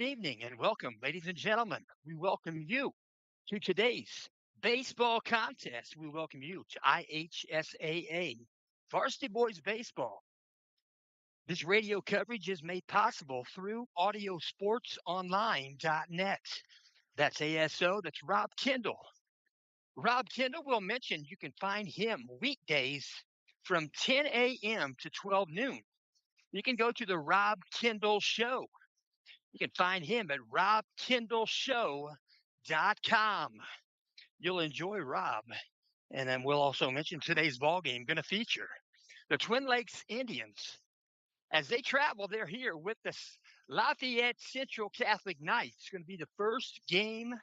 evening and welcome, ladies and gentlemen. We welcome you to today's baseball contest. We welcome you to IHSAA Varsity Boys Baseball. This radio coverage is made possible through audiosportsonline.net. That's ASO, that's Rob Kendall. Rob Kendall will mention you can find him weekdays from 10 a.m. to 12 noon. You can go to the Rob Kendall Show. You can find him at robkendallshow.com. You'll enjoy Rob. And then we'll also mention today's ball game going to feature the Twin Lakes Indians. As they travel, they're here with the Lafayette Central Catholic Knights. It's going to be the first game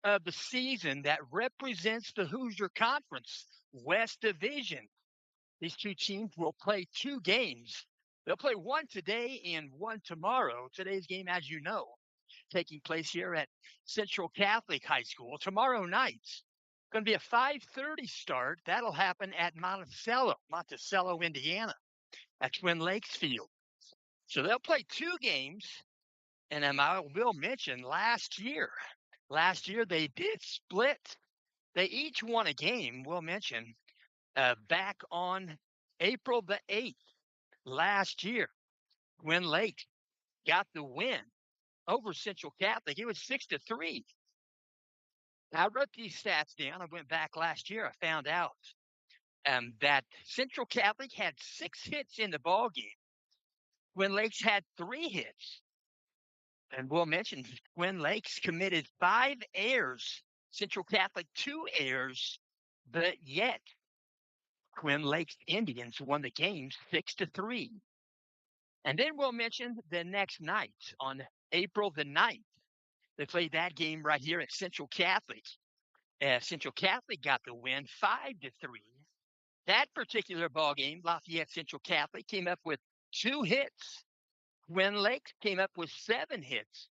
of the season that represents the Hoosier Conference West Division. These two teams will play two games. They'll play one today and one tomorrow. Today's game, as you know, taking place here at Central Catholic High School. Tomorrow night, going to be a 5:30 start. That'll happen at Monticello, Indiana, at Twin Lakes Field. So they'll play two games. And I will mention last year they did split. They each won a game, we'll mention, back on April the 8th last year. Twin Lakes got the win over Central Catholic. It was 6-3. Now, I wrote these stats down. I went back last year. I found out that Central Catholic had 6 hits in the ball game. Twin Lakes had 3 hits. And we'll mention Twin Lakes committed 5 errors. Central Catholic 2 errors, but yet Twin Lakes Indians won the game 6-3. And then we'll mention the next night on April the 9th. They played that game right here at Central Catholic. Central Catholic got the win 5-3. That particular ball game, Lafayette Central Catholic came up with 2 hits. Twin Lakes came up with 7 hits.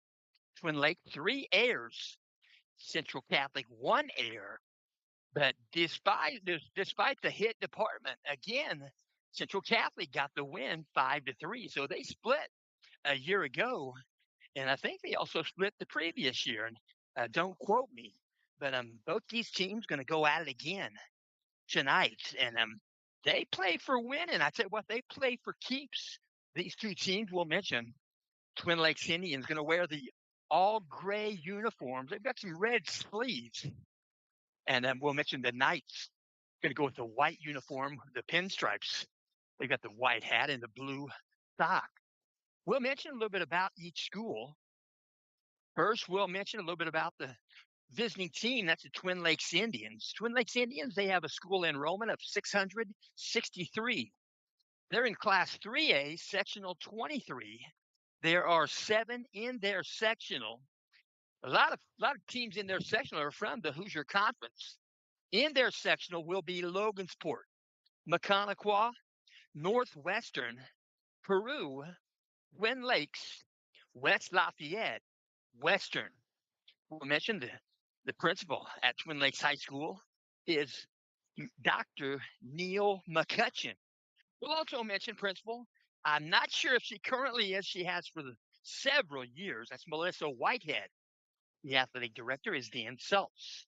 Twin Lake 3 errors. Central Catholic 1 error. But despite the hit department, again, Central Catholic got the win 5-3. So they split a year ago, and I think they also split the previous year. And don't quote me, but both these teams going to go at it again tonight, and they play for winning. I tell you what, they play for keeps. These two teams we'll mention. Twin Lakes Indians going to wear the all gray uniforms. They've got some red sleeves, and we'll mention the Knights going to go with the white uniform, the pinstripes. They've got the white hat and the blue sock. We'll mention a little bit about each school. First, we'll mention a little bit about the visiting team. That's the Twin Lakes Indians. Twin Lakes Indians, they have a school enrollment of 663. They're in Class 3A, Sectional 23. There are 7 in their sectional. A lot of teams in their sectional are from the Hoosier Conference. In their sectional will be Logansport, Mechaniqua, Northwestern, Peru, Twin Lakes, West Lafayette, Western. We'll mention the principal at Twin Lakes High School is Dr. Neil McCutcheon. We'll also mention principal. I'm not sure if she currently is. She has for several years. That's Melissa Whitehead. The athletic director is Dan Seltz.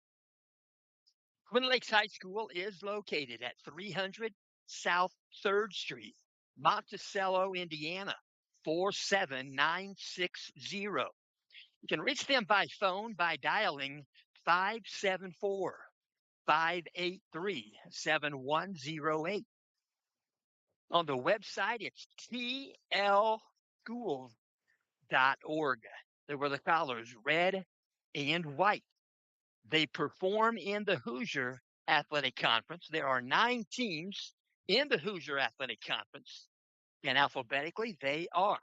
Twin Lakes High School is located at 300 South 3rd Street, Monticello, Indiana, 47960. You can reach them by phone by dialing 574-583-7108. On the website, it's tlschools.org. They were the colors, red and white. They perform in the Hoosier Athletic Conference. There are 9 teams in the Hoosier Athletic Conference, and alphabetically, they are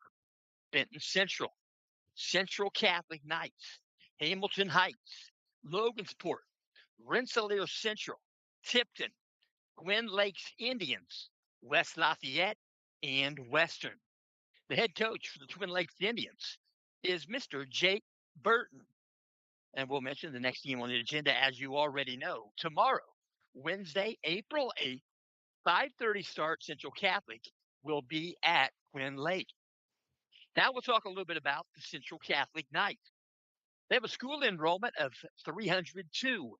Benton Central, Central Catholic Knights, Hamilton Heights, Logansport, Rensselaer Central, Tipton, Twin Lakes Indians, West Lafayette, and Western. The head coach for the Twin Lakes Indians is Mr. Jake Burton. And we'll mention the next game on the agenda, as you already know, tomorrow, Wednesday, April 8th, 5:30 start, Central Catholic will be at Twin Lake. Now we'll talk a little bit about the Central Catholic Knights. They have a school enrollment of 302.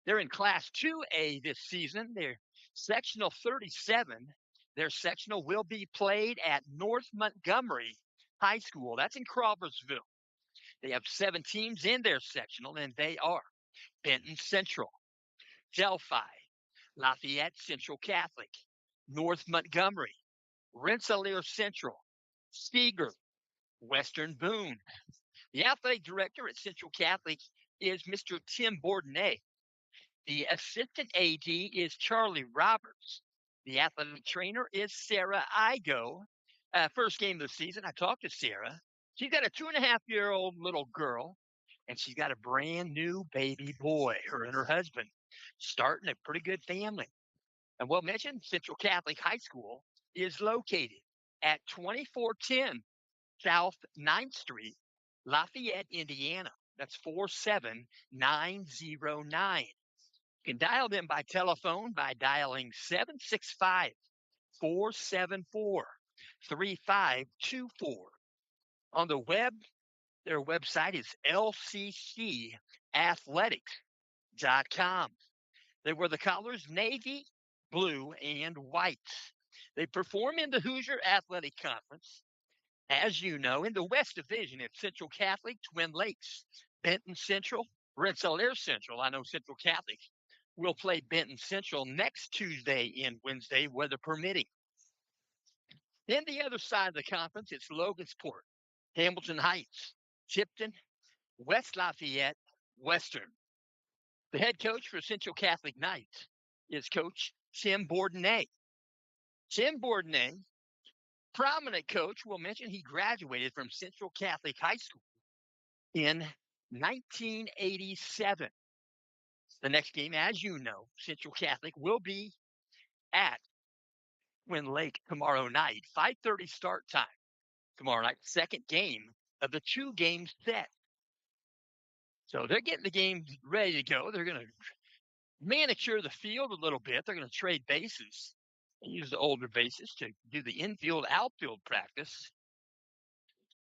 They're in Class 2A this season. They're sectional 37. Their sectional will be played at North Montgomery High School. That's in Crawfordsville. They have 7 teams in their sectional, and they are Benton Central, Delphi, Lafayette Central Catholic, North Montgomery, Rensselaer Central, Seeger, Western Boone. The athletic director at Central Catholic is Mr. Tim Bourdonnais. The assistant AD is Charlie Roberts. The athletic trainer is Sarah Igo. First game of the season, I talked to Sarah. She's got a 2.5-year-old little girl, and she's got a brand new baby boy, her and her husband, starting a pretty good family. And we'll mention Central Catholic High School is located at 2410 South 9th Street, Lafayette, Indiana. That's 47909. You can dial them by telephone by dialing 765 474 3524. On the web, their website is lccathletics.com. They wear the colors navy, blue, and white. They perform in the Hoosier Athletic Conference. As you know, in the West Division, it's Central Catholic, Twin Lakes, Benton Central, Rensselaer Central. I know Central Catholic will play Benton Central next Tuesday and Wednesday, weather permitting. Then the other side of the conference, it's Logansport, Hamilton Heights, Tipton, West Lafayette, Western. The head coach for Central Catholic Knights is Coach Tim Bourdonnais. Tim Bourdonnais, prominent coach, will mention he graduated from Central Catholic High School in 1987. The next game, as you know, Central Catholic will be at Twin Lake tomorrow night, 5:30 start time tomorrow night, second game of the 2-game set. So they're getting the game ready to go. They're going to manicure the field a little bit. They're going to trade bases and use the older bases to do the infield, outfield practice.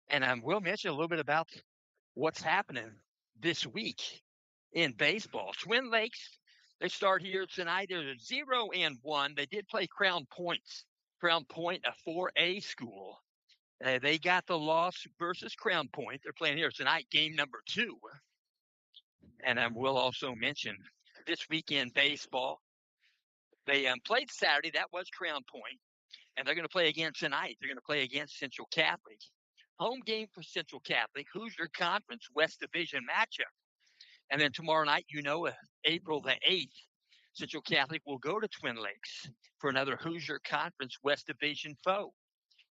And I will mention a little bit about what's happening this week in baseball. Twin Lakes, they start here tonight. They're 0-1. They did play Crown Point, a 4A school. They got the loss versus Crown Point. They're playing here tonight, game number 2. And I will also mention this weekend baseball. They played Saturday. That was Crown Point. And they're going to play again tonight. They're going to play against Central Catholic. Home game for Central Catholic, Hoosier Conference West Division matchup. And then tomorrow night, April the 8th, Central Catholic will go to Twin Lakes for another Hoosier Conference West Division foe.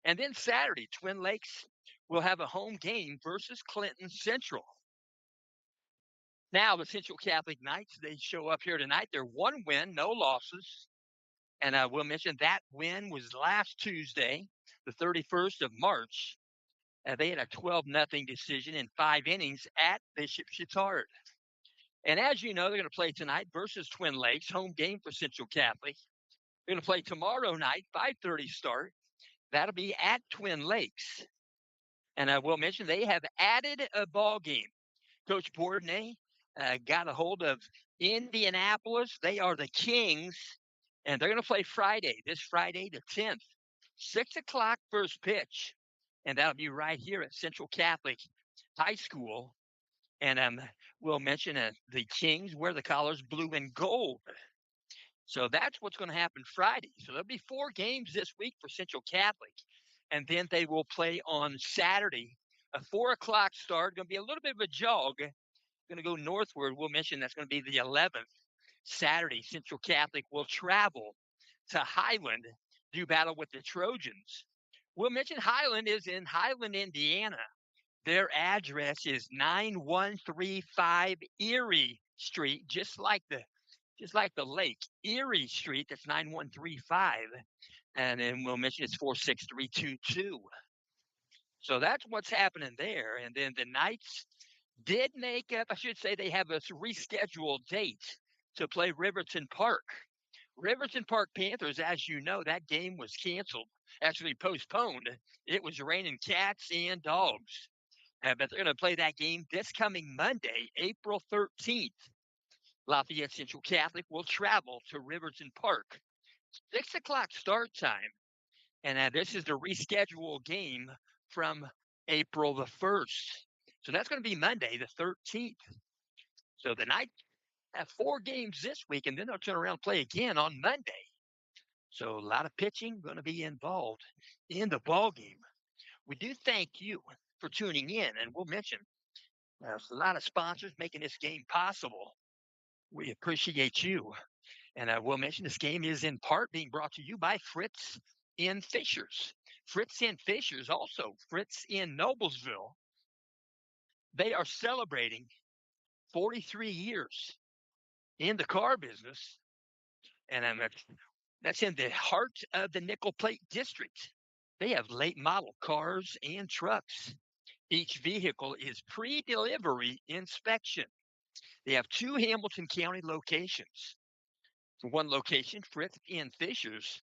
And then Saturday, Twin Lakes will have a home game versus Clinton Central. Now, the Central Catholic Knights, they show up here tonight. They're 1 win, no losses. And I will mention that win was last Tuesday, the 31st of March. They had a 12-0 decision in 5 innings at Bishop Chatard. And as you know, they're going to play tonight versus Twin Lakes, home game for Central Catholic. They're going to play tomorrow night, 5:30 start. That'll be at Twin Lakes. And I will mention they have added a ball game. Coach Bourdonnais got a hold of Indianapolis. They are the Kings, and they're going to play this Friday the 10th, 6 o'clock first pitch. And that'll be right here at Central Catholic High School. And we'll mention the Kings wear the collars blue and gold. So that's what's going to happen Friday. So there'll be 4 games this week for Central Catholic. And then they will play on Saturday, a 4 o'clock start. Going to be a little bit of a jog. Going to go northward. We'll mention that's going to be the 11th. Saturday, Central Catholic will travel to Highland, do battle with the Trojans. We'll mention Highland is in Highland, Indiana. Their address is 9135 Erie Street, just like the lake, Erie Street. That's 9135. And then we'll mention it's 46322. So that's what's happening there. And then the Knights did make up, I should say they have a rescheduled date to play Riverton Park Riverton Park Panthers, as you know, that game was canceled, actually postponed. It was raining cats and dogs. But they're going to play that game this coming Monday, April 13th. Lafayette Central Catholic will travel to Riverton Park. 6 o'clock start time. And this is the rescheduled game from April the 1st. So that's going to be Monday the 13th. So the Knights have 4 games this week, and then they'll turn around and play again on Monday. So a lot of pitching going to be involved in the ball game. We do thank you for tuning in, and we'll mention there's a lot of sponsors making this game possible. We appreciate you. And I will mention this game is in part being brought to you by Fritz in Fishers. Fritz in Fishers, also Fritz in Noblesville. They are celebrating 43 years in the car business. And that's in the heart of the Nickel Plate District. They have late model cars and trucks. Each vehicle is pre-delivery inspection. They have 2 Hamilton County locations. One location, Fritz in Fishers.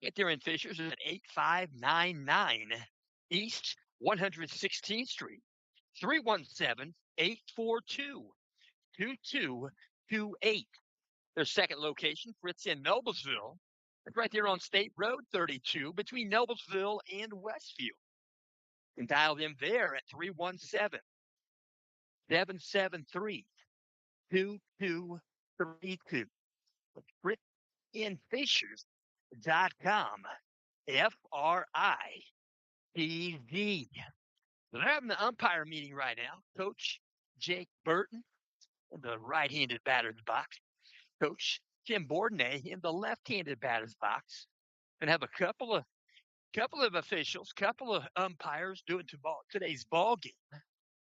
Right there in Fishers is at 8599 East 116th Street, 317-842-2228. Their second location, Fritz in Noblesville. It's right there on State Road 32 between Noblesville and Westfield. You can dial them there at 317-773-2232. FritzInFishers.com. FRITZ. They're having the umpire meeting right now. Coach Jake Burton in the right-handed batter's box. Coach Jim Bourdonnais in the left-handed batter's box. And have a couple of officials, couple of umpires doing today's ball game.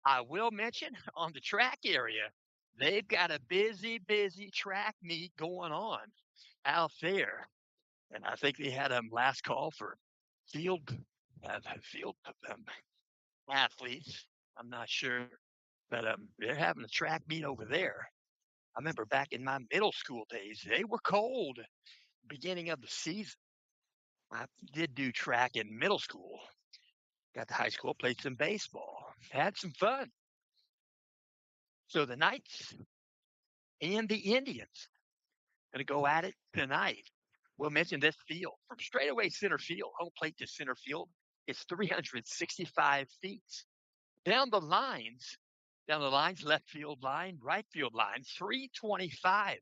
I will mention on the track area, they've got a busy track meet going on out there. And I think they had a last call for field athletes. I'm not sure, but they're having a track meet over there. I remember back in my middle school days, they were cold beginning of the season. I did do track in middle school. Got to high school, played some baseball, had some fun. So the Knights and the Indians going to go at it tonight. We'll mention this field from straightaway center field, home plate to center field. It's 365 feet. Down the lines, left field line, right field line, 325.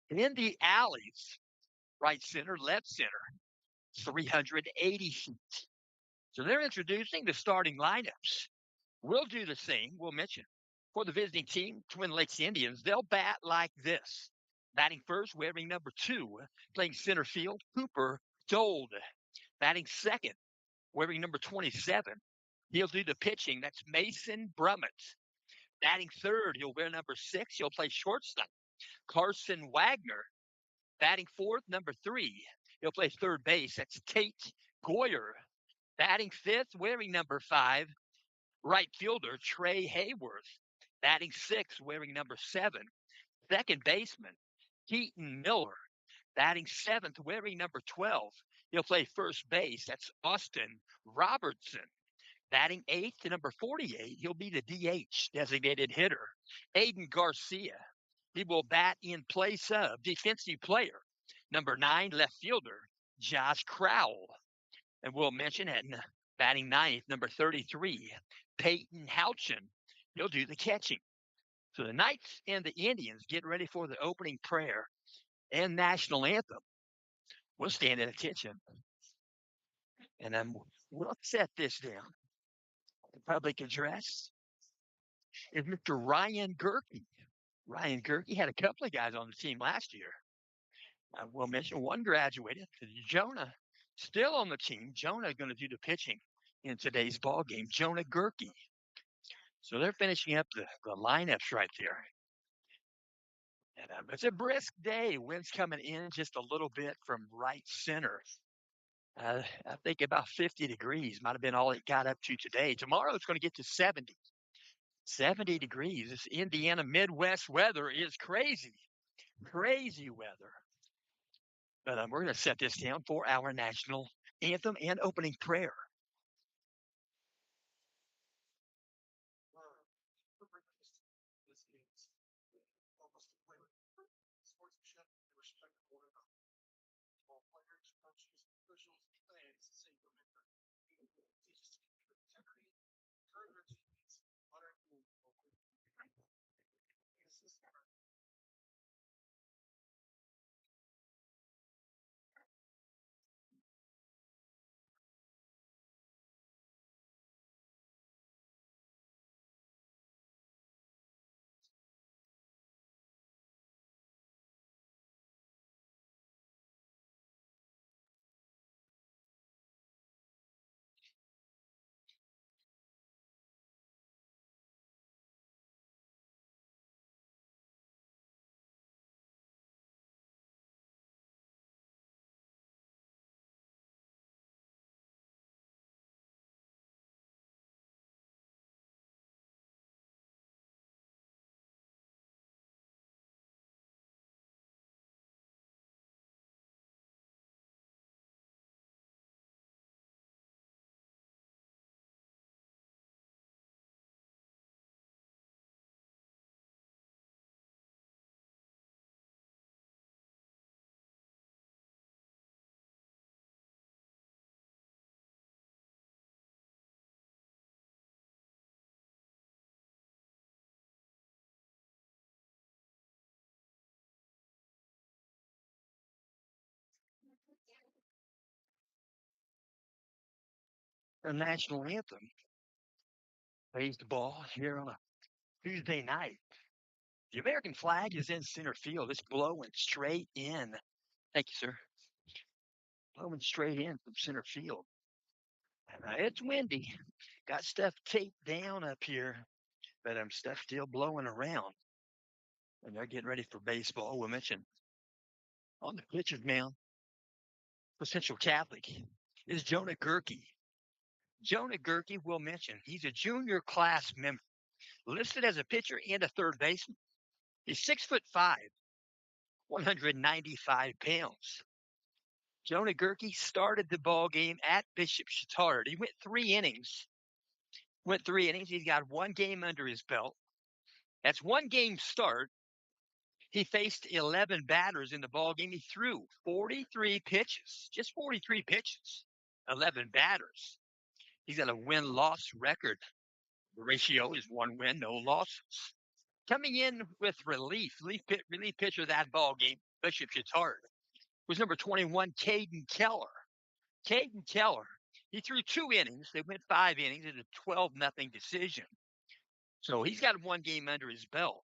In the alleys, right center, left center, 380 feet. So they're introducing the starting lineups. We'll do the same. We'll mention for the visiting team, Twin Lakes Indians, they'll bat like this. Batting first, wearing number 2, playing center field, Cooper Dold. Batting second, wearing number 27, he'll do the pitching. That's Mason Brummett. Batting third, he'll wear number 6. He'll play shortstop, Carson Wagner. Batting fourth, number 3, he'll play third base. That's Tate Goyer. Batting fifth, wearing number 5, right fielder Trey Hayworth. Batting sixth, wearing number 7, second baseman Keaton Miller. Batting seventh, wearing number 12, he'll play first base. That's Austin Robertson. Batting eighth to number 48, he'll be the DH, designated hitter, Aiden Garcia. He will bat in place of defensive player, number 9, left fielder, Josh Crowell. And we'll mention at batting ninth, number 33, Peyton Houchin. He'll do the catching. So the Knights and the Indians get ready for the opening prayer and national anthem. We'll stand at attention. And we'll set this down. The public address is Mr. Ryan Gerke. Ryan Gerke had a couple of guys on the team last year. I will mention one graduated. Jonah still on the team. Jonah going to do the pitching in today's ball game. Jonah Gerke. So they're finishing up the lineups right there. And it's a brisk day. Wind's coming in just a little bit from right center. I think about 50 degrees might have been all it got up to today. Tomorrow it's going to get to 70. 70 degrees. This Indiana Midwest weather is crazy. Crazy weather. But we're going to set this down for our national anthem and opening prayer. The national anthem plays the ball here on a Tuesday night. The American flag is in center field. It's blowing straight in. Thank you, sir. Blowing straight in from center field. It's windy. Got stuff taped down up here, but stuff still blowing around. And they're getting ready for baseball. We'll mention on the pitcher's mound for Central Catholic is Jonah Gerke. Jonah Gerke, we'll mention, he's a junior class member, listed as a pitcher and a third baseman. He's 6'5", 195 pounds. Jonah Gerke started the ball game at Bishop Chatard. He went 3 innings. He's got 1 game under his belt. That's 1 game start. He faced 11 batters in the ball game. He threw 43 pitches, just 43 pitches, 11 batters. He's got a win-loss record. The ratio is 1 win, no losses. Coming in with relief pitcher of that ball game, Bishop Chatard, was number 21, Caden Keller. Caden Keller, he threw 2 innings. They went 5 innings in a 12-0 decision. So he's got 1 game under his belt.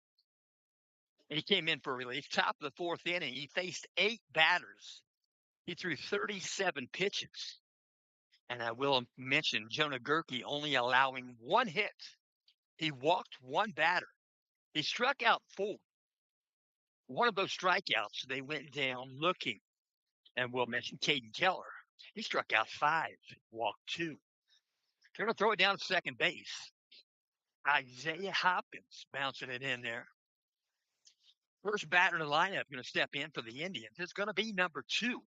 And he came in for relief. Top of the 4th inning, he faced 8 batters. He threw 37 pitches. And I will mention Jonah Gerke only allowing 1 hit. He walked 1 batter. He struck out 4. One of those strikeouts, they went down looking. And we'll mention Caden Keller. He struck out 5, walked 2. They're going to throw it down to second base. Isaiah Hopkins bouncing it in there. First batter in the lineup going to step in for the Indians. It's going to be number 2,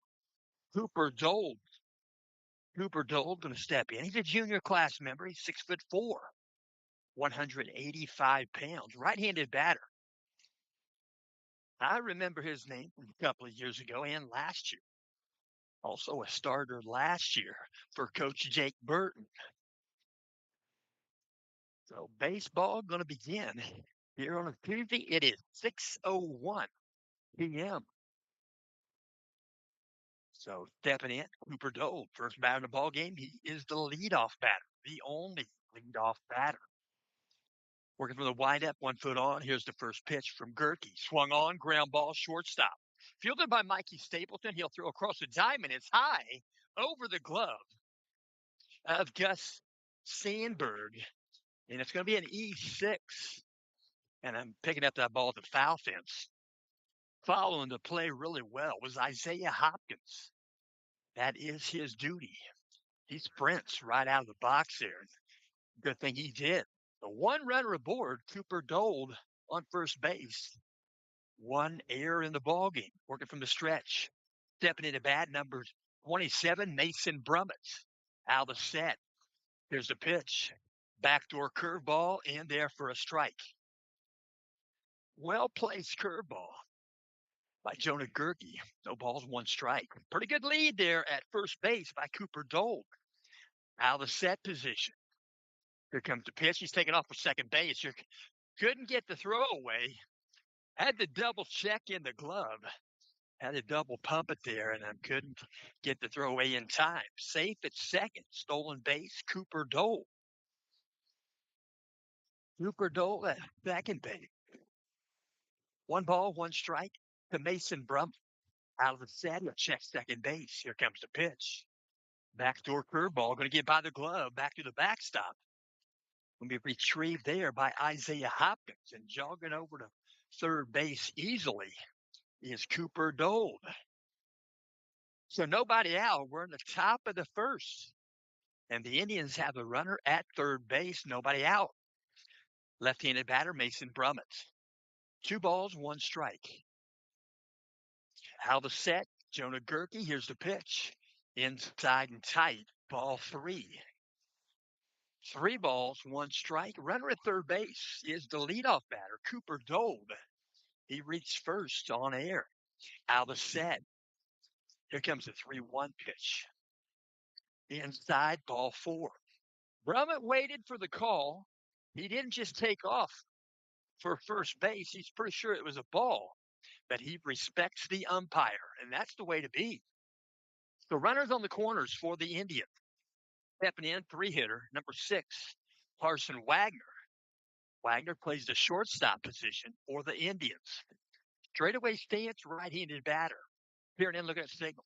Cooper Dold. Cooper Dold going to step in. He's a junior class member. He's 6'4", 185 pounds. Right-handed batter. I remember his name from a couple of years ago and last year. Also a starter last year for Coach Jake Burton. So baseball going to begin here on a Tuesday. It is 6:01 p.m. So stepping in, Cooper Dold, first batter in the ball game. He is the leadoff batter, the only leadoff batter. Working from the windup, 1 foot on. Here's the first pitch from Gerke. Swung on, ground ball, shortstop. Fielded by Mikey Stapleton. He'll throw across the diamond. It's high over the glove of Gus Sandberg. And it's going to be an E6. And I'm picking up that ball at the foul fence. Following the play really well was Isaiah Hopkins. That is his duty. He sprints right out of the box there. Good thing he did. The 1 runner aboard, Cooper Dold on first base. 1 error in the ball game, working from the stretch. Stepping into bat, number 27, Mason Brummett. Out of the set. Here's the pitch. Backdoor curveball in there for a strike. Well-placed curveball by Jonah Gerke. No balls, one strike. Pretty good lead there at first base by Cooper Dole. Out of the set position. Here comes the pitch. He's taking off for second base. Couldn't get the throw away. Had to double check in the glove. Had to double pump it there, and I couldn't get the throw away in time. Safe at second. Stolen base, Cooper Dole. Cooper Dole at second base. One ball, one strike to Mason Brummett. Out of the set, he'll check second base. Here comes the pitch. Backdoor curveball, going to get by the glove, back to the backstop. Going to be retrieved there by Isaiah Hopkins, and jogging over to third base easily is Cooper Dole. So nobody out. We're in the top of the first, and the Indians have a runner at third base, nobody out. Left-handed batter, Mason Brummett. 2 balls, 1 strike. Out of the set, Jonah Gerke. Here's the pitch. Inside and tight. Ball 3. 3 balls, 1 strike. Runner at third base is the leadoff batter, Cooper Dole. He reached first on air. Out of the set. Here comes the 3-1 pitch. Inside, ball 4. Brummett waited for the call. He didn't just take off for first base. He's pretty sure it was a ball, but he respects the umpire, and that's the way to be. The runners on the corners for the Indians. Stepping in, 3-hitter, number 6, Carson Wagner. Wagner plays the shortstop position for the Indians. Straightaway stance, right-handed batter. Peering in, looking at the signal.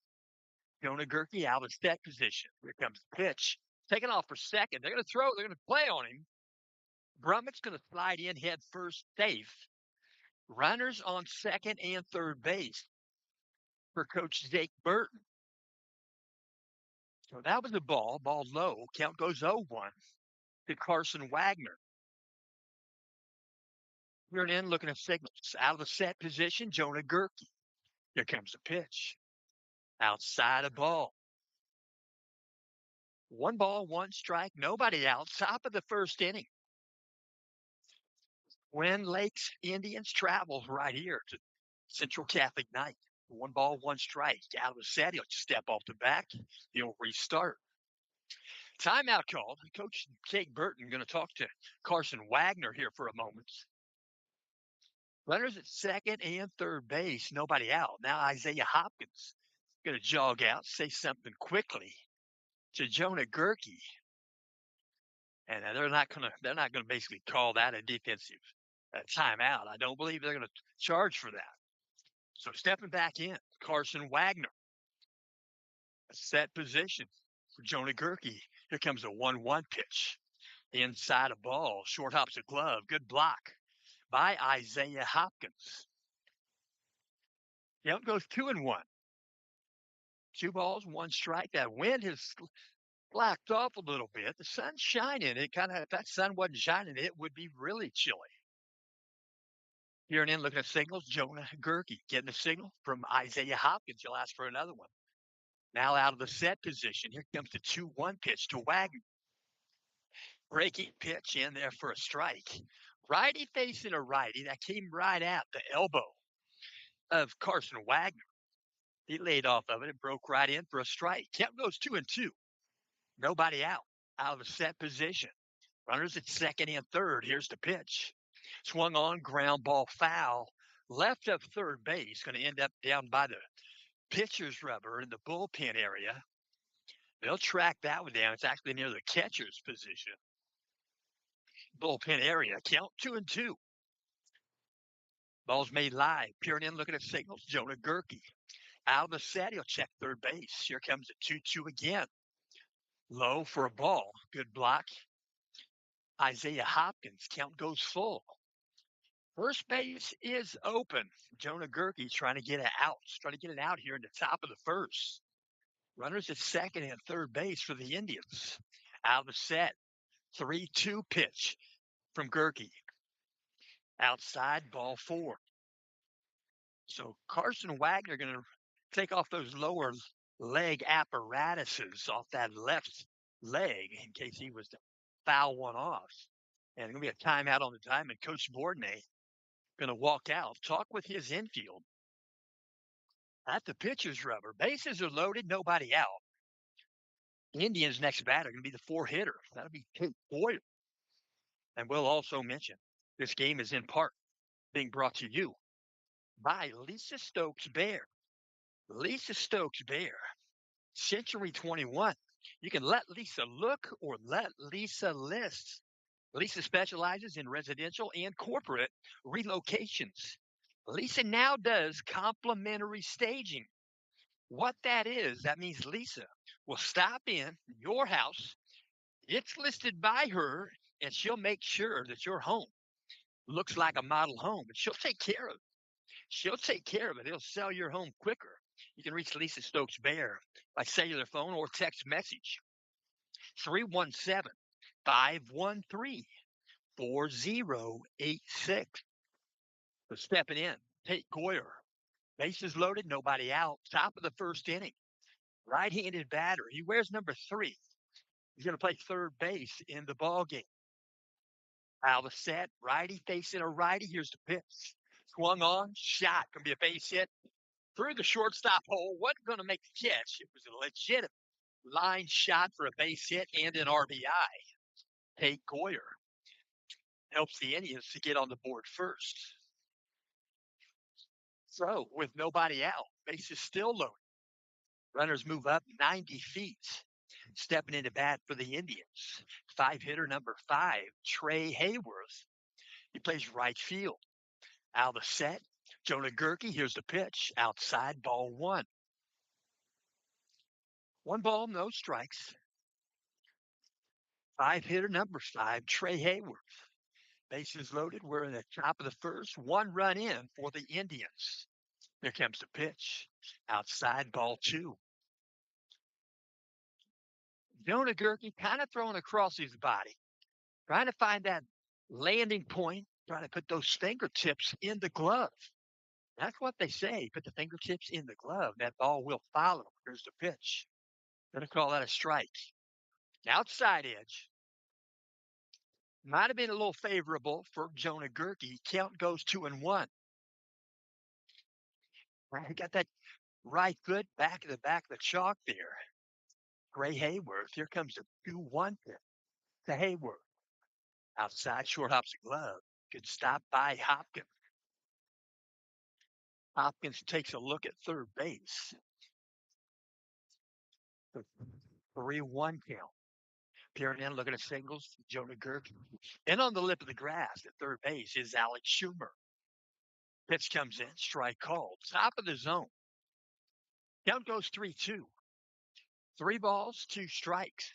Jonah Gerke out of set position. Here comes the pitch. Taking off for second. They're going to throw. They're going to play on him. Brummett's going to slide in head first, safe. Runners on second and third base for Coach Jake Burton. So that was the ball. Ball low. Count goes 0-1 to Carson Wagner. Peering in, looking at signals. Out of the set position, Jonah Gerke. Here comes the pitch. Outside of ball. 1 ball, 1 strike, nobody out. Top of the first inning. Twin Lakes Indians travel right here to Central Catholic Night. 1 ball, 1 strike. Out of the set, he'll step off the back. He'll restart. Timeout called. Coach Jake Burton going to talk to Carson Wagner here for a moment. Runners at second and third base, nobody out. Now Isaiah Hopkins going to jog out, say something quickly to Jonah Gerke. And they're not going to basically call that a defensive timeout. I don't believe they're going to charge for that. So stepping back in, Carson Wagner. A set position for Jonah Gerke. Here comes a 1-1 pitch. Inside a ball, short hops a glove. Good block by Isaiah Hopkins. Count goes 2-1. 2 balls, 1 strike. That wind has slacked off a little bit. The sun's shining. If that sun wasn't shining, it would be really chilly. Here and in, looking at signals, Jonah Gerke getting a signal from Isaiah Hopkins. He'll ask for another one. Now out of the set position. Here comes the 2-1 pitch to Wagner. Breaking pitch in there for a strike. Righty facing a righty. That came right at the elbow of Carson Wagner. He laid off of it and broke right in for a strike. Count goes 2-2. Nobody out. Out of the set position. Runners at second and third. Here's the pitch. Swung on, ground ball foul. Left of third base. Going to end up down by the pitcher's rubber in the bullpen area. They'll track that one down. It's actually near the catcher's position. Bullpen area. Count 2-2. Ball's made live. Peering in, looking at signals. Jonah Gerke. Out of the set, he'll check third base. Here comes the 2-2 again. Low for a ball. Good block. Isaiah Hopkins. Count goes full. First base is open. Jonah Gerke trying to get it out. Trying to get it out here in the top of the first. Runners at second and third base for the Indians. Out of the set. 3-2 pitch from Gerke. Outside, ball 4. So Carson Wagner going to Take off those lower leg apparatuses off that left leg in case he was to foul one off. And going to be a timeout on the time, and Coach Bourdonnais going to walk out, talk with his infield. At the pitcher's rubber, bases are loaded, nobody out. Indians' next batter going to be the four-hitter. That'll be Tate Boyle. And we'll also mention this game is in part being brought to you by Lisa Stokes Bear. Lisa Stokes Bear, Century 21. You can let Lisa look or let Lisa list. Lisa specializes in residential and corporate relocations. Lisa now does complimentary staging. What that is, that means Lisa will stop in your house. It's listed by her, and she'll make sure that your home looks like a model home, and she'll take care of it. She'll take care of it. It'll sell your home quicker. You can reach Lisa Stokes Bear by cellular phone or text message 317 513 4086. So stepping in, Tate Goyer. Bases loaded, nobody out. Top of the first inning. Right-handed batter. He wears number 3. He's going to play third base in the ball game. Out of the set, righty facing a righty. Here's the pitch. Swung on, shot. Going to be a base hit through the shortstop hole. Wasn't going to make the catch. It was a legitimate line shot for a base hit and an RBI. Tate Goyer helps the Indians to get on the board first. So, with nobody out, bases still loaded. Runners move up 90 feet. Stepping into bat for the Indians, 5-hitter number 5, Trey Hayworth. He plays right field. Out of the set, Jonah Gerke. Here's the pitch. Outside, ball 1. 1 ball, no strikes. 5-hitter number 5, Trey Hayworth. Bases loaded. We're in the top of the first. 1 run in for the Indians. Here comes the pitch. Outside, ball 2. Jonah Gerke kind of throwing across his body, trying to find that landing point, trying to put those fingertips in the glove. That's what they say. Put the fingertips in the glove. That ball will follow. Here's the pitch. Going to call that a strike. Outside edge. Might have been a little favorable for Jonah Gerke. Count goes 2-1. He got that right foot back of the chalk there. Gray Hayworth. Here comes the 2-1 pitch to Hayworth. Outside, short hops the glove. Good stop by Hopkins. Hopkins takes a look at third base. 3-1 count. Peering in, looking at singles, Jonah Gerke. And on the lip of the grass at third base is Alex Schumer. Pitch comes in, strike called. Top of the zone. Count goes 3-2. 3 balls, 2 strikes.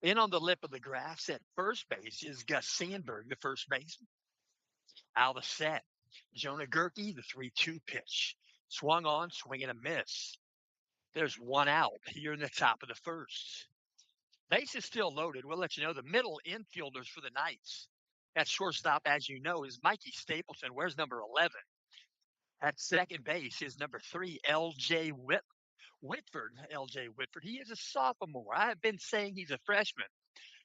In on the lip of the grass at first base is Gus Sandberg, the first baseman. Out of the set, Jonah Gerke, the 3-2 pitch. Swung on, swing and a miss. There's 1 out here in the top of the first. Base is still loaded. We'll let you know the middle infielders for the Knights. At shortstop, as you know, is Mikey Stapleton. Where's number 11? At second base is number 3, L.J. Whitford. L.J. Whitford. He is a sophomore. I have been saying he's a freshman.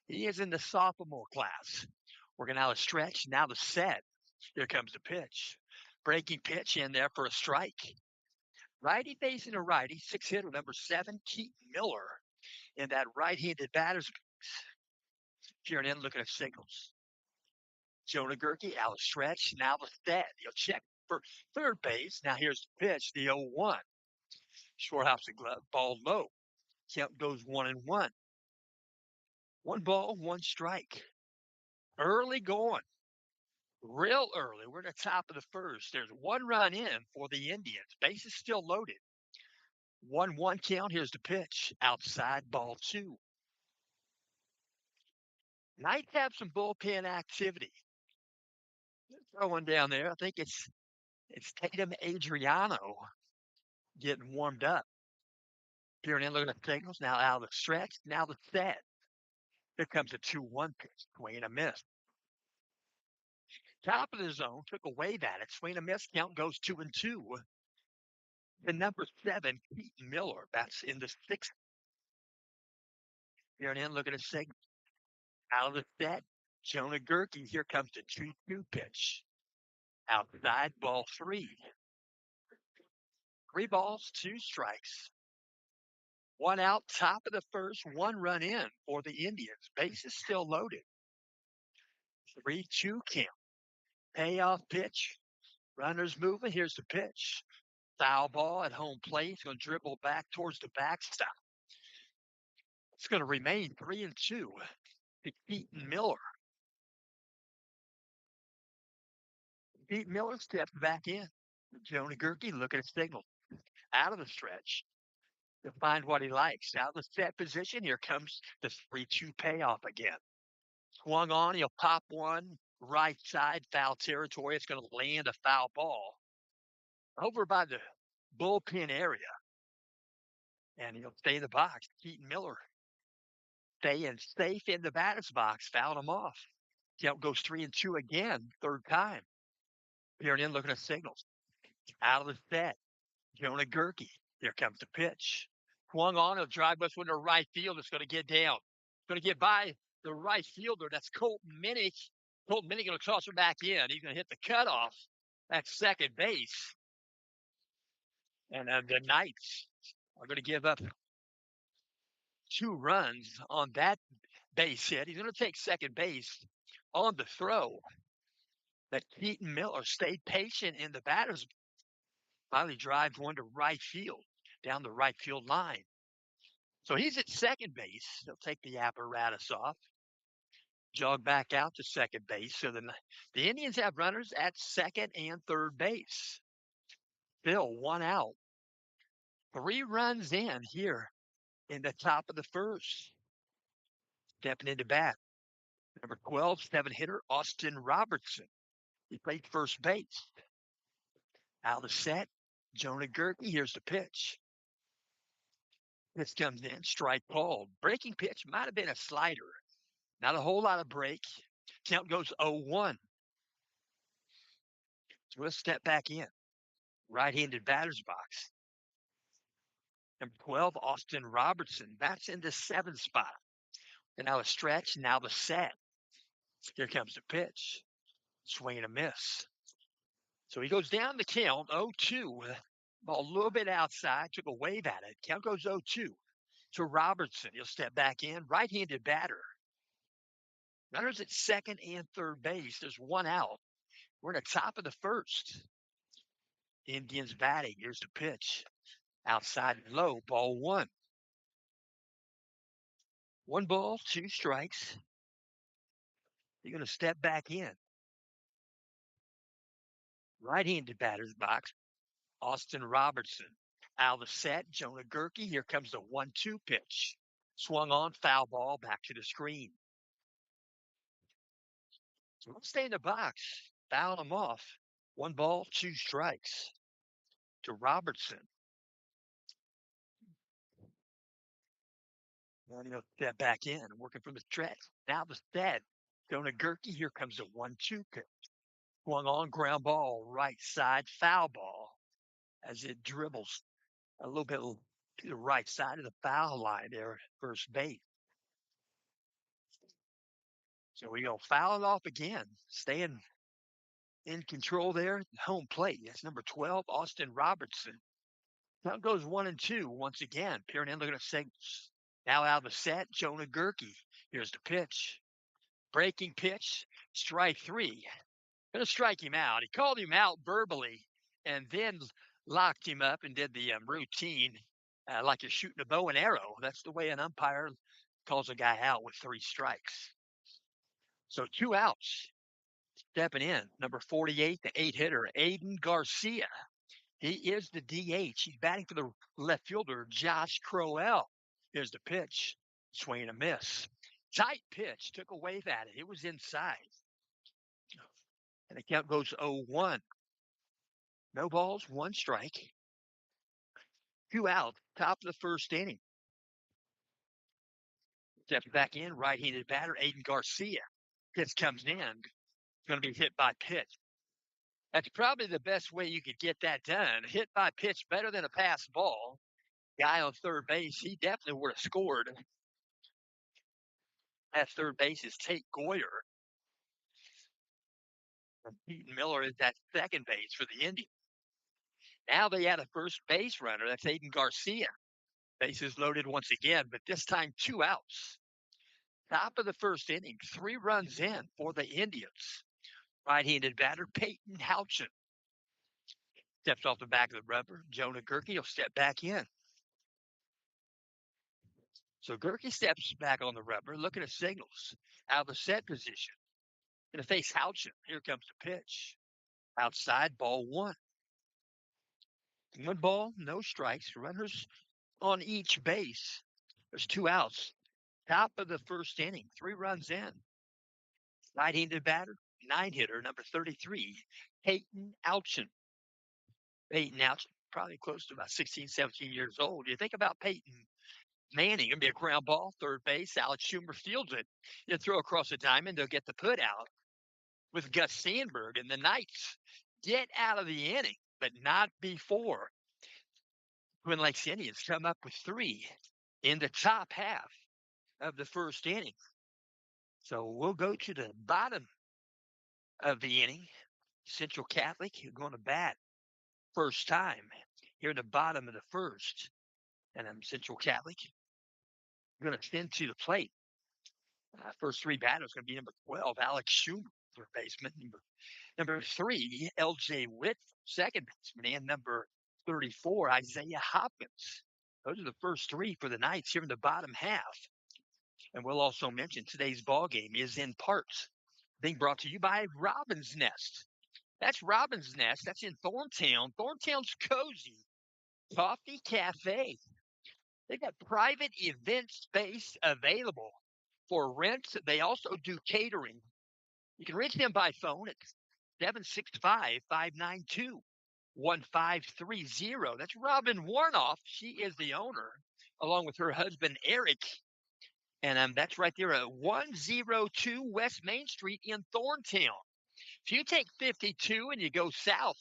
He is in the sophomore class. Working out a stretch. Now the set. Here comes the pitch. Breaking pitch in there for a strike. Righty facing a righty. 6-hitter number 7, Keaton Miller. In that right-handed batter's box. Peering in, looking at signals. Jonah Gerke out of stretch. Now the set. He'll check for third base. Now here's the pitch, the 0-1. Short hops the glove, ball low. Count goes 1-1. 1 ball, 1 strike. Early going. Real early. We're at the top of the first. There's 1 run in for the Indians. Base is still loaded. 1-1 count. Here's the pitch. Outside, ball 2. Knights have some bullpen activity. Throwing down there. I think it's Tatum Adriano getting warmed up. Peering in, looking at the signals. Now out of the stretch. Now the set. Here comes a 2-1 pitch. Swing and a miss. Top of the zone. Took a wave at it. Swing and a miss. Count goes 2-2. The number 7, Keaton Miller, bats in the 6th. Here and in, look at his segment. Out of the set, Jonah Gerke. Here comes the 2-2 pitch. Outside, ball 3. 3 balls, 2 strikes. 1 out, top of the first, 1 run in for the Indians. Base is still loaded. 3-2 count. Payoff pitch. Runners moving. Here's the pitch. Foul ball at home plate. It's going to dribble back towards the backstop. It's going to remain 3-2 to Keaton Miller. Keaton Miller steps back in. Jonah Gerke looking at signal. Out of the stretch to find what he likes. Out of the set position, here comes the 3-2 payoff again. Swung on, he'll pop one, right side, foul territory. It's going to land a foul ball over by the bullpen area. And he'll stay in the box. Keaton Miller staying safe in the batter's box, fouled him off. Count goes 3-2 again, third time. Peering in, looking at signals. Out of the set, Jonah Gerke. Here comes the pitch. Swung on, he'll drive this one to right field. It's going to get down. It's going to get by the right fielder. That's Colton Minnick. Colton Minnick going to toss him back in. He's going to hit the cutoff at second base. And the Knights are going to give up 2 runs on that base hit. He's going to take second base on the throw. That Keaton Miller stayed patient in the batter's. Finally drives one to right field, down the right field line. So he's at second base. He'll take the apparatus off, jog back out to second base. So the Indians have runners at second and third base. Still 1 out. 3 runs in here in the top of the first. Stepping into bat. Number 12, 7-hitter, Austin Robertson. He played first base. Out of the set, Jonah Gerke. Here's the pitch. This comes in, strike called. Breaking pitch might have been a slider. Not a whole lot of break. Count goes 0-1. So we'll step back in. Right-handed batter's box. Number 12, Austin Robertson. That's in the 7th spot. And now a stretch, now the set. Here comes the pitch. Swing and a miss. So he goes down the count, 0-2. Ball a little bit outside, took a wave at it. Count goes 0-2 to Robertson. He'll step back in. Right-handed batter. Runners at second and third base. There's 1 out. We're in the top of the first. Indians batting. Here's the pitch. Outside and low, ball 1. 1 ball, 2 strikes. You're going to step back in. Right-handed batter's box, Austin Robertson. Out of the set, Jonah Gerke. Here comes the 1-2 pitch. Swung on, foul ball, back to the screen. So let's stay in the box. Foul him off. 1 ball, 2 strikes to Robertson. And he'll step back in, working from the stretch. Now the set, Jonah Gerke. Here comes the 1-2 pitch. Swung on, ground ball, right side, foul ball as it dribbles a little bit to the right side of the foul line there, first base. So we go foul it off again, staying in control there. Home plate. That's number 12, Austin Robertson. Count goes 1-2 once again. Peering in, looking at signals. Now out of the set, Jonah Gerke. Here's the pitch. Breaking pitch, strike 3. Going to strike him out. He called him out verbally and then locked him up and did the routine like you're shooting a bow and arrow. That's the way an umpire calls a guy out with 3 strikes. So 2 outs. Stepping in, number 48, the 8-hitter, Aiden Garcia. He is the DH. He's batting for the left fielder, Josh Crowell. Here's the pitch. Swing and a miss. Tight pitch. Took a wave at it. It was inside. And the count goes 0-1. No balls, 1 strike. 2 out, top of the first inning. Steps back in, right-handed batter, Aiden Garcia. Pitch comes in. It's going to be hit by pitch. That's probably the best way you could get that done. Hit by pitch better than a pass ball. Guy on third base, he definitely would have scored. At third base is Tate Goyer. And Peyton Miller is at second base for the Indians. Now they add a first base runner. That's Aiden Garcia. Bases loaded once again, but this time 2 outs. Top of the first inning, 3 runs in for the Indians. Right-handed batter Peyton Houchin steps off the back of the rubber. Jonah Gerke will step back in. So Gerke steps back on the rubber, looking at signals. Out of the set position. Going to face Houchin. Here comes the pitch. Outside, ball 1. 1 ball, no strikes. Runners on each base. There's 2 outs. Top of the first inning, 3 runs in. Right-handed batter, 9-hitter, number 33, Peyton Houchin. Peyton Houchin, probably close to about 16, 17 years old. You think about Peyton Manning, it'll be a ground ball, third base. Alex Schumer fields it. You throw across the diamond, they'll get the put out with Gus Sandberg, and the Knights get out of the inning, but not before Twin Lakes Indians come up with 3 in the top half of the first inning. So we'll go to the bottom of the inning. Central Catholic going to bat first time here in the bottom of the first. And Central Catholic going to send to the plate. First 3 batters going to be number 12, Alex Schumer, third baseman. Number 3, L.J. Witt, second baseman. And number 34, Isaiah Hopkins. Those are the first 3 for the Knights here in the bottom half. And we'll also mention today's ball game is in parts being brought to you by Robin's Nest. That's Robin's Nest. That's in Thorntown. Thorntown's cozy coffee cafe. They got private event space available for rent. They also do catering. You can reach them by phone at 765-592-1530. That's Robin Warnoff. She is the owner, along with her husband, Eric. And that's right there at 102 West Main Street in Thorntown. If you take 52 and you go south,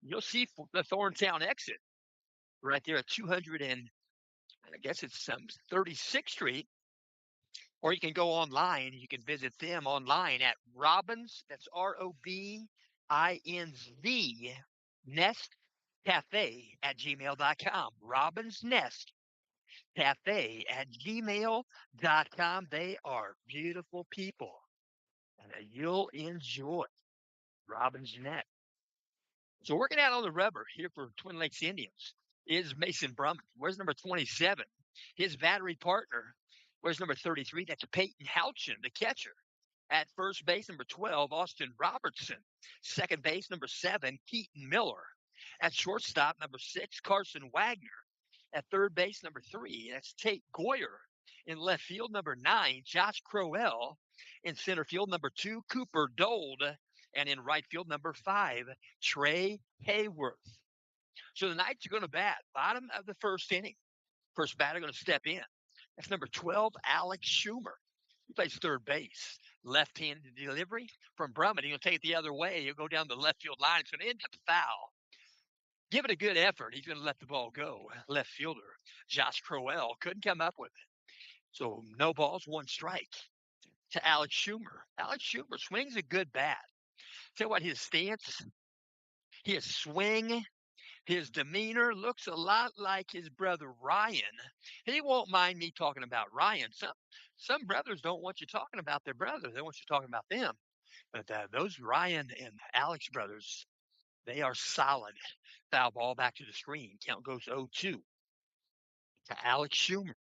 you'll see the Thorntown exit right there at 200 and I guess it's 36th Street. Or you can go online. You can visit them online at Robins. That's ROBINZ Nest Cafe at gmail.com. Robin's Nest Cafe at gmail.com. They are beautiful people, and you'll enjoy Robin's Nest. So working out on the rubber here for Twin Lakes Indians is Mason Brumman. Where's number 27? His battery partner. Where's number 33? That's Peyton Houchin, the catcher. At first base, number 12, Austin Robertson. Second base, number 7, Keaton Miller. At shortstop, number 6, Carson Wagner. At third base, number 3, that's Tate Goyer. In left field, number 9, Josh Crowell. In center field, number 2, Cooper Dold. And in right field, number 5, Trey Hayworth. So the Knights are going to bat bottom of the first inning. First batter going to step in. That's number 12, Alex Schumer. He plays third base. Left-handed delivery from Brumman. He'll take it the other way. He'll go down the left field line. It's going to end up foul. Give it a good effort. He's going to let the ball go. Left fielder, Josh Crowell, couldn't come up with it. So no balls, 1 strike to Alex Schumer. Alex Schumer swings a good bat. Tell you what, his stance, his swing, his demeanor looks a lot like his brother Ryan. He won't mind me talking about Ryan. Some brothers don't want you talking about their brother. They want you talking about them. But those Ryan and Alex brothers, they are solid. Foul ball back to the screen. Count goes 0-2 to Alex Schumer.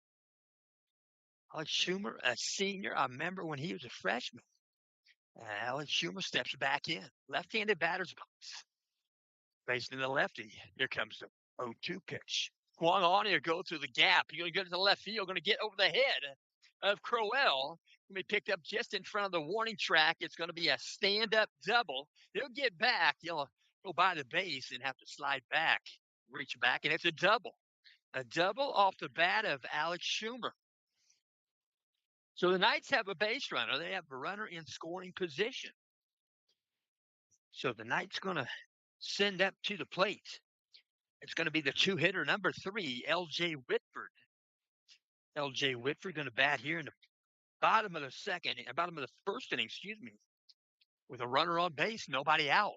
Alex Schumer, a senior. I remember when he was a freshman. Alex Schumer steps back in. Left-handed batter's box. Facing the lefty. Here comes the 0-2 pitch. Swung on here, go through the gap. You're going to go to the left field. Going to get over the head of Crowell. Going to be picked up just in front of the warning track. It's going to be a stand-up double. He'll get back. He'll go by the base and have to slide back, reach back, and it's a double. A double off the bat of Alex Schumer. So the Knights have a base runner. They have a runner in scoring position. So the Knights going to send up to the plate. It's going to be the two-hitter, number 3, L.J. Whitford. L.J. Whitford going to bat here in the bottom of the first inning, excuse me, with a runner on base, nobody out.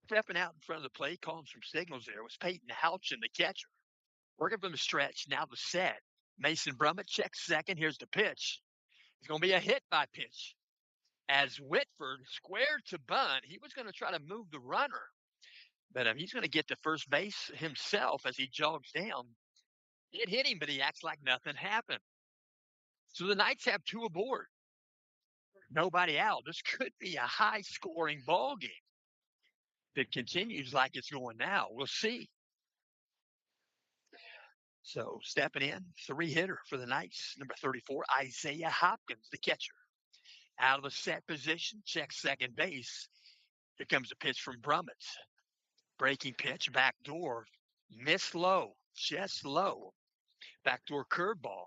Stepping out in front of the plate, calling some signals there was Peyton Houchin, the catcher. Working from the stretch, now the set. Mason Brummett checks second. Here's the pitch. It's going to be a hit by pitch. As Whitford squared to bunt, he was going to try to move the runner, but he's going to get to first base himself as he jogs down. It hit him, but he acts like nothing happened. So the Knights have 2 aboard. Nobody out. This could be a high-scoring ball game. If it continues like it's going now, we'll see. So stepping in, 3-hitter for the Knights, number 34, Isaiah Hopkins, the catcher. Out of the set position, checks second base. Here comes a pitch from Brummett. Breaking pitch, backdoor, miss low, just low. Backdoor curveball.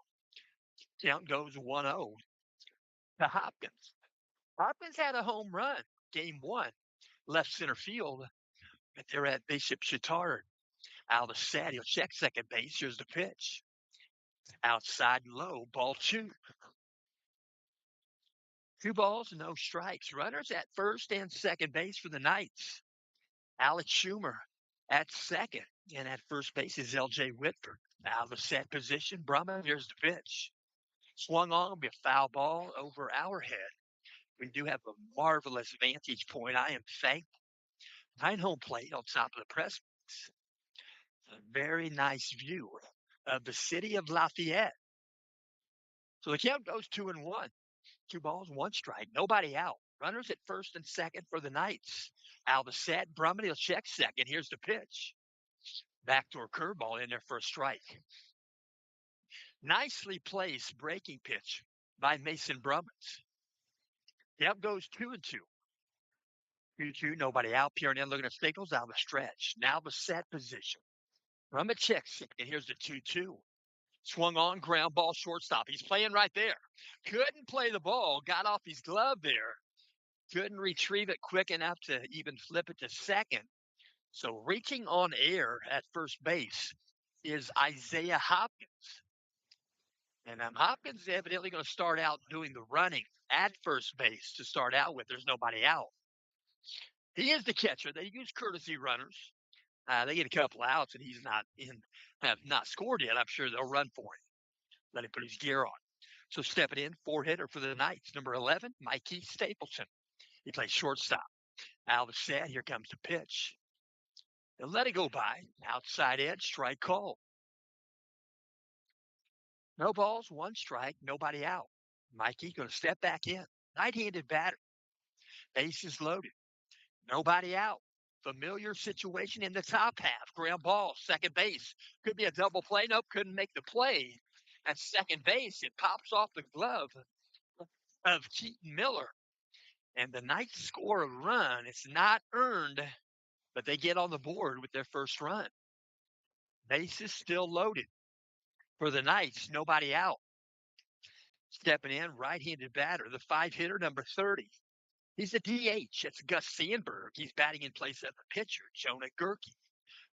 Count goes 1-0 to Hopkins. Hopkins had a home run, game 1, left center field, but they're at Bishop Chittard. Out of the set, he'll check second base. Here's the pitch. Outside and low, ball 2. 2 balls, no strikes. Runners at first and second base for the Knights. Alex Schumer at second, and at first base is L.J. Whitford. Out of the set position, Brumman, here's the pitch. Swung on, will be a foul ball over our head. We do have a marvelous vantage point. I am thankful. 9 home plate on top of the press box. A very nice view of the city of Lafayette. So the count goes 2-1. 2 balls, 1 strike. Nobody out. Runners at first and second for the Knights. Out of the set, Brumman, he'll check second. Here's the pitch. Backdoor curveball in there for a strike. Nicely placed breaking pitch by Mason Brummett. Count goes 2-2. 2-2, nobody out. Pierre looking at signals out of the stretch. Now the set position. Brummett checks second. Here's the 2-2. Swung on, ground ball, shortstop. He's playing right there. Couldn't play the ball. Got off his glove there. Couldn't retrieve it quick enough to even flip it to second. So reaching on air at first base is Isaiah Hopkins. And Hopkins is evidently going to start out doing the running at first base to start out with. There's nobody out. He is the catcher. They use courtesy runners. They get a couple outs, and he's have not scored yet. I'm sure they'll run for him. Let him put his gear on. So stepping in, 4-hitter for the Knights, number 11, Mikey Stapleton. He plays shortstop. Out of the set, here comes the pitch. They'll let it go by. Outside edge, strike call. No balls, 1 strike, nobody out. Mikey going to step back in. Right-handed batter. Bases loaded. Nobody out. Familiar situation in the top half. Ground ball, second base. Could be a double play. Nope, couldn't make the play. At second base, it pops off the glove of Keaton Miller. And the Knights score a run. It's not earned, but they get on the board with their first run. Bases still loaded. For the Knights, nobody out. Stepping in, right-handed batter, the 5-hitter, number 30. He's a DH. It's Gus Sandberg. He's batting in place of the pitcher, Jonah Gerke.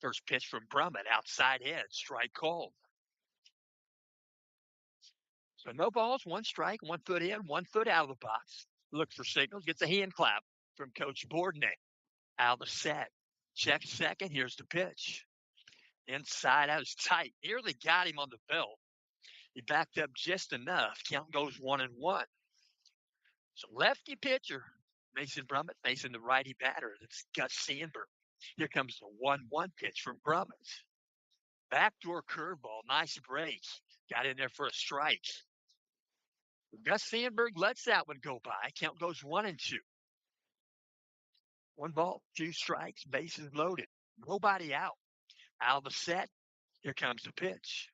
First pitch from Brummett, outside edge, strike called. So no balls, 1 strike, 1 foot in, 1 foot out of the box. Looks for signals, gets a hand clap from Coach Bourdonnais. Out of the set. Check second, here's the pitch. Inside out is tight. Nearly got him on the belt. He backed up just enough. Count goes 1-1. So lefty pitcher, Mason Brummett, facing the righty batter. That's Gus Sandberg. Here comes the 1-1 pitch from Brummett. Backdoor curveball, nice break. Got in there for a strike. Gus Sandberg lets that one go by. Count goes 1-2. 1 ball, 2 strikes, bases loaded. Nobody out. Out of the set, here comes the pitch.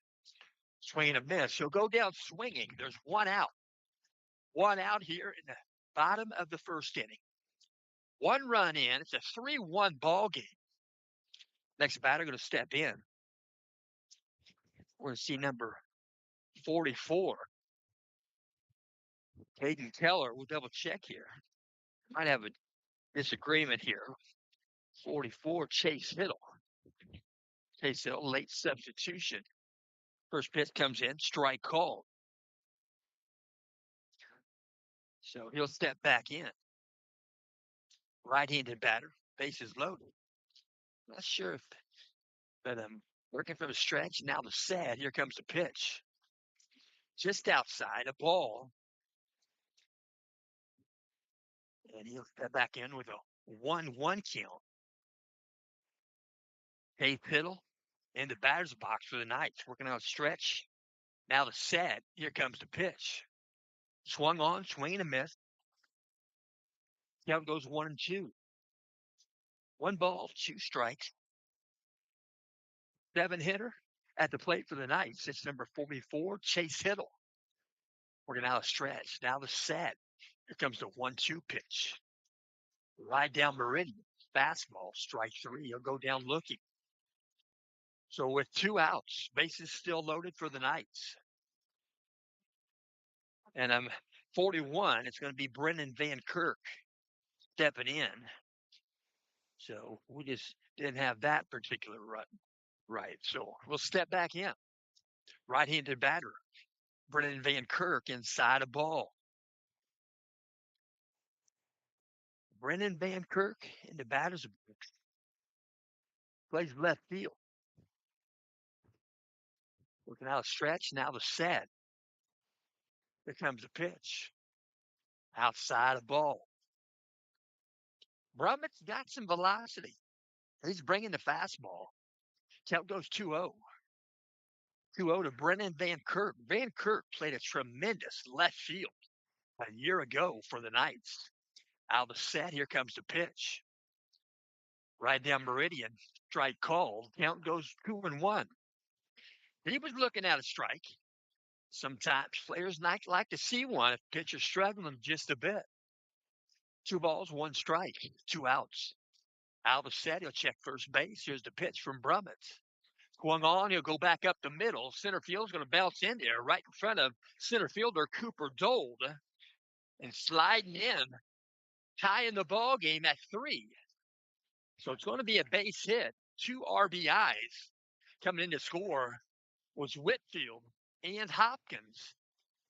Swing and a miss. He'll go down swinging. There's 1 out. 1 out here in the bottom of the first inning. 1 run in. It's a 3-1 ball game. Next batter going to step in. We're going to see number 44. Caden Keller. We'll double check here. Might have a disagreement here. 44, Chase Hill. Chase Hill, late substitution. First pitch comes in, strike called. So he'll step back in. Right-handed batter, bases loaded. Not sure if, but working from the stretch. Now the sad. Here comes the pitch. Just outside, a ball. And he'll step back in with a 1-1 count. Dave Piddle in the batter's box for the Knights, working on a stretch. Now the sad. Here comes the pitch. Swung on, swing and a miss. Count goes 1-2. 1 ball, 2 strikes. 7-hitter at the plate for the Knights. It's number 44, Chase Hiddle. Working out a stretch. Now the set. Here comes the 1-2 pitch. Right down Meridian. Fastball, strike 3. He'll go down looking. So with 2 outs, bases still loaded for the Knights. And 41, it's going to be Brendan Van Kirk stepping in. So we just didn't have that particular run right. So we'll step back in. Right-handed batter, Brendan Van Kirk inside a ball. Brendan Van Kirk in the batter's box. Plays left field. Looking out a stretch. Now the set. Here comes the pitch. Outside a ball. Brummett's got some velocity. He's bringing the fastball. Count goes 2-0. 2-0 to Brennan Van Kirk. Van Kirk played a tremendous left field a year ago for the Knights. Out of the set, here comes the pitch. Right down Meridian, strike called. Count goes 2-1. He was looking at a strike. Sometimes players like to see one if pitcher's struggling just a bit. 2 balls, 1 strike, 2 outs. Out of the set, he'll check first base. Here's the pitch from Brummett. Swung on, he'll go back up the middle. Center field's going to bounce in there right in front of center fielder Cooper Dold. And sliding in, tying the ball game at 3. So it's going to be a base hit. 2 RBIs coming in to score was Whitfield and Hopkins.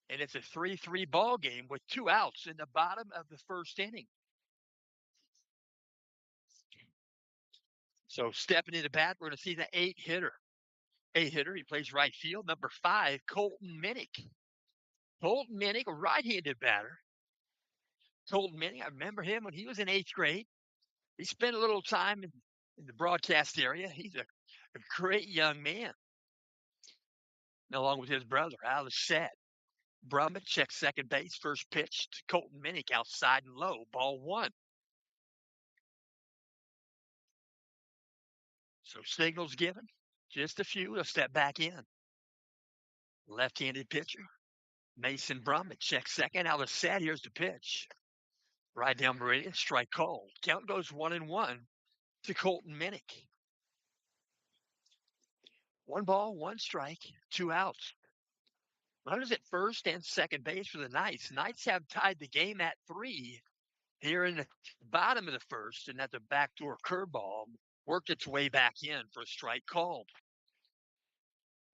And it's a 3-3 ball game with 2 outs in the bottom of the first inning. So stepping into bat, we're going to see the 8-hitter. 8-hitter, he plays right field. Number 5, Colton Minnick. Colton Minnick, a right-handed batter. Colton Minnick, I remember him when he was in 8th grade. He spent a little time in the broadcast area. He's a great young man. And along with his brother, out of set. Brummett checks second base. First pitch to Colton Minnick outside and low. Ball 1. So signals given. Just a few. They'll step back in. Left-handed pitcher. Mason Brummett checks second. Out of set. Here's the pitch. Right down Meridian. Strike called. Count goes 1-1 to Colton Minnick. 1 ball, 1 strike, 2 outs. Runners at first and second base for the Knights. Knights have tied the game at 3 here in the bottom of the first, and that's a backdoor curveball. Worked its way back in for a strike called.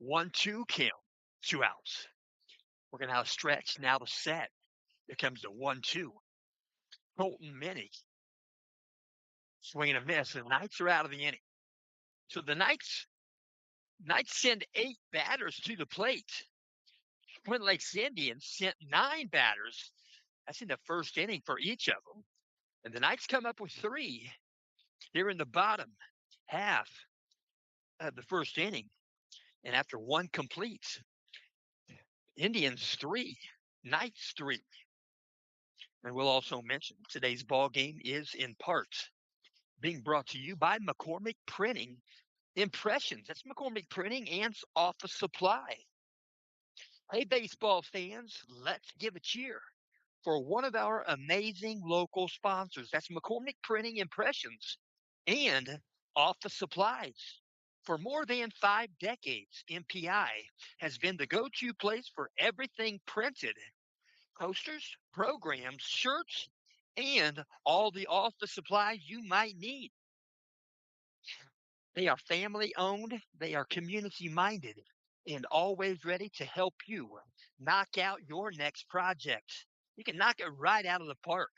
1-2 count, 2 outs. We're going to have a stretch. Now the set. Here comes the 1-2. Colton Minnick. Swing and a miss. The Knights are out of the inning. So the Knights send 8 batters to the plate. Twin Lakes Indians sent 9 batters. That's in the first inning for each of them. And the Knights come up with 3 here in the bottom half of the first inning. And after 1 completes, Indians 3, Knights 3. And we'll also mention today's ball game is in part being brought to you by McCormick Printing Impressions. That's McCormick Printing and Office Supply. Hey, baseball fans, let's give a cheer for one of our amazing local sponsors. That's McCormick Printing Impressions and Office Supplies. For more than 5 decades, MPI has been the go-to place for everything printed. Posters, programs, shirts, and all the office supplies you might need. They are family owned, they are community minded, and always ready to help you knock out your next project. You can knock it right out of the park.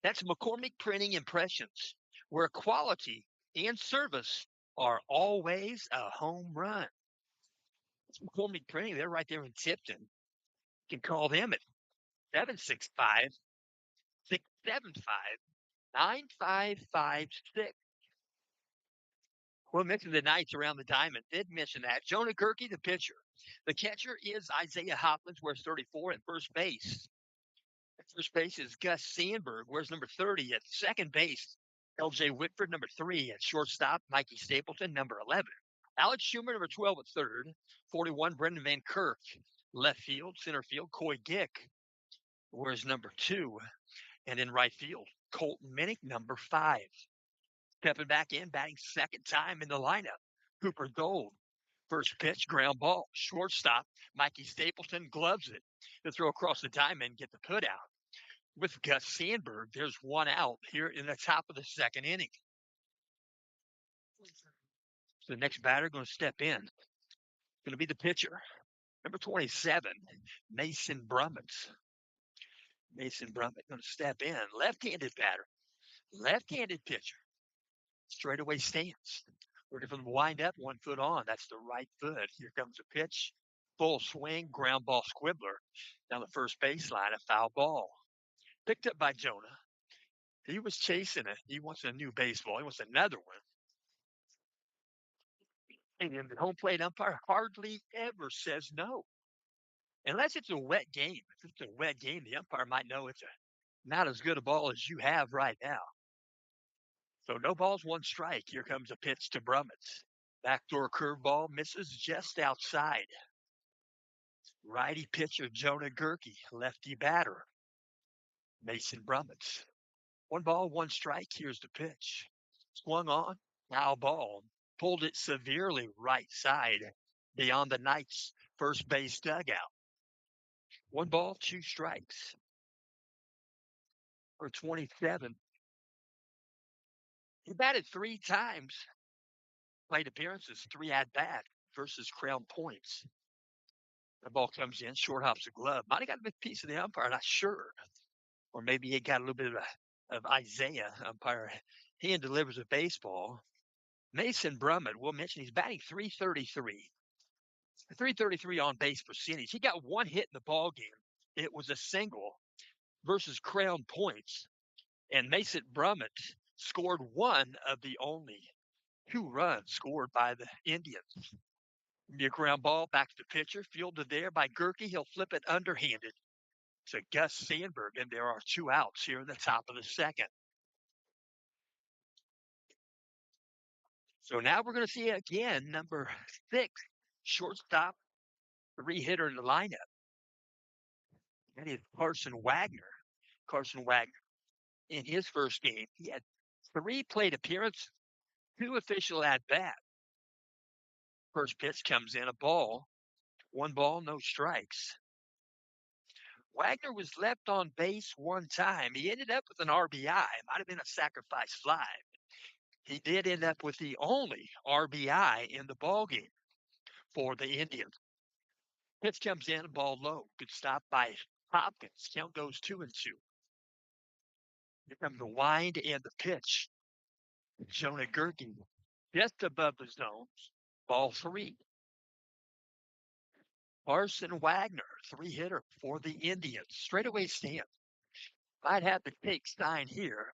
That's McCormick Printing Impressions, where quality and service are always a home run. It's McCormick Printing. They're right there in Tipton. You can call them at 765 675 9556. We'll mention the Knights around the diamond. Did mention that. Jonah Gerke, the pitcher. The catcher is Isaiah Hopkins, wears 34 at first base. At first base is Gus Sandberg, wears number 30 at second base. LJ Whitford, number 3 at shortstop. Mikey Stapleton, number 11. Alex Schumer, number 12 at third. 41, Brendan Van Kirk. Left field, center field, Coy Dick wears number 2. And in right field, Colton Minnick, number 5. Stepping back in, batting second time in the lineup, Cooper Gold. First pitch, ground ball. Shortstop, Mikey Stapleton gloves it to throw across the diamond, get the put out. With Gus Sandberg, there's one out here in the top of the second inning. So the next batter going to step in. Going to be the pitcher, number 27, Mason Brummett. Mason Brummett going to step in. Left-handed batter, left-handed pitcher. Straightaway stance. Working from the wind up, 1 foot on. That's the right foot. Here comes a pitch. Full swing, ground ball squibbler. Down the first baseline, a foul ball. Picked up by Jonah. He was chasing it. He wants a new baseball. He wants another one. And the home plate umpire hardly ever says no. Unless it's a wet game. If it's a wet game, the umpire might know it's not as good a ball as you have right now. So no balls, 1 strike. Here comes a pitch to Brummett. Backdoor curveball misses just outside. Righty pitcher Jonah Gerke, lefty batter Mason Brummett. 1 ball, 1 strike. Here's the pitch. Swung on, foul ball. Pulled it severely right side beyond the Knights' first base dugout. 1 ball, 2 strikes. For 27. He batted 3 times. Plate appearances, 3 at bat versus Crown Points. The ball comes in, short hops a glove. Might have got a big piece of the umpire, not sure. Or maybe it got a little bit of Isaiah, umpire. He delivers a baseball. Mason Brummett, we'll mention he's batting 333. 333 on base percentage. He got 1 hit in the ball game. It was a single versus Crown Points. And Mason Brummett scored 1 of the only 2 runs scored by the Indians. Be a ground ball back to the pitcher, fielded there by Gerke. He'll flip it underhanded to Gus Sandberg, and there are 2 outs here in the top of the second. So now we're going to see again number 6, shortstop, 3-hitter in the lineup. That is Carson Wagner. Carson Wagner, in his first game, he had 3 plate appearances, 2 official at bat. First pitch comes in, a ball. 1 ball, no strikes. Wagner was left on base 1 time. He ended up with an RBI. Might have been a sacrifice fly. He did end up with the only RBI in the ballgame for the Indians. Pitch comes in, ball low. Good stop by Hopkins. Count goes 2-2. Here comes the wind and the pitch. Jonah Gerke just above the zones. Ball 3. Carson Wagner, 3-hitter for the Indians. Straightaway stance. Might have the take sign here.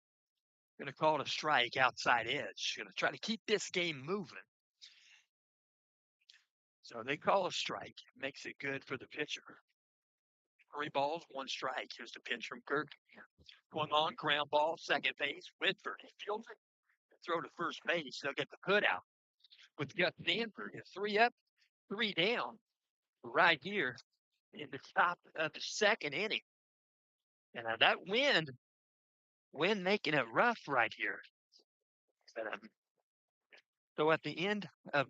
Going to call it a strike, outside edge. Going to try to keep this game moving. So they call a strike. Makes it good for the pitcher. 3 balls, 1 strike. Here's the pitch from Gerke. Going on, ground ball, second base. Whitford, he fields it. Throw to first base. They'll get the put out. With Gus Sandberg, 3 up, 3 down. Right here in the top of the second inning. And that wind making it rough right here. So at the end of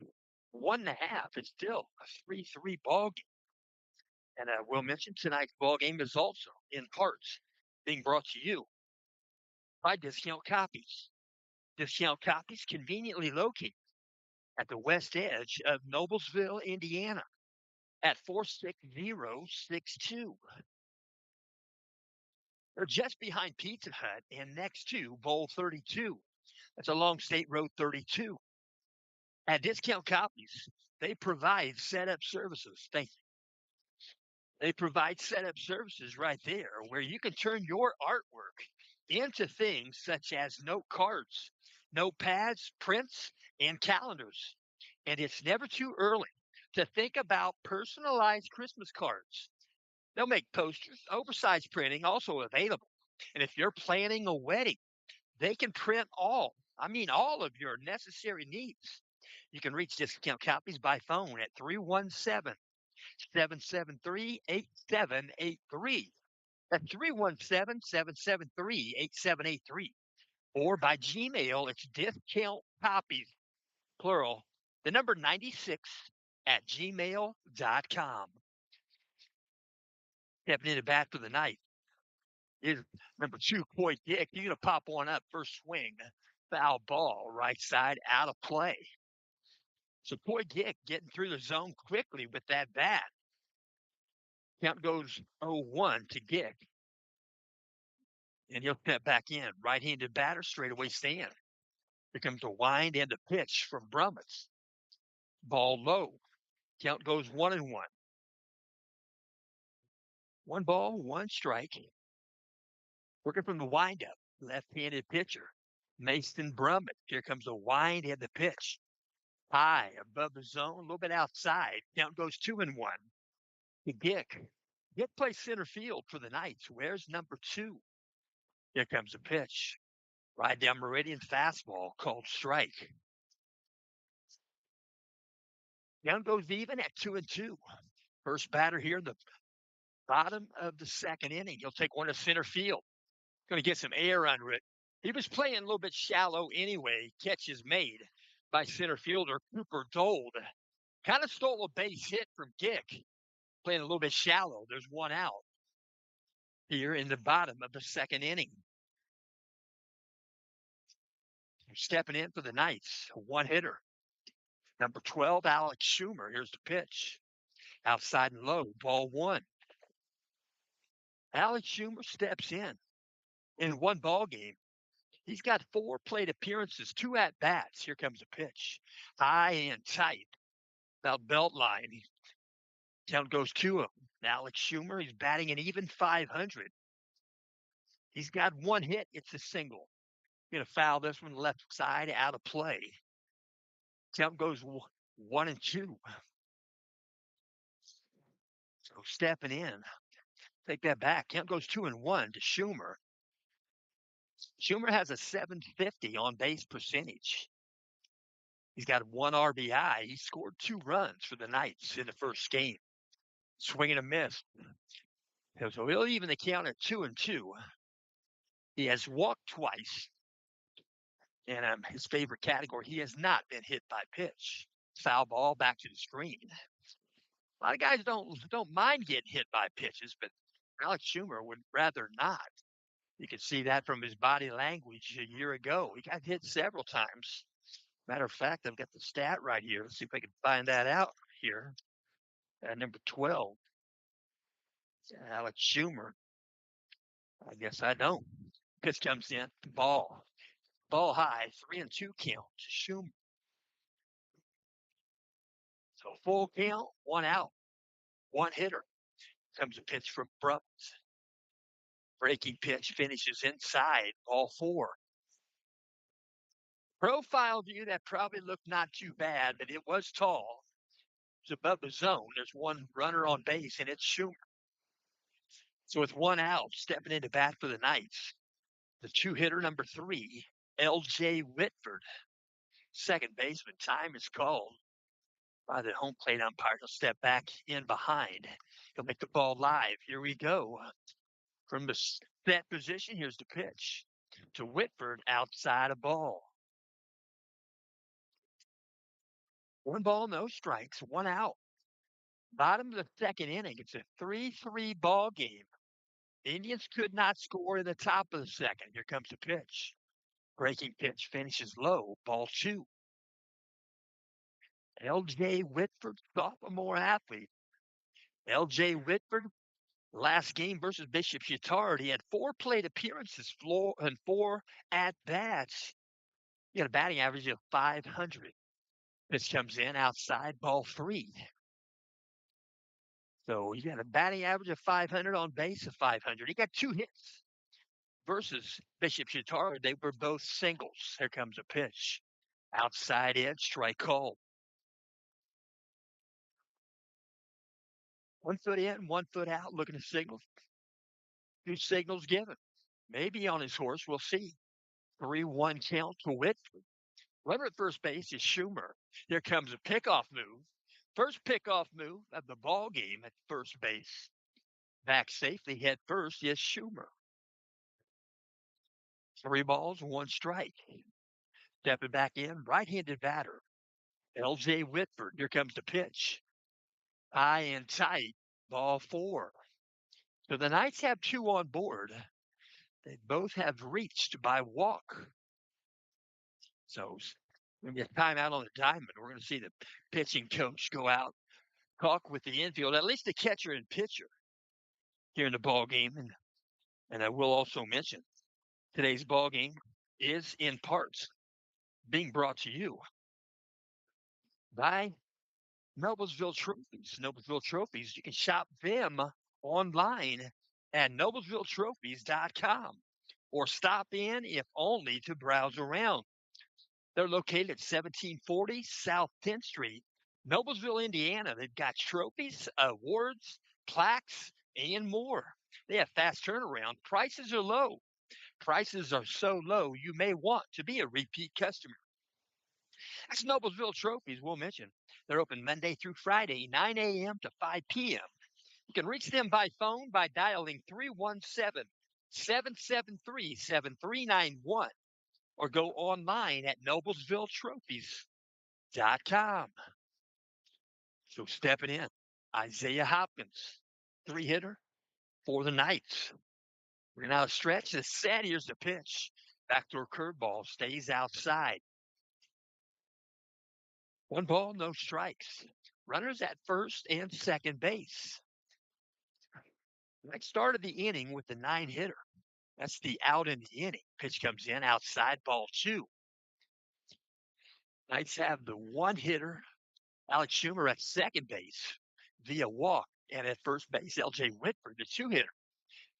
1.5, it's still a 3-3 ball game. And we'll mention tonight's ball game is also in parts being brought to you by Discount Copies. Discount Copies conveniently located at the west edge of Noblesville, Indiana at 46062. They're just behind Pizza Hut and next to Bowl 32. That's along State Road 32. At Discount Copies, they provide setup services. They provide setup services right there where you can turn your artwork into things such as note cards, notepads, prints, and calendars. And it's never too early to think about personalized Christmas cards. They'll make posters, oversized printing also available. And if you're planning a wedding, they can print all of your necessary needs. You can reach Discount Copies by phone at 317-773-8783. That's 317-773-8783. Or by Gmail, it's Discount Copies, plural, the number 96 at gmail.com. Stepping into bat for the night is number 2, Coy Dick. You're going to pop one up first swing. Foul ball, right side, out of play. So Coy Dick getting through the zone quickly with that bat. Count goes 0-1 to Dick. And he'll step back in. Right-handed batter, straightaway stand. Here comes a wind and a pitch from Brummets. Ball low. Count goes 1-1. 1 ball, 1 strike. Working from the windup, left-handed pitcher, Mason Brummett. Here comes a wind and the pitch. High above the zone, a little bit outside. Count goes 2-1. To Dick. Dick plays center field for the Knights. Where's number 2? Here comes a pitch. Right down Meridian fastball called strike. Count goes even at 2-2. First batter here in the bottom of the second inning. He'll take one to center field. Going to get some air under it. He was playing a little bit shallow anyway. Catch is made by center fielder Cooper Dold. Kind of stole a base hit from Dick. Playing a little bit shallow. There's 1 out here in the bottom of the second inning. Stepping in for the Knights, a 1-hitter. Number 12, Alex Schumer. Here's the pitch. Outside and low, ball 1. Alex Schumer steps in 1 ball game. He's got 4 plate appearances, 2 at-bats. Here comes a pitch. High and tight. About belt line. Count goes 2-0. Alex Schumer, he's batting an even 500. He's got 1 hit. It's a single. Going to foul this one left side, out of play. Count goes 1-2. So stepping in. Take that back. Count goes 2-1 to Schumer. Schumer has a 750 on base percentage. He's got 1 RBI. He scored 2 runs for the Knights in the first game. Swing and a miss. So he'll even the count at 2-2. He has walked twice. And his favorite category, he has not been hit by pitch. Foul ball back to the screen. A lot of guys don't mind getting hit by pitches, but Alex Schumer would rather not. You can see that from his body language a year ago. He got hit several times. Matter of fact, I've got the stat right here. Let's see if I can find that out here. Number 12, Alex Schumer. I guess I don't. Pitch comes in, ball high, 3-2 count to Schumer. So full count, 1 out, 1 hitter. Comes a pitch from Brummets. Breaking pitch finishes inside, ball 4. Profile view that probably looked not too bad, but it was tall. It's above the zone. There's 1 runner on base, and it's Schumer. So with 1 out, stepping into bat for the Knights, the 2-hitter, number 3, L.J. Whitford. Second baseman. Time is called by the home plate umpire. He'll step back in behind. He'll make the ball live. Here we go. From the set position, here's the pitch to Whitford, outside a ball. 1 ball, no strikes, 1 out. Bottom of the second inning. It's a 3-3 ball game Indians could not score in the top of the second. Here comes the pitch. Breaking pitch finishes low. Ball two. L.J. Whitford, sophomore athlete. L.J. Whitford, last game versus Bishop Chatard, he had 4 plate appearances, and 4 at bats. He got a batting average of .500. Pitch comes in outside, ball 3. So he got a batting average of .500, on base of .500. He got 2 hits versus Bishop Chatard. They were both singles. Here comes a pitch. Outside edge, strike called. 1 foot in, 1 foot out, looking to signal. 2 signals given. Maybe on his horse, we'll see. 3-1 count to Whitford. Runner at first base is Schumer. Here comes a pickoff move. First pickoff move of the ball game at first base. Back safely, head first is Schumer. 3 balls, 1 strike. Stepping back in, right-handed batter. L.J. Whitford. Here comes the pitch. High and tight, ball 4. So the Knights have 2 on board. They both have reached by walk. So when we get time out on the diamond, we're going to see the pitching coach go out, talk with the infield, at least the catcher and pitcher here in the ball game. And I will also mention today's ball game is in parts being brought to you by Noblesville Trophies. Noblesville Trophies, you can shop them online at noblesvilletrophies.com or stop in, if only to browse around. They're located at 1740 South 10th Street, Noblesville, Indiana. They've got trophies, awards, plaques, and more. They have fast turnaround. Prices are low. Prices are so low, you may want to be a repeat customer. That's Noblesville Trophies, we'll mention. They're open Monday through Friday, 9 a.m. to 5 p.m. You can reach them by phone by dialing 317-773-7391 or go online at noblesvilletrophies.com. So stepping in, Isaiah Hopkins, 3-hitter for the Knights. We're going to now stretch the set. Here's the pitch. Backdoor curveball stays outside. 1 ball, no strikes. Runners at first and second base. Knights started the inning with the 9-hitter. That's the out in the inning. Pitch comes in outside, ball 2. Knights have the 1-hitter, Alex Schumer, at second base via walk. And at first base, L.J. Whitford, the 2-hitter,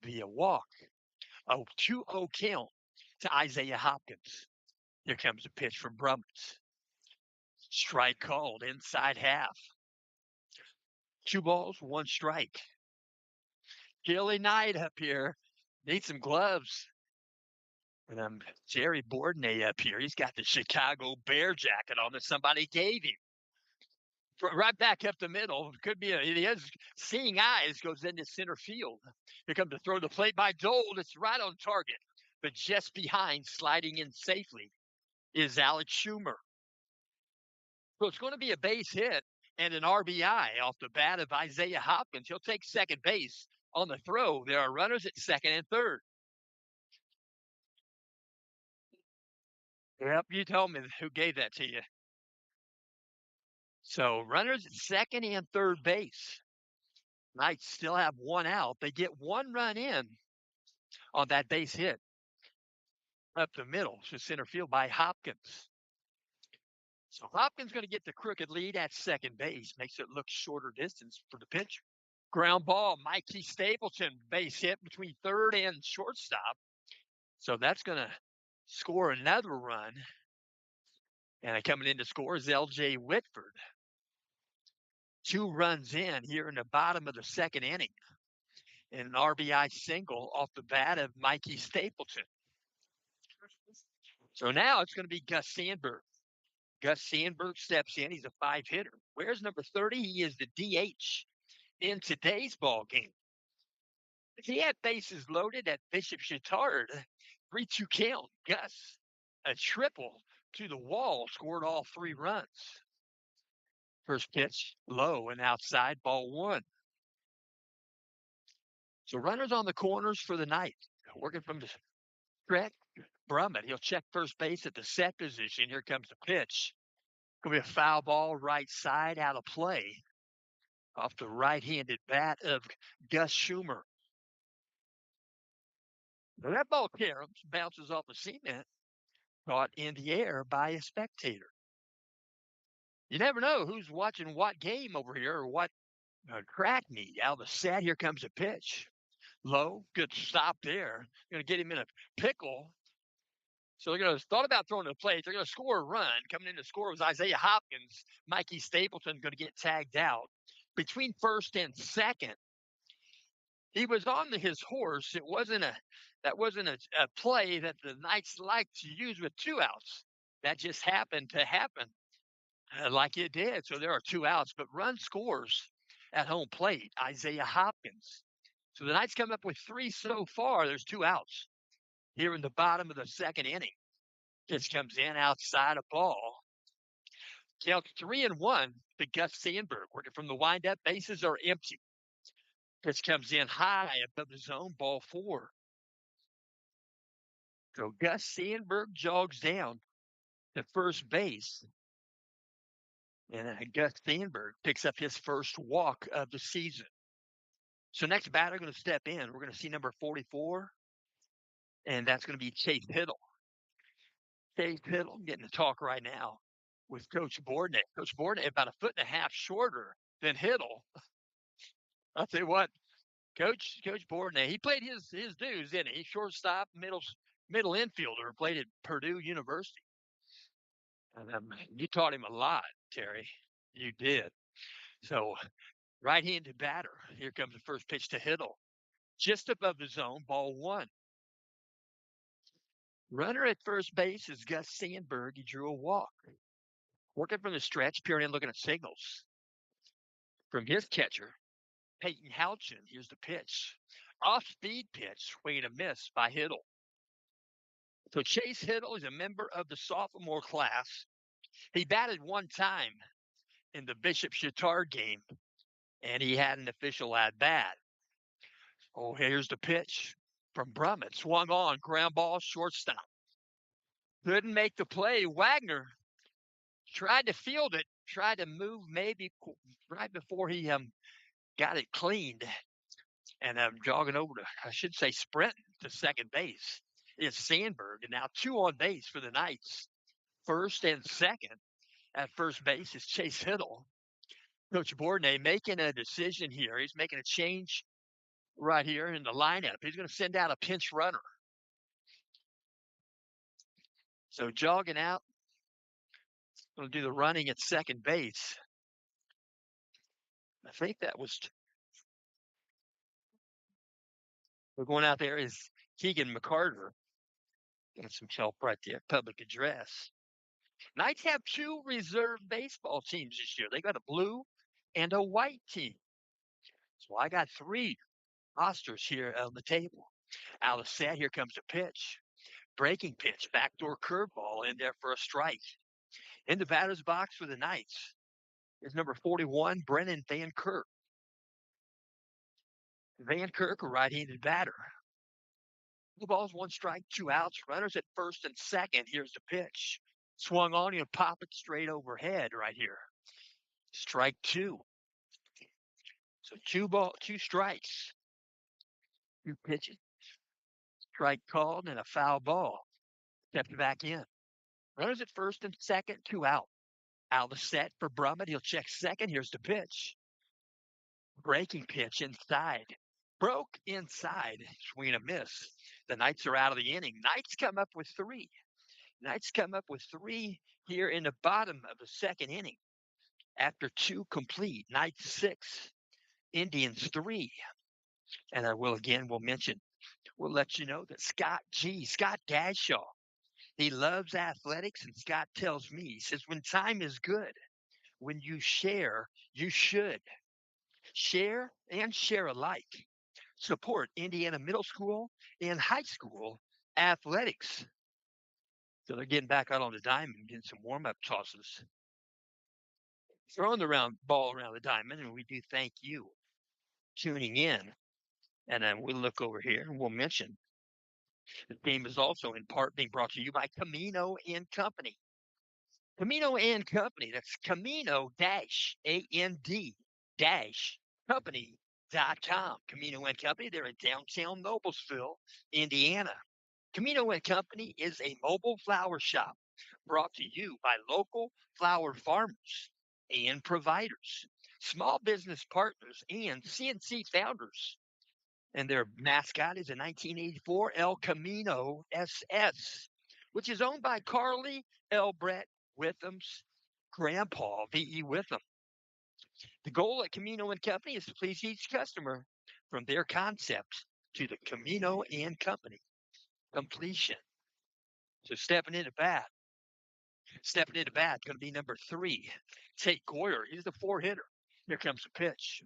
via walk. A 2-0 count to Isaiah Hopkins. Here comes a pitch from Brummels. Strike called, inside half. 2 balls, 1 strike. Chilly night up here. Need some gloves. And Jerry Bourdonnais up here. He's got the Chicago Bear jacket on that somebody gave him. Right back up the middle. Could be he has seeing eyes, goes into center field. Here comes to throw the plate by Dole. It's right on target. But just behind, sliding in safely, is Alex Schumer. So it's going to be a base hit and an RBI off the bat of Isaiah Hopkins. He'll take second base on the throw. There are runners at second and third. Yep, you told me who gave that to you. So runners at second and third base. Knights still have 1 out. They get 1 run in on that base hit up the middle to center field by Hopkins. So Hopkins going to get the crooked lead at second base. Makes it look shorter distance for the pitcher. Ground ball, Mikey Stapleton, base hit between third and shortstop. So that's going to score another run. And coming in to score is L.J. Whitford. 2 runs in here in the bottom of the second inning. And an RBI single off the bat of Mikey Stapleton. So now it's going to be Gus Sandberg. Gus Sandberg steps in. He's a 5-hitter. Where's number 30? He is the DH in today's ball game. He had bases loaded at Bishop Chatard. 3-2 count. Gus, a triple to the wall, scored all 3 runs. First pitch, low and outside, ball 1. So runners on the corners for the night. Working from the stretch. Brummett, he'll check first base at the set position. Here comes the pitch. Going to be a foul ball right side out of play off the right-handed bat of Gus Schumer. So that ball caroms, bounces off the cement, caught in the air by a spectator. You never know who's watching what game over here or what track meet. Out of the set, here comes a pitch. Low, good stop there. Going to get him in a pickle. So they're going to thought about throwing to the plate. They're going to score a run. Coming in to score was Isaiah Hopkins. Mikey Stapleton going to get tagged out. Between first and second, he was on his horse. That wasn't a play that the Knights like to use with 2 outs. That just happened to happen like it did. So there are 2 outs, but run scores at home plate. Isaiah Hopkins. So the Knights come up with 3 so far. There's 2 outs here in the bottom of the second inning. Pitch comes in outside a ball. Count 3-1 to Gus Sandberg. Working from the windup. Bases are empty. Pitch comes in high above the zone. Ball 4. So Gus Sandberg jogs down to first base. And Gus Sandberg picks up his first walk of the season. So next batter going to step in. We're going to see number 44. And that's going to be Chase Hiddle. Chase Hiddle getting to talk right now with Coach Bordnett. Coach Bordnett about 1.5 feet shorter than Hiddle. I'll tell you what, Coach Bordnett, he played his dues, didn't he? Shortstop, middle infielder, played at Purdue University. And you taught him a lot, Terry. You did. So right-handed batter. Here comes the first pitch to Hiddle. Just above the zone, ball 1. Runner at first base is Gus Sandberg. He drew a walk. Working from the stretch, peering in, looking at signals. From his catcher, Peyton Houchin. Here's the pitch. Off-speed pitch, swing and a miss by Hiddle. So Chase Hiddle is a member of the sophomore class. He batted 1 time in the Bishop Chatard game, and he had an official at bat. Oh, here's the pitch from Brummett. Swung on, ground ball, shortstop. Couldn't make the play. Wagner tried to field it, tried to move maybe right before he got it cleaned. And jogging over to, I should say, sprinting to second base is Sandberg. And now 2 on base for the Knights. First and second at first base is Chase Hiddle. Coach Bordnett making a decision here. He's making a change right here in the lineup. He's going to send out a pinch runner. So jogging out, going to do the running at second base. I think that was. We're going out there is Keegan McCarter. Getting some help right there. Public address. Knights have 2 reserve baseball teams this year. They got a blue and a white team. So I got 3 rosters here on the table. Out of set, here comes a pitch. Breaking pitch, backdoor curveball in there for a strike. In the batter's box for the Knights is number 41, Brennan Van Kirk. Van Kirk, a right-handed batter. 2 balls, 1 strike, 2 outs. Runners at first and second. Here's the pitch. Swung on, you pop it straight overhead right here. Strike 2. So 2 strikes. 2 pitches. Strike called and a foul ball. Stepped back in. Runners at first and second, 2 out. Out of the set for Brummett. He'll check second. Here's the pitch. Breaking pitch inside. Broke inside. Swing and a miss. The Knights are out of the inning. Knights come up with 3. Knights come up with 3 here in the bottom of the second inning. After 2 complete. Knights 6. Indians 3. And we'll mention, we'll let you know that Scott Gashaw, he loves athletics, and Scott tells me, he says, when time is good, when you share, you should. Share and share alike. Support Indiana middle school and high school athletics. So they're getting back out on the diamond, getting some warm-up tosses. Throwing the ball around the diamond, and we do thank you tuning in And then we'll look over here and we'll mention the game is also in part being brought to you by Camino and Company. Camino and Company. That's Camino dash AND dash company.com. Camino and Company. They're in downtown Noblesville, Indiana. Camino and Company is a mobile flower shop brought to you by local flower farmers and providers, small business partners, and CNC founders. And their mascot is a 1984 El Camino SS, which is owned by Carly L. Brett Witham's grandpa, V.E. Witham. The goal at Camino and Company is to please each customer from their concept to the Camino and Company completion. So stepping into bat, going to be number 3, Tate Goyer. He's the 4-hitter. Here comes the pitch.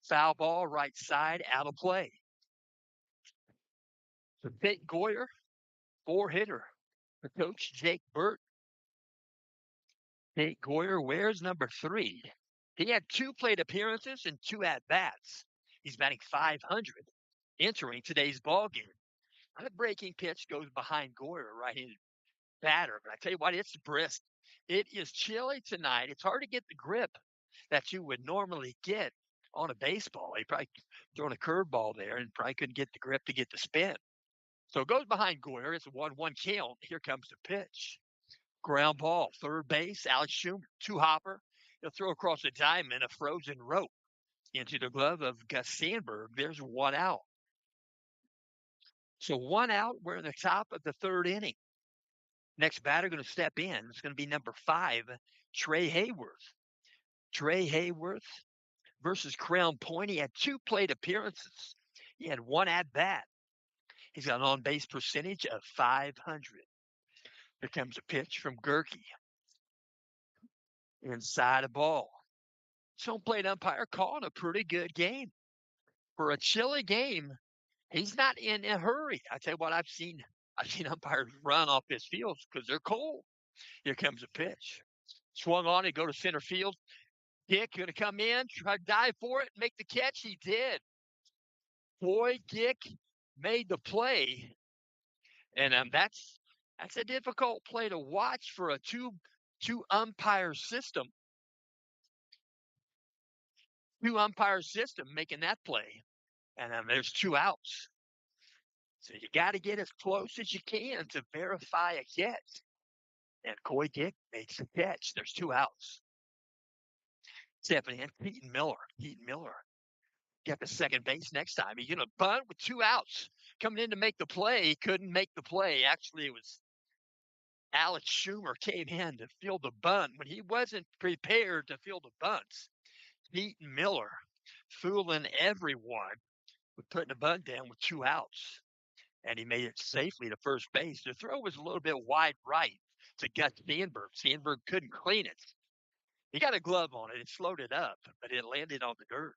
Foul ball, right side, out of play. So Tate Goyer, 4-hitter. For Coach Jake Burt. Tate Goyer wears number 3. He had 2 plate appearances and 2 at-bats. He's batting .500 entering today's ball game. A breaking pitch goes behind Goyer, right-handed batter. But I tell you what, it's brisk. It is chilly tonight. It's hard to get the grip that you would normally get on a baseball. He probably thrown a curveball there and probably couldn't get the grip to get the spin. So it goes behind Goyer. It's a 1-1 count. Here comes the pitch. Ground ball, third base, Alex Schumer, 2-hopper. He'll throw across the diamond a frozen rope into the glove of Gus Sandberg. There's 1 out. So 1 out. We're in the top of the 3rd inning. Next batter going to step in. It's going to be number 5, Trey Hayworth. Trey Hayworth versus Crown Point. He had 2 plate appearances. He had 1 at-bat. He's got an on-base percentage of .500. Here comes a pitch from Gerke. Inside a ball. Home plate umpire calling a pretty good game. For a chilly game, he's not in a hurry. I tell you what, I've seen umpires run off his fields because they're cold. Here comes a pitch. Swung on it, go to center field. Dick going to come in, try to dive for it, make the catch. He did. Boy, Dick made the play. And that's a difficult play to watch for a two umpire system. 2 umpire system making that play. And there's 2 outs. So you got to get as close as you can to verify a catch. And Coy Dick makes the catch. There's 2 outs. Stepping in, Keaton Miller. Keaton Miller got the second base next time. He's going to bunt with 2 outs. Coming in to make the play. He couldn't make the play. Actually, it was Alex Schumer came in to field the bunt when he wasn't prepared to field the bunts. Keaton Miller fooling everyone with putting the bunt down with 2 outs. And he made it safely to first base. The throw was a little bit wide right to Gus Sandberg. Sandberg couldn't clean it. He got a glove on it. It slowed it up, but it landed on the dirt.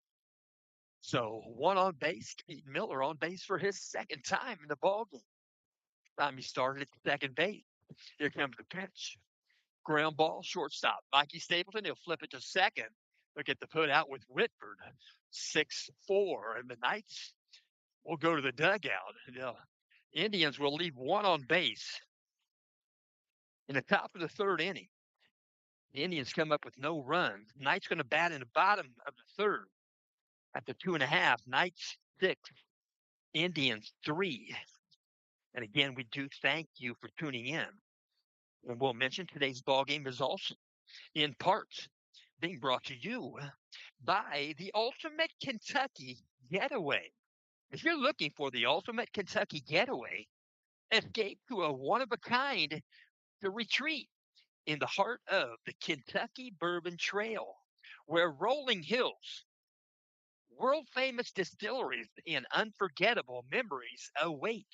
So 1 on base, Keaton Miller on base for his 2nd time in the ballgame. Time he started at second base. Here comes the pitch. Ground ball, shortstop. Mikey Stapleton, he'll flip it to second. Look at the put out with Whitford. 6-4. And the Knights will go to the dugout. The Indians will leave 1 on base. In the top of the 3rd inning, the Indians come up with no runs. Knights going to bat in the bottom of the 3rd. At the 2.5, Knights 6, Indians 3. And again, we do thank you for tuning in. And we'll mention today's ball game is also in part being brought to you by the Ultimate Kentucky Getaway. If you're looking for the Ultimate Kentucky Getaway, escape to a one-of-a-kind to retreat in the heart of the Kentucky Bourbon Trail, where rolling hills, world-famous distilleries, and unforgettable memories await.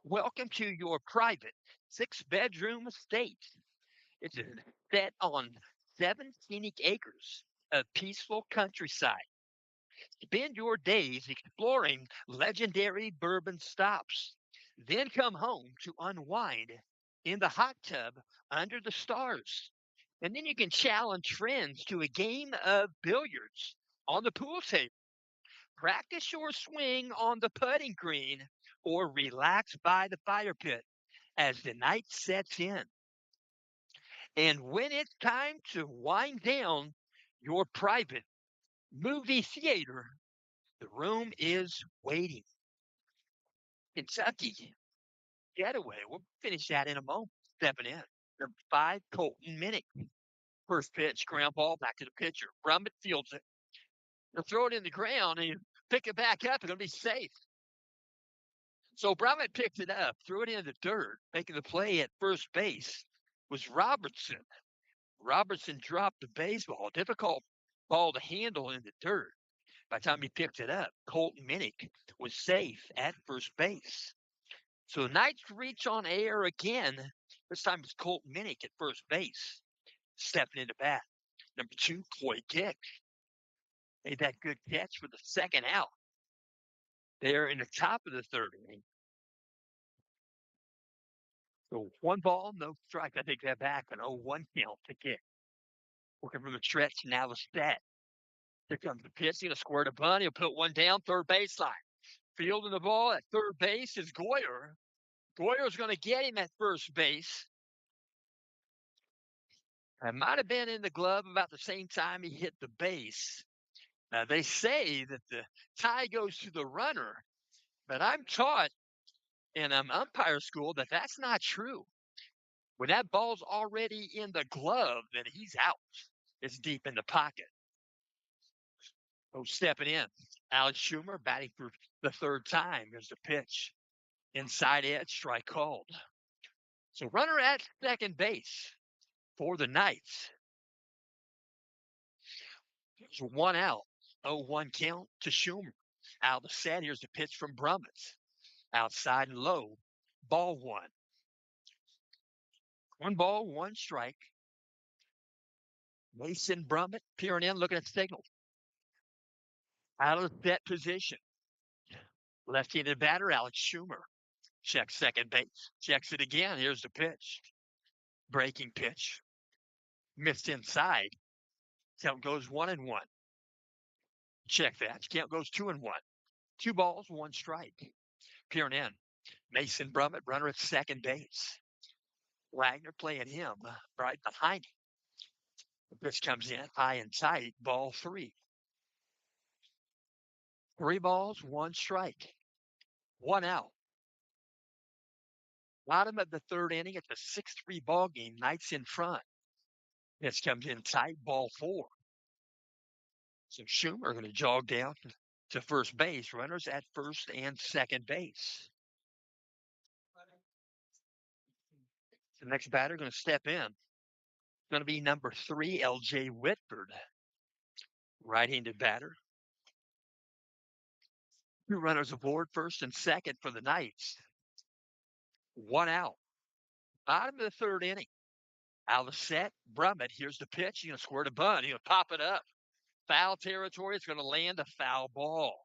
Welcome to your private 6-bedroom estate. It's set on 7 scenic acres of peaceful countryside. Spend your days exploring legendary bourbon stops. Then come home to unwind in the hot tub under the stars. And then you can challenge friends to a game of billiards on the pool table. Practice your swing on the putting green or relax by the fire pit as the night sets in. And when it's time to wind down your private movie theater, the room is waiting. Kentucky getaway. We'll finish that in a moment. Stepping in. Number 5, Colton Minnick. First pitch, ground ball back to the pitcher. Brummett fields it. He'll throw it in the ground and you pick it back up. It's going to be safe. So Brummett picked it up, threw it in the dirt. Making the play at first base was Robertson. Robertson dropped the baseball. Difficult ball to handle in the dirt. By the time he picked it up, Colton Minnick was safe at first base. So the Knights reach on air again. This time it's Colton Minnick at first base, stepping into bat. Number 2, Coy Kick. Made that good catch for the second out. There in the top of the third inning. So 1 ball, no strike. I take that back. An 0-1 count to Kick. Working from the stretch, now the stat. Here comes the pitch. He's going to squirt a bunt. He'll put one down, third baseline. Fielding the ball at third base is Goyer. Goyer's going to get him at first base. It might have been in the glove about the same time he hit the base. They say that the tie goes to the runner, but I'm taught in umpire school that that's not true. When that ball's already in the glove, then he's out. It's deep in the pocket. Oh, stepping in. Alex Schumer batting for the third time. Here's the pitch. Inside edge, strike called. So runner at second base for the Knights. There's 1 out. 0-1 count to Schumer. Out of the set, here's the pitch from Brummett. Outside and low. Ball 1. 1 ball, 1 strike. Mason Brummett peering in, looking at the signal. Out of the set position. Left-handed batter, Alex Schumer. Checks second base. Checks it again. Here's the pitch. Breaking pitch. Missed inside. Count goes 1-1. Check that. Count goes 2-1. 2 balls, 1 strike. Peering in. Mason Brummett, runner at second base. Wagner playing him right behind him. The pitch comes in high and tight. Ball 3. 3 balls, 1 strike. 1 out. Bottom of the third inning. It's a 6-3 ball game. Knights in front. Pitch comes in tight. Ball 4. So Schumer going to jog down to first base. Runners at first and second base. The next batter going to step in. Going to be number 3, L.J. Whitford. Right-handed batter. 2 runners aboard, first and second for the Knights. 1 out. Bottom of the third inning. Out of the set, Brummett. Here's the pitch. He's going to squirt a bunt. He's going to pop it up. Foul territory. It's going to land a foul ball.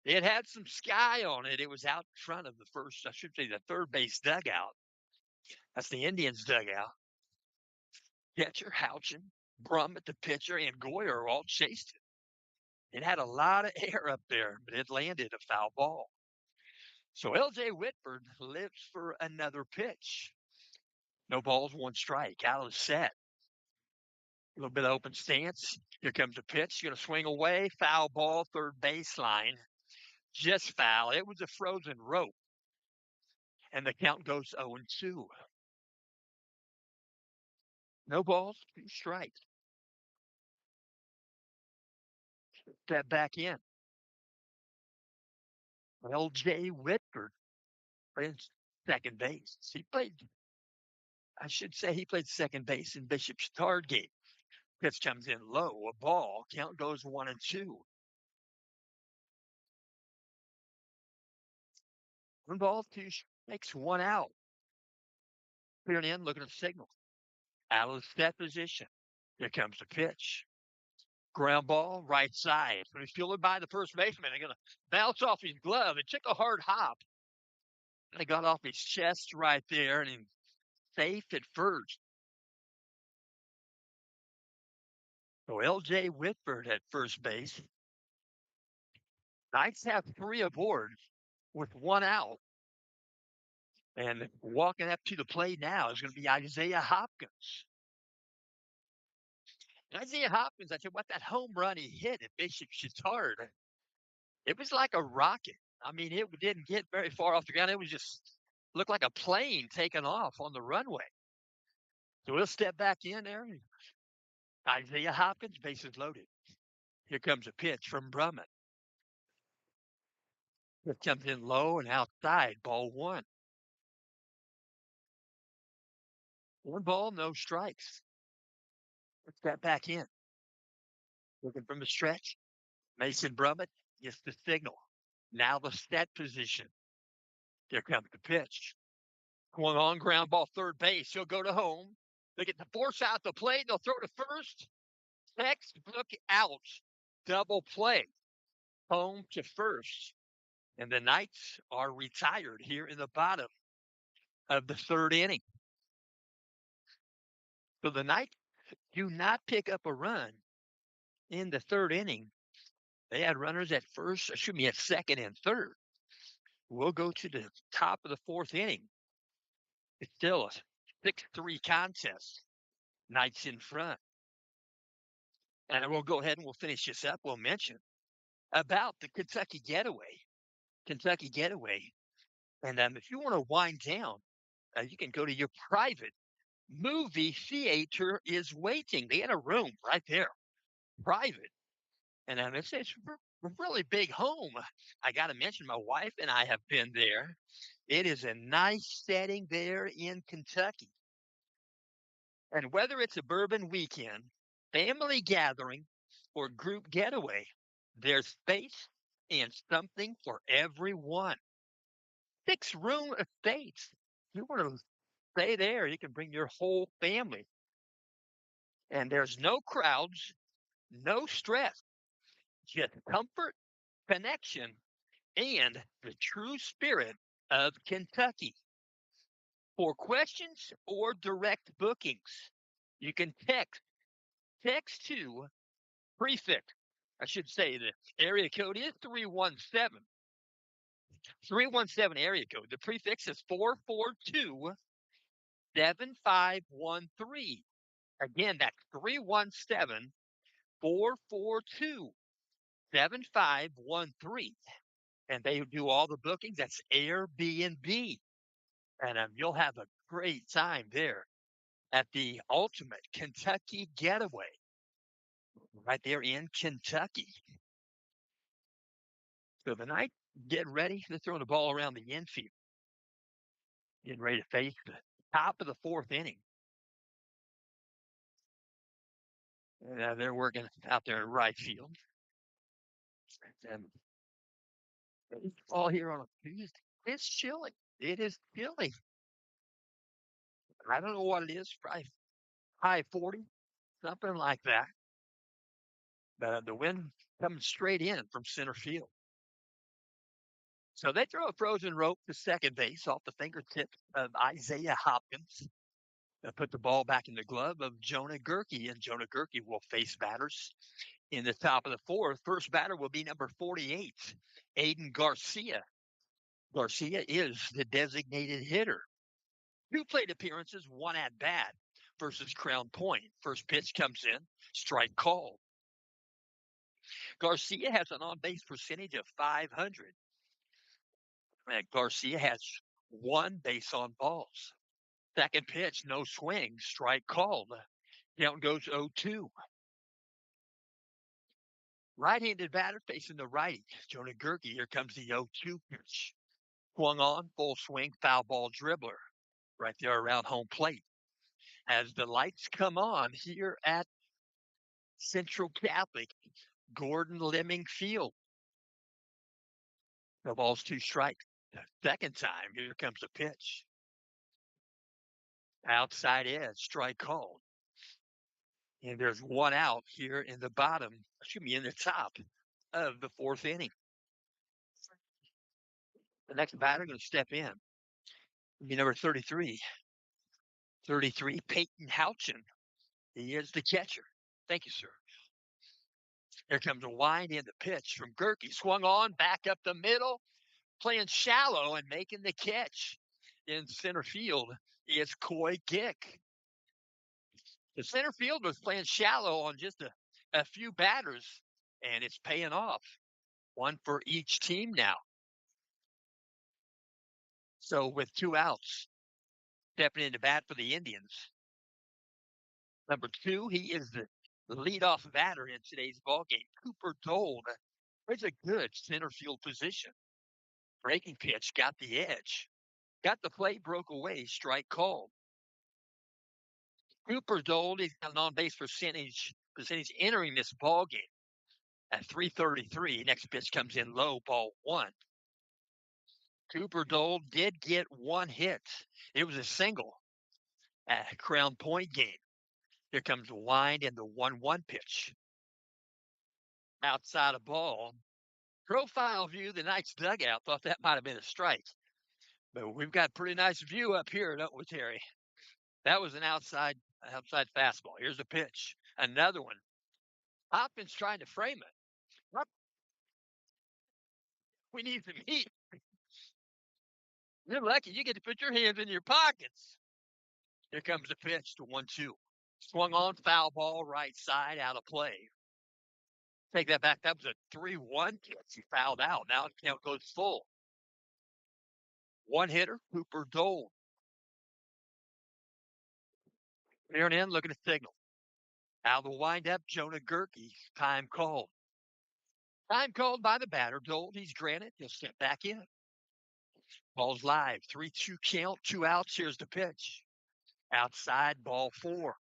It had some sky on it. It was out in front of the first, I should say, the third base dugout. That's the Indians' dugout. Catcher, Houchin, Brummett, the pitcher, and Goyer all chased it. It had a lot of air up there, but it landed a foul ball. So L.J. Whitford lives for another pitch. No balls, 1 strike. Out of the set. A little bit of open stance. Here comes the pitch. Going to swing away. Foul ball, third baseline. Just foul. It was a frozen rope. And the count goes 0-2. No balls, 2 strikes. Step back in. L.J. Whitford plays second base. He played second base in Bishop's third game. Pitch comes in low, a ball. Count goes 1-2. 1 ball, 2 strikes, 1 out. Peering in, looking at the signal. Out of the set position. Here comes the pitch. Ground ball, right side. When he's fielded by the first baseman, they're going to bounce off his glove. It took a hard hop. And it got off his chest right there, and he's safe at first. So L.J. Whitford at first base. Knights have 3 aboard with 1 out. And walking up to the plate now is going to be Isaiah Hopkins. Isaiah Hopkins, I said, what that home run he hit at Bishop Chatard, it was like a rocket. I mean, it didn't get very far off the ground. It was just looked like a plane taking off on the runway. So we'll step back in there. Isaiah Hopkins, bases loaded. Here comes a pitch from Brumman. It comes in low and outside, ball 1. 1 ball, no strikes. Let's step back in. Looking from the stretch. Mason Brumman gets the signal. Now the set position. Here comes the pitch. Going on, ground ball, third base. He'll go to home. They get the force out the plate. They'll throw to first. Textbook out. Double play. Home to first. And the Knights are retired here in the bottom of the 3rd inning. So the Knights do not pick up a run in the 3rd inning. They had runners at second and third. We'll go to the top of the 4th inning. It's still a 6-3 contest. Knights in front. And we'll go ahead and we'll finish this up. We'll mention about the Kentucky Getaway. And if you want to wind down, you can go to your private movie theater is waiting. They had a room right there, private. And it's a really big home. I got to mention, my wife and I have been there. It is a nice setting there in Kentucky. And whether it's a bourbon weekend, family gathering, or group getaway, there's space and something for everyone. 6-room estates. You want to stay there, you can bring your whole family. And there's no crowds, no stress, just comfort, connection, and the true spirit of Kentucky. For questions or direct bookings, you can text to prefix. I should say the area code is 317 area code. The prefix is 442-7513. Again, that's 317-442-7513. And they do all the bookings. That's Airbnb. And you'll have a great time there at the ultimate Kentucky getaway right there in Kentucky. So the Knights get ready to throw the ball around the infield. Getting ready to face the top of the 4th inning. And they're working out there in right field. And all here on a Tuesday. It's chilly. It is chilly. I don't know what it is, probably high 40, something like that. But the wind coming straight in from center field. So they throw a frozen rope to second base off the fingertips of Isaiah Hopkins. They'll put the ball back in the glove of Jonah Gerke, and Jonah Gerke will face batters in the top of the 4th. First batter will be number 48, Aiden Garcia. Garcia is the designated hitter. 2 plate appearances, 1 at bat versus Crown Point. First pitch comes in, strike called. Garcia has an on-base percentage of .500. Garcia has 1 base on balls. Second pitch, no swing, strike called. Count goes 0-2. Right-handed batter facing the righty, Jonah Gerke. Here comes the 0-2 pitch. Swung on, full swing, foul ball dribbler right there around home plate. As the lights come on here at Central Catholic, Gordon Lemming Field. The ball's 2 strikes. The second time, here comes the pitch. Outside edge, strike called. And there's 1 out here in the in the top of the 4th inning. The next batter going to step in. It'll be number 33. 33, Peyton Houchin. He is the catcher. Thank you, sir. Here comes a wind in the pitch from Gerke. Swung on, back up the middle, playing shallow and making the catch in center field is Coy Gick. The center field was playing shallow on just a few batters, and it's paying off. One for each team now. So with 2 outs, stepping into bat for the Indians. Number 2, he is the leadoff batter in today's ballgame. Cooper Dold. It's a good center field position. Breaking pitch got the edge. Got the play, broke away, strike called. Cooper Dold, he's got an on-base percentage entering this ball game at 333. Next pitch comes in low, ball 1. Cooper Dold did get 1 hit. It was a single at Crown Point game. Here comes the wind and the 1-1 pitch. Outside of ball. Profile view, the Knights dugout, thought that might have been a strike. But we've got a pretty nice view up here, don't we, Terry? That was an outside fastball. Here's a pitch. Another one. Hopkins trying to frame it. We need some heat. You're lucky you get to put your hands in your pockets. Here comes the pitch to 1-2. Swung on, foul ball, right side, out of play. Take that back. That was a 3-1 pitch. He fouled out. Now the count goes full. One hitter, Cooper Dold. Clearing in, looking at signal. Out of the windup, Jonah Gerke. Time called. Time called by the batter. Dold, he's granted. He'll step back in. Ball's live. 3-2 count, 2 outs. Here's the pitch. Outside, ball 4.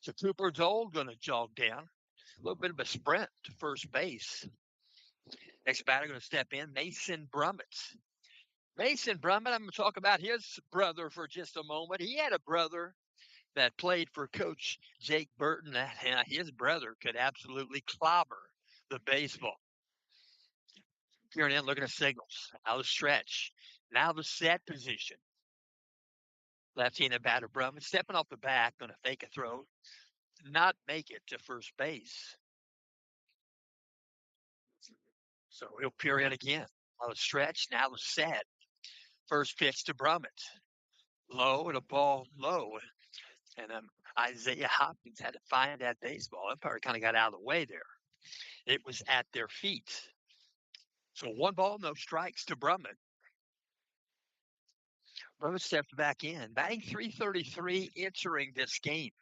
So Cooper Dold going to jog down. A little bit of a sprint to first base. Next batter going to step in, Mason Brummett. Mason Brummett, I'm going to talk about his brother for just a moment. He had a brother that played for Coach Jake Burton. His brother could absolutely clobber the baseball. Here and in, looking at signals. Out of stretch. Now the set position. Left-handed batter Brummett stepping off the back, going to fake a throw. Not make it to first base. So he'll peer in again. Out of stretch. Now the set. First pitch to Brummett. Low and a ball low. And Isaiah Hopkins had to find that baseball. Umpire kind of got out of the way there. It was at their feet. So 1 ball, no strikes to Brummett. Brummett steps back in. Batting .333 entering this game.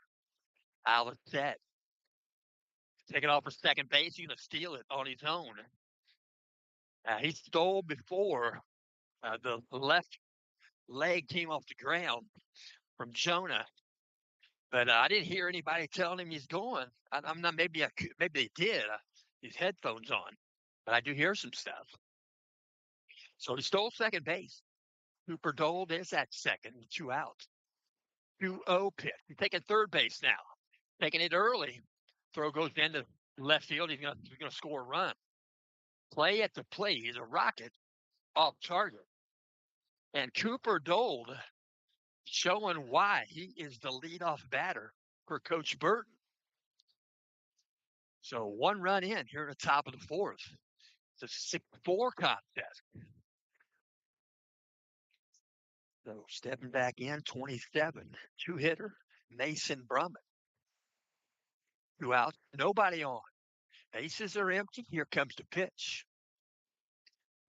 Out set. Taking off for second base. He's going to steal it on his own. He stole before the left leg came off the ground from Jonah. But I didn't hear anybody telling him he's going. I'm not. Maybe they did. His headphones on, but I do hear some stuff. So he stole second base. Cooper Dold is at second, 2 out. 2-0 pitch. He's taking third base now. Taking it early. Throw goes into left field. He's going to score a run. Play at the plate is a rocket off target. And Cooper Dold showing why he is the leadoff batter for Coach Burton. So 1 run in here at the top of the 4th. It's a 6-4 contest. So stepping back in, 27, 2-hitter, Mason Brummett. 2 out, nobody on. Bases are empty. Here comes the pitch.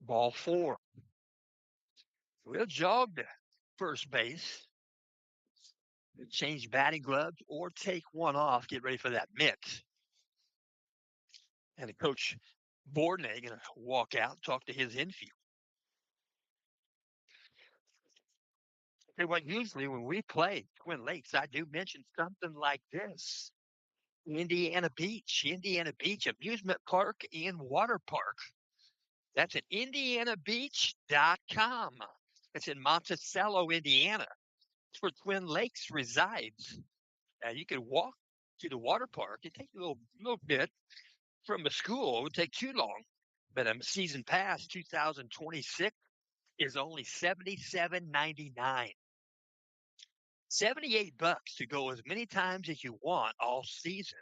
Ball 4. We'll jog to first base. Change batting gloves or take one off. Get ready for that mitt. And the coach Bordnay going to walk out and talk to his infield. Okay, well, usually when we play Twin Lakes, I do mention something like this. Indiana Beach Amusement Park and Water Park. That's at indianabeach.com. It's in Monticello, Indiana. It's where Twin Lakes resides. You can walk to the water park. It takes a little bit from the school. It would take too long. But season pass 2026 is only $77.99. $78 to go as many times as you want all season.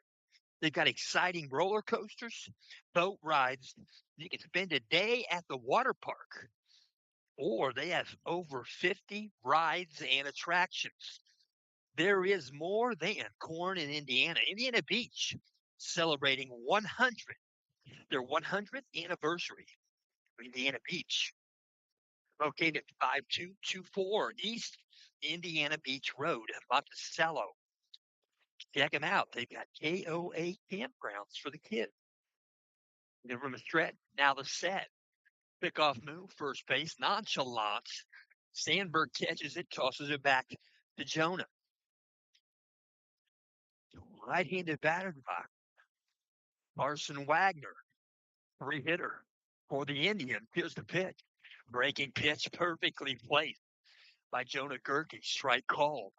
They've got exciting roller coasters, boat rides. You can spend a day at the water park, or they have over 50 rides and attractions. There is more than corn in Indiana. Indiana Beach celebrating 100, their 100th anniversary of Indiana Beach, located at 5224 East Indiana Beach Road, Monticello. Check them out. They've got KOA campgrounds for the kids. Then from the stretch, now the set. Pickoff move, first base, nonchalance. Sandberg catches it, tosses it back to Jonah. Right-handed batter by Carson Wagner, three-hitter for the Indians. Here's the pitch. Breaking pitch, perfectly placed by Jonah Gerke. Strike called.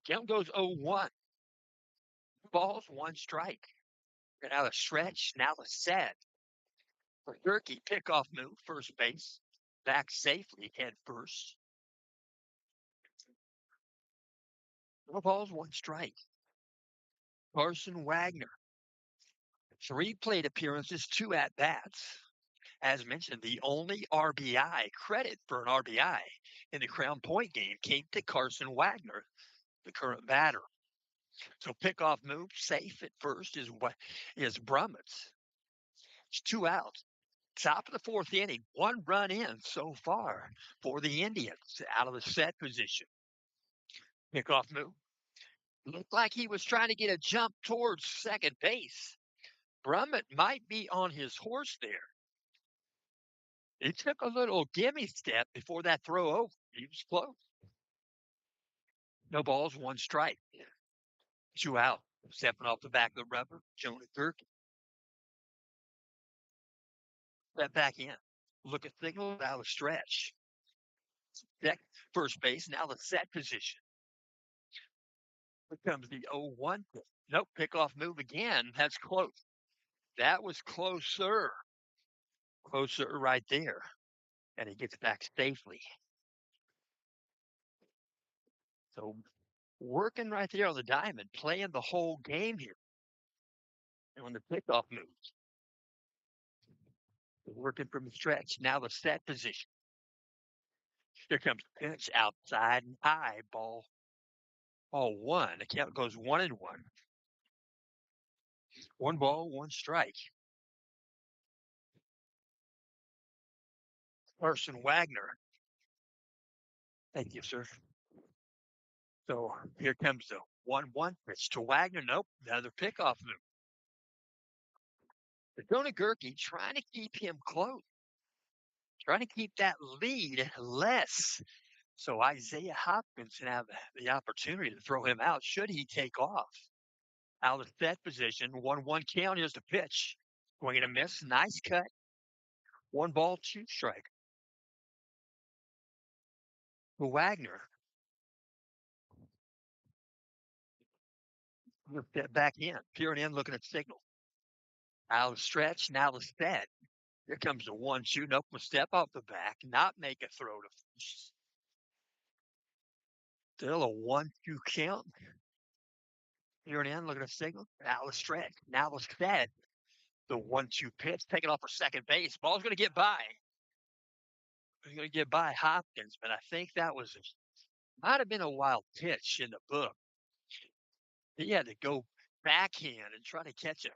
Count goes 0-1. Balls, one strike. And now the stretch, now the set. For Gerke, pickoff move, first base. Back safely, head first. No balls, one strike. Carson Wagner, 3 plate appearances, 2 at bats. As mentioned, the only RBI credit for an RBI in the Crown Point game came to Carson Wagner, the current batter. So pickoff move, safe at first is Brummett's. It's 2 outs. Top of the 4th inning, 1 run in so far for the Indians out of the set position. Pickoff move. Looked like he was trying to get a jump towards second base. Brummett might be on his horse there. He took a little gimme step before that throw over. He was close. No balls, 1 strike. 2 out. Stepping off the back of the rubber, Jonah Gerke. Step back in. Look at signal, now the stretch. First base, now the set position. Here comes the 0-1. Nope, pickoff move again. That's close. That was closer. Closer right there. And he gets back safely. So working right there on the diamond, playing the whole game here. And when the pickoff moves, working from the stretch, now the set position. Here comes the pitch outside and high, ball 1. The count goes 1-1. 1 ball, 1 strike. Carson Wagner. Thank you, sir. So here comes the 1-1 pitch to Wagner. Nope, another pickoff move. But Jonah Gerke trying to keep him close, trying to keep that lead less. So Isaiah Hopkins can have the opportunity to throw him out should he take off. Out of set position, 1-1 count. Here's the pitch. Going to miss. Nice cut. 1 ball, 2 strike. For Wagner. He'll step back in. Peering in, looking at signal. Out of stretch, now the set. Here comes the 1-2. Nope, will step off the back, not make a throw to first. Still a 1-2 count. Peering in, looking at signal. Out of stretch, now the set. The 1-2 pitch, taking off for second base. Ball's going to get by. He's going to get by Hopkins, but I think that might have been a wild pitch in the book. He had to go backhand and try to catch a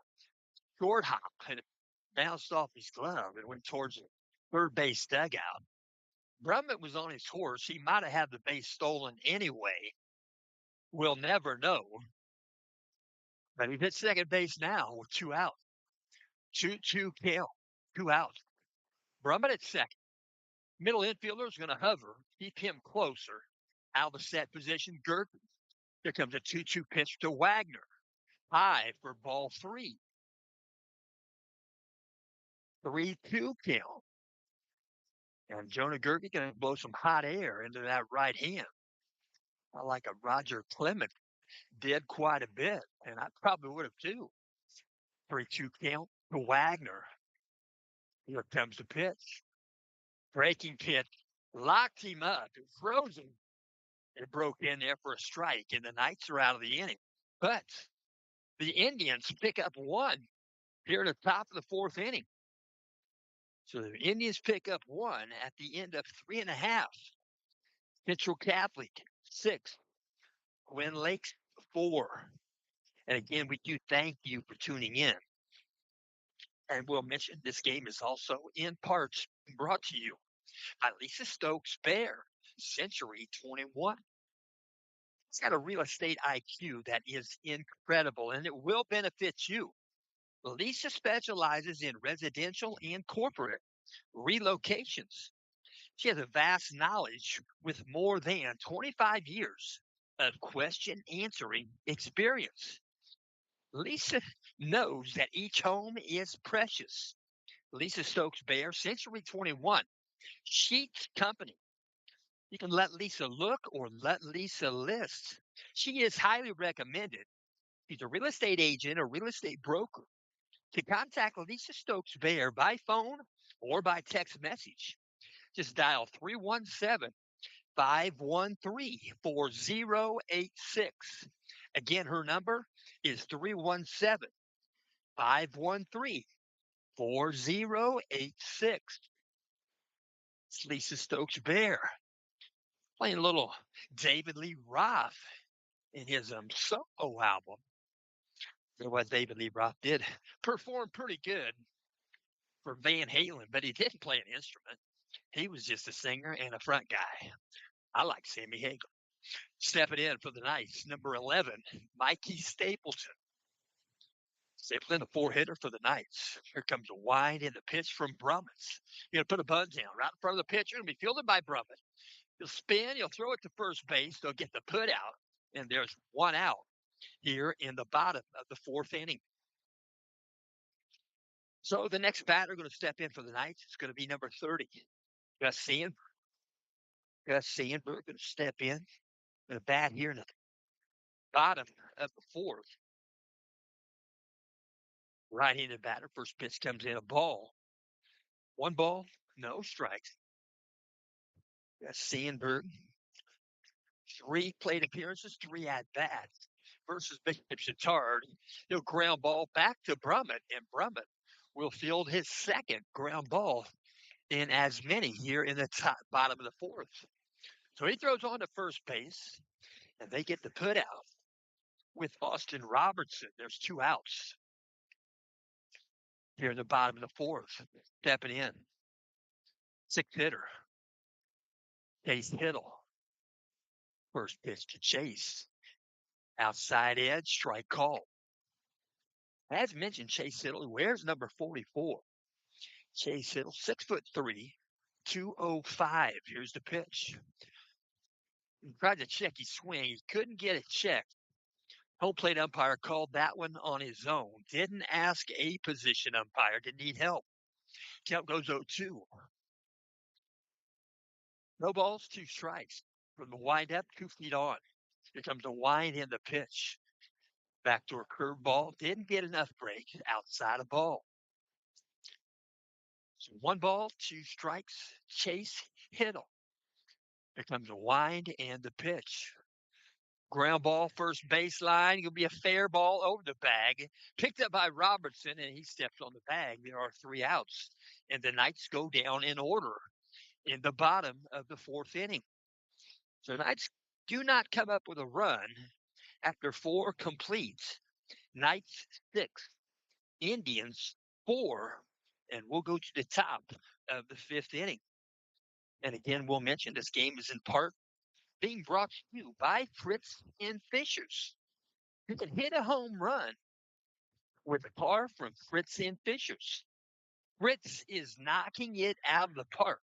short hop, and it bounced off his glove and went towards the third base dugout. Brummett was on his horse. He might have had the base stolen anyway. We'll never know. But he's at second base now with 2 outs. 2-2 count. 2 outs. Brummett at second. Middle infielder is going to hover, keep him closer. Out of the set position, Gerke. Here comes a 2-2 pitch to Wagner. High for ball 3. 3-2 count. And Jonah Gerke going to blow some hot air into that right hand. I like a Roger Clement did quite a bit, and I probably would have too. 3-2 count to Wagner. Here comes the pitch. Breaking pitch. Locked him up. It froze him. It broke in there for a strike, and the Knights are out of the inning. But The Indians pick up one here at the top of the fourth inning. So the Indians pick up one at the end of 3.5. Central Catholic, 6. Twin Lakes, 4. And again, we do thank you for tuning in. And we'll mention this game is also in parts brought to you by Lisa Stokes Bear, Century 21. It's got a real estate IQ that is incredible, and it will benefit you. Lisa specializes in residential and corporate relocations. She has a vast knowledge with more than 25 years of question answering experience. Lisa knows that each home is precious. Lisa Stokes Bear, Century 21, Sheets Company. You can let Lisa look or let Lisa list. She is highly recommended. She's a real estate agent or real estate broker. To contact Lisa Stokes Bear by phone or by text message, just dial 317 513 4086. Again, her number is 317 513 4086. It's Lisa Stokes Bear playing a little David Lee Roth in his solo album. So what David Lee Roth did perform pretty good for Van Halen, but he didn't play an instrument. He was just a singer and a front guy. I like Sammy Hagar. Stepping in for the Knights, number 11, Mikey Stapleton. Stapleton, a 4-hitter for the Knights. Here comes a wide in the pitch from Brummets. He'll put a bunt down right in front of the pitcher and be fielded by Brummett. He'll spin, he'll throw it to first base, they'll get the put out, and there's one out here in the bottom of the fourth inning. So the next batter going to step in for the Knights is going to be number 30, Gus Sandberg. Gus Sandberg going to step in and a bat here in the bottom of the fourth. Right-handed batter. First pitch comes in a ball. 1 ball, no strikes. Gus Sandberg. 3 plate appearances, 3 at-bats versus Bishop Chatard. He'll ground ball back to Brummett, and Brummett will field his second ground ball in as many here in the bottom of the fourth. So he throws on to first base, and they get the put out with Austin Robertson. There's 2 outs here in the bottom of the fourth. Stepping in, 6th hitter, Chase Hiddle. First pitch to Chase. Outside edge, strike call. As mentioned, Chase Hiddle wears number 44. Chase Hiddle, 6'3", 205. Here's the pitch. He tried to check his swing. He couldn't get it checked. Home plate umpire called that one on his own. Didn't ask a position umpire. Didn't need help. Count goes 0-2. No balls, 2 strikes. From the windup, 2 feet on. Here comes the wind in the pitch. Backdoor curveball. Didn't get enough break. Outside of ball. So 1 ball, 2 strikes. Chase Hiddle. Here comes the wind and the pitch. Ground ball, first baseline. It'll be a fair ball over the bag. Picked up by Robertson, and he steps on the bag. There are 3 outs, and the Knights go down in order in the bottom of the fourth inning. So the Knights do not come up with a run after 4 completes. Knights 6, Indians 4, and we'll go to the top of the 5th inning. And again, we'll mention this game is in part being brought to you by Fritz and Fishers. You can hit a home run with a car from Fritz and Fishers. Fritz is knocking it out of the park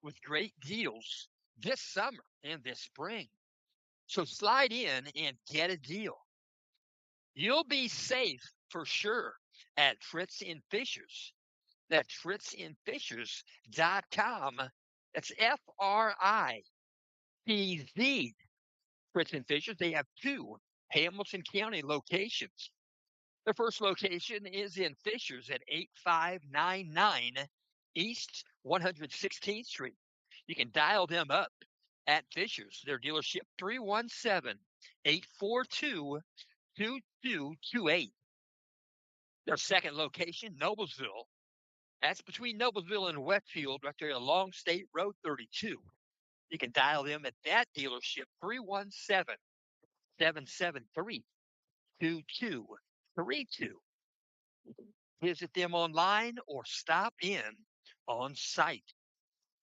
with great deals this summer and this spring. So slide in and get a deal. You'll be safe for sure at Fritz and Fishers. That's fritzandfishers.com. That's FRITZ. Fritz and Fishers. They have 2 Hamilton County locations. The first location is in Fishers at 8599 East 116th Street. You can dial them up at Fishers. Their dealership 317-842-2600. 2228. Their second location, Noblesville. That's between Noblesville and Westfield, right there along State Road 32. You can dial them at that dealership, 317 773 2232. Visit them online or stop in on site.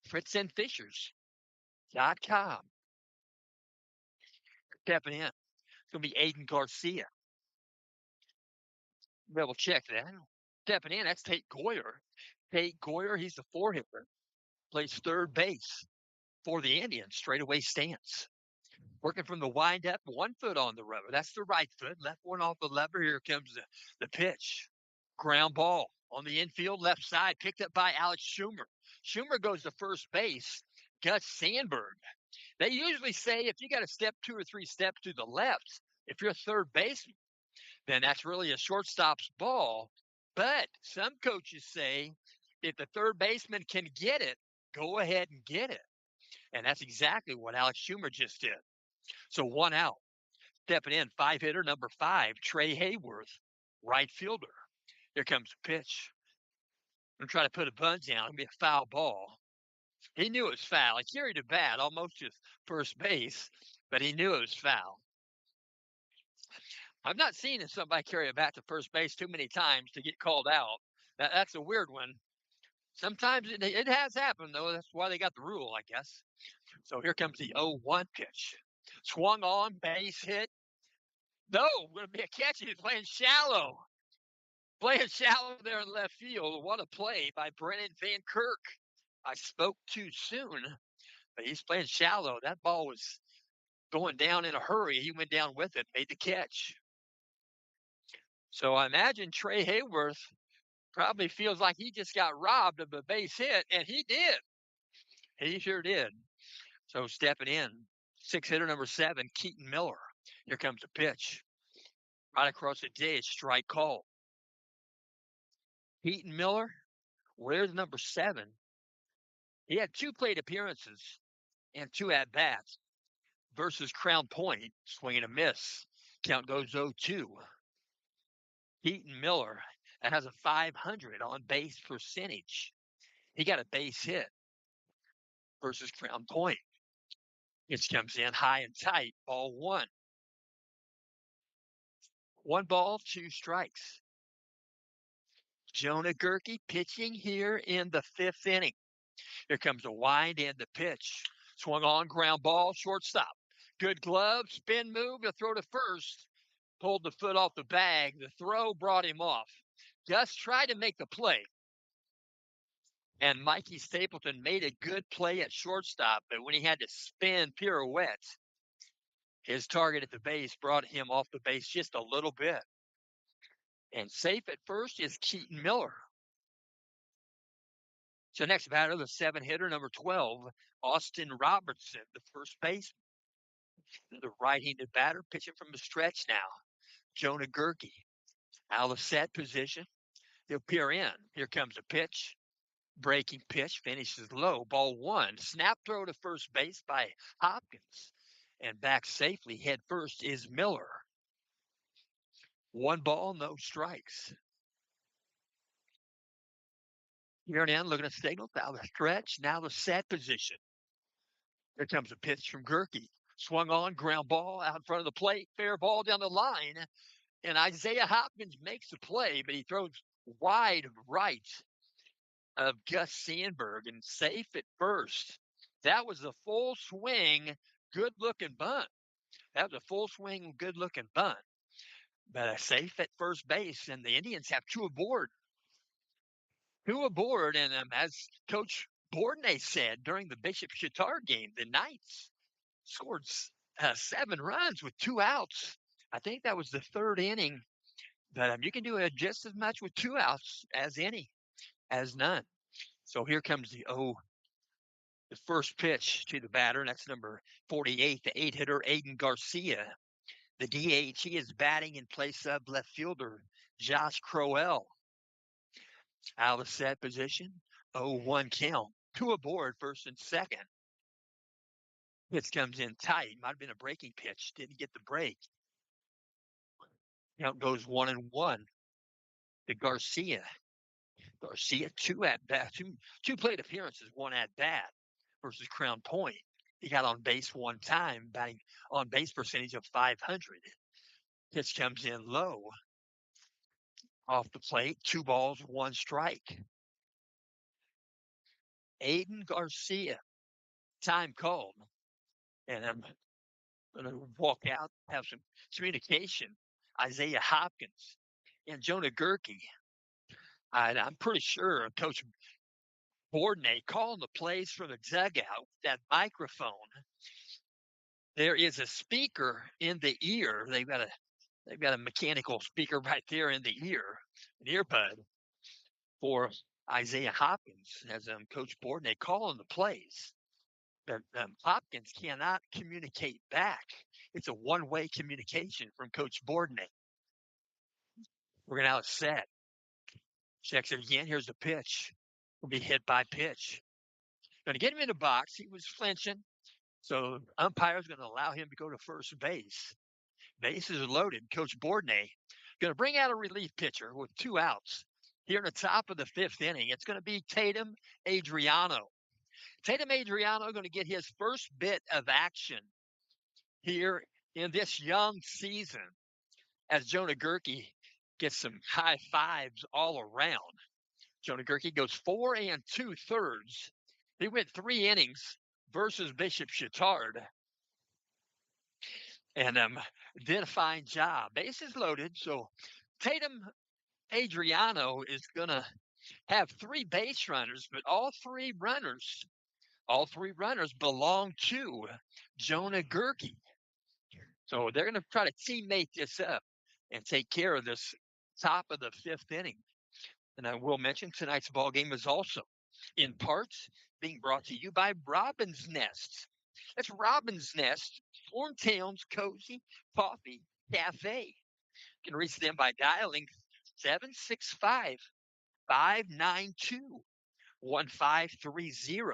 FritzandFishers.com. Stepping in. It's going to be Aiden Garcia. Double check that. Stepping in, that's Tate Goyer. Tate Goyer, he's the four hitter. Plays third base for the Indians. Straightaway stance. Working from the windup, 1 foot on the rubber. That's the right foot. Left one off the lever. Here comes the pitch. Ground ball on the infield, left side, picked up by Alex Schumer. Schumer goes to first base. Gus Sandberg. They usually say if you got to step 2 or 3 steps to the left, if you're a third baseman, then that's really a shortstop's ball. But some coaches say if the third baseman can get it, go ahead and get it. And that's exactly what Alex Schumer just did. So 1 out. Stepping in, 5 hitter, number 5, Trey Hayworth, right fielder. Here comes the pitch. I'm going to try to put a bunt down. It'll be a foul ball. He knew it was foul. He carried a bat almost to first base, but he knew it was foul. I've not seen somebody carry a bat to first base too many times to get called out. That's a weird one. Sometimes it has happened, though. That's why they got the rule, I guess. So here comes the 0-1 pitch. Swung on, base hit. No, going to be a catch. He's playing shallow. Playing shallow there in left field. What a play by Brennan Van Kirk. I spoke too soon, but he's playing shallow. That ball was going down in a hurry. He went down with it, made the catch. So I imagine Trey Hayworth probably feels like he just got robbed of a base hit, and he did. He sure did. So stepping in, 6 hitter, number 7, Keaton Miller. Here comes the pitch. Right across the ditch, strike call. Keaton Miller, where's number 7? He had 2 plate appearances and 2 at-bats versus Crown Point, swing and a miss. Count goes 0-2. Keaton Miller, that has a 500 on base percentage. He got a base hit versus Crown Point. It comes in high and tight, ball 1. 1 ball, 2 strikes. Jonah Gerke pitching here in the 5th inning. Here comes a wind and the pitch. Swung on, ground ball, shortstop. Good glove, spin move to throw to first. Pulled the foot off the bag. The throw brought him off. Gus tried to make the play. And Mikey Stapleton made a good play at shortstop, but when he had to spin pirouette, his target at the base brought him off the base just a little bit. And safe at first is Keaton Miller. So next batter, the 7 hitter, number 12, Austin Robertson, the first baseman. The right-handed batter pitching from the stretch now. Jonah Gerke out of set position. He'll peer in. Here comes a pitch. Breaking pitch, finishes low. Ball 1. Snap throw to first base by Hopkins. And back safely, head first, is Miller. 1 ball, no strikes. Here and in, looking at signals. Out of the stretch, now the set position. Here comes a pitch from Gerke. Swung on, ground ball out in front of the plate. Fair ball down the line. And Isaiah Hopkins makes the play, but he throws wide right of Gus Sandberg and safe at first. That was a full swing, good-looking bunt. That was a full swing, good-looking bunt. But a safe at first base, and the Indians have 2 aboard. 2 aboard, and as Coach Bourdonnais said during the Bishop Chatard game, the Knights scored 7 runs with 2 outs. I think that was the 3rd inning. But you can do just as much with 2 outs as none. So here comes the first pitch to the batter. That's number 48, the 8 hitter, Aiden Garcia. The DH, he is batting in place of left fielder Josh Crowell. Out of set position, 0-1 count. 2 aboard, first and second. Pitch comes in tight. Might have been a breaking pitch. Didn't get the break. Count goes 1-1 to Garcia. Garcia, two at bat, two plate appearances, one at bat versus Crown Point. He got on base one time, batting on base percentage of 500. Pitch comes in low off the plate, 2 balls, 1 strike. Aiden Garcia, time called. And I'm going to walk out, have some communication. Isaiah Hopkins and Jonah Gerke. I'm pretty sure Coach Bourdonnais calling the plays from the dugout, that microphone. There is a speaker in the ear. They've got a mechanical speaker right there in the ear, an earbud for Isaiah Hopkins as Coach Bourdonnais calling the plays. But Hopkins cannot communicate back. It's a one-way communication from Coach Bourdonnais. We're going to have a set. Checks it again. Here's the pitch. Will be hit by pitch. Going to get him in the box. He was flinching. So umpire's going to allow him to go to first base. Bases are loaded. Coach Bourdonnais going to bring out a relief pitcher with 2 outs. Here in the top of the 5th inning, it's going to be Tatum Adriano. Tatum Adriano going to get his first bit of action here in this young season as Jonah Gerke gets some high fives all around. Jonah Gerke goes 4 2/3. He went 3 innings versus Bishop Chittard. And did a fine job. Bases loaded. So Tatum Adriano is going to have 3 base runners, but all three runners belong to Jonah Gerke. So they're going to try to teammate this up and take care of this top of the 5th inning. And I will mention tonight's ball game is also in parts being brought to you by Robin's Nest. That's Robin's Nest, Thorntown's Cozy Coffee Cafe. You can reach them by dialing 765-592-1530.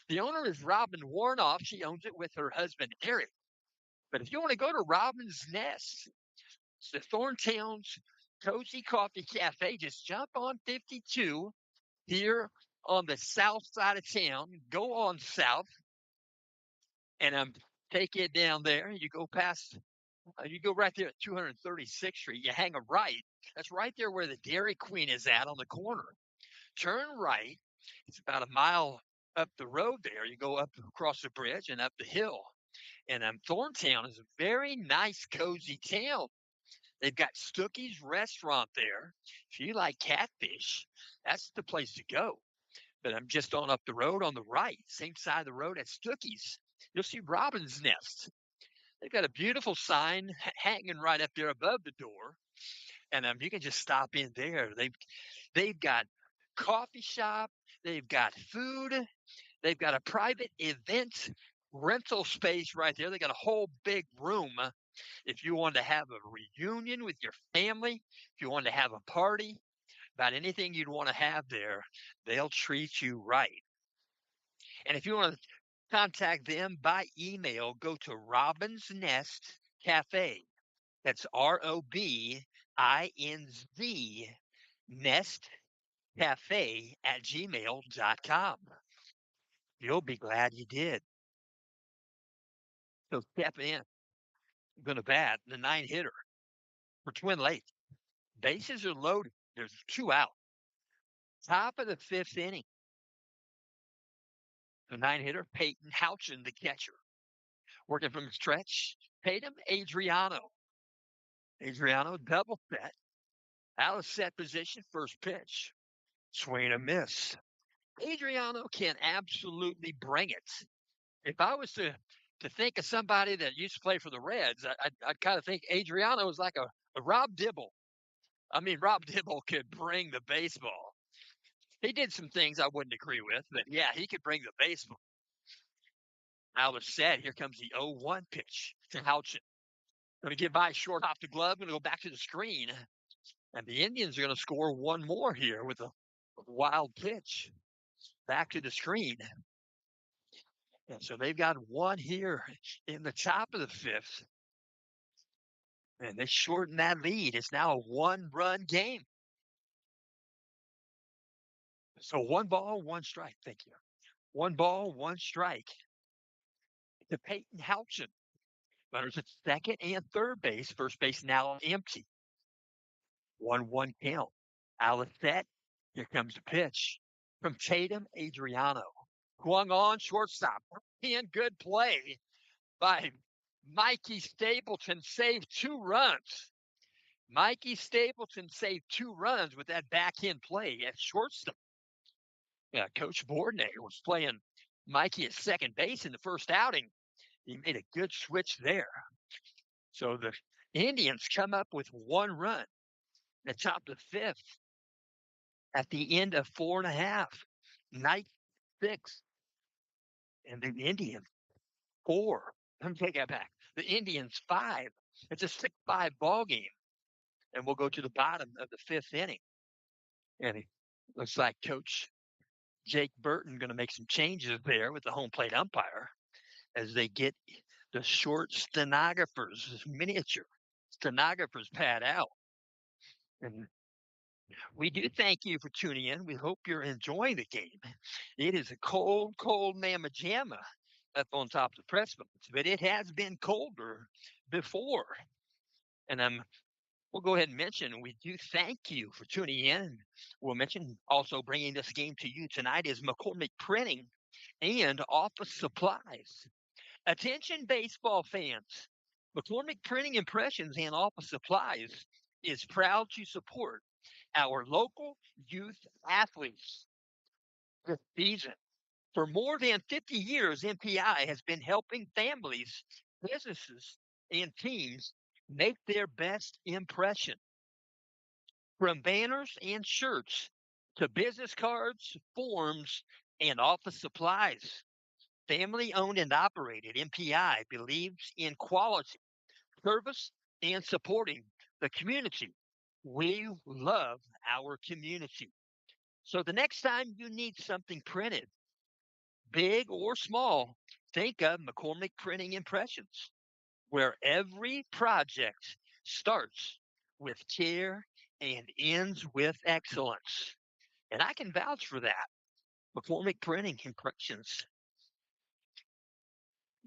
The owner is Robin Warnoff. She owns it with her husband, Eric. But if you want to go to Robin's Nest, it's the Thorntown's Cozy Coffee Cafe. Just jump on 52 here on the south side of town. Go on south and take it down there. You go past, you go right there at 236th Street. You hang a right. That's right there where the Dairy Queen is at on the corner. Turn right. It's about a mile up the road there. You go up across the bridge and up the hill. And Thorntown is a very nice, cozy town. They've got Stookie's restaurant there. If you like catfish, that's the place to go. But I'm just on up the road on the right, same side of the road at Stookie's. You'll see Robin's Nest. They've got a beautiful sign hanging right up there above the door. And you can just stop in there. They've got coffee shop. They've got food. They've got a private event rental space right there. They got a whole big room. If you want to have a reunion with your family, if you want to have a party, about anything you'd want to have there, they'll treat you right. And if you want to contact them by email, go to Robin's Nest Cafe. That's ROBINZ Nest Cafe at gmail.com. You'll be glad you did. So step in. I'm going to bat the 9-hitter for Twin Lakes. Bases are loaded. There's 2 out. Top of the 5th inning. The 9-hitter, Peyton Houchin, the catcher. Working from the stretch, Tatum Adriano. Adriano double set. Out of set position, first pitch. Swing and a miss. Adriano can absolutely bring it. If I was to think of somebody that used to play for the Reds, I'd kind of think Adriano was like a Rob Dibble. I mean, Rob Dibble could bring the baseball. He did some things I wouldn't agree with, but yeah, he could bring the baseball. Out of set, here comes the 0-1 pitch to Houchin. Going to get by short off the glove, going to go back to the screen. And the Indians are going to score one more here with a wild pitch back to the screen. And so they've got one here in the top of the 5th. And they shortened that lead. It's now a one-run game. So 1 ball, 1 strike. Thank you. 1 ball, 1 strike to Peyton Houchin. Runners at second and third base. First base now empty. 1-1 count. Alice set. Here comes the pitch from Tatum Adriano. Swung on shortstop. And good play by Mikey Stapleton. Saved 2 runs. Mikey Stapleton saved 2 runs with that backhand play at shortstop. Yeah, Coach Bordnay was playing Mikey at second base in the first outing. He made a good switch there. So the Indians come up with 1 run at top of the fifth at the end of 4.5. Night 6. And the Indians 4. Let me take that back. The Indians 5. It's a 6-5 ball game. And we'll go to the bottom of the 5th inning. And it looks like Coach Jake Burton going to make some changes there with the home plate umpire as they get the short stenographers, miniature stenographers pad out. And we do thank you for tuning in. We hope you're enjoying the game. It is a cold, cold mamma jamma up on top of the press box, but it has been colder before. And we'll go ahead and mention we do thank you for tuning in. We'll mention also bringing this game to you tonight is McCormick Printing and Office Supplies. Attention, baseball fans. McCormick Printing Impressions and Office Supplies is proud to support our local youth athletes this season. For more than 50 years, MPI has been helping families, businesses, and teams make their best impression. From banners and shirts to business cards, forms, and office supplies, family owned and operated MPI believes in quality, service, and supporting the community. We love our community. So the next time you need something printed, big or small, think of McCormick Printing Impressions, where every project starts with care and ends with excellence. And I can vouch for that. McCormick Printing Impressions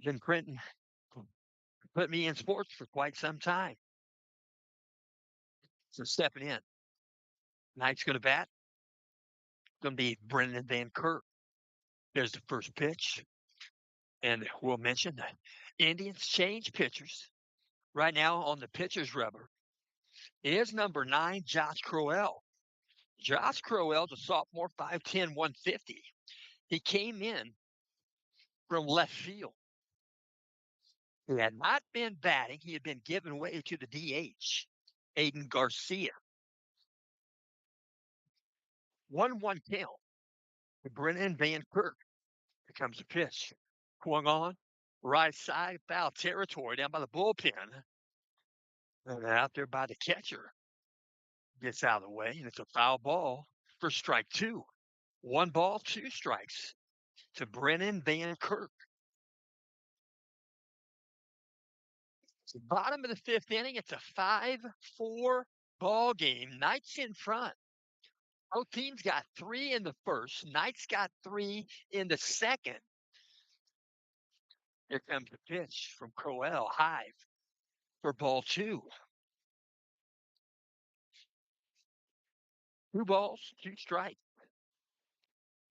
been printing, put me in sports for quite some time. So stepping in. Knight's going to bat. Going to be Brendan Van Kirk. There's the first pitch. And we'll mention that Indians change pitchers. Right now on the pitcher's rubber is number 9, Josh Crowell. Josh Crowell's a sophomore, 5'10", 150. He came in from left field. He had not been batting. He had been given way to the DH, Aiden Garcia. 1-1 count to Brennan Van Kirk. Here comes the pitch. Swung on, right side, foul territory down by the bullpen. And out there by the catcher. Gets out of the way, and it's a foul ball for strike 2. 1 ball, 2 strikes to Brennan Van Kirk. The bottom of the 5th inning, it's a 5-4 ball game. Knights in front. Both teams got 3 in the first. Knights got 3 in the second. Here comes the pitch from Crowell, high for ball 2. 2 balls, 2 strikes.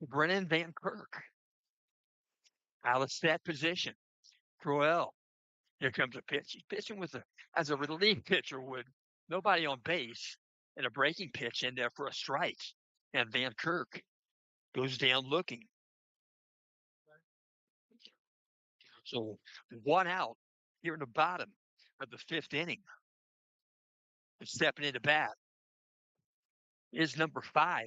Brennan Van Kirk. Out of set position. Crowell. Here comes a pitch. He's pitching as a relief pitcher would. Nobody on base and a breaking pitch in there for a strike. And Van Kirk goes down looking. So 1 out here in the bottom of the 5th inning. And stepping into bat is number 5,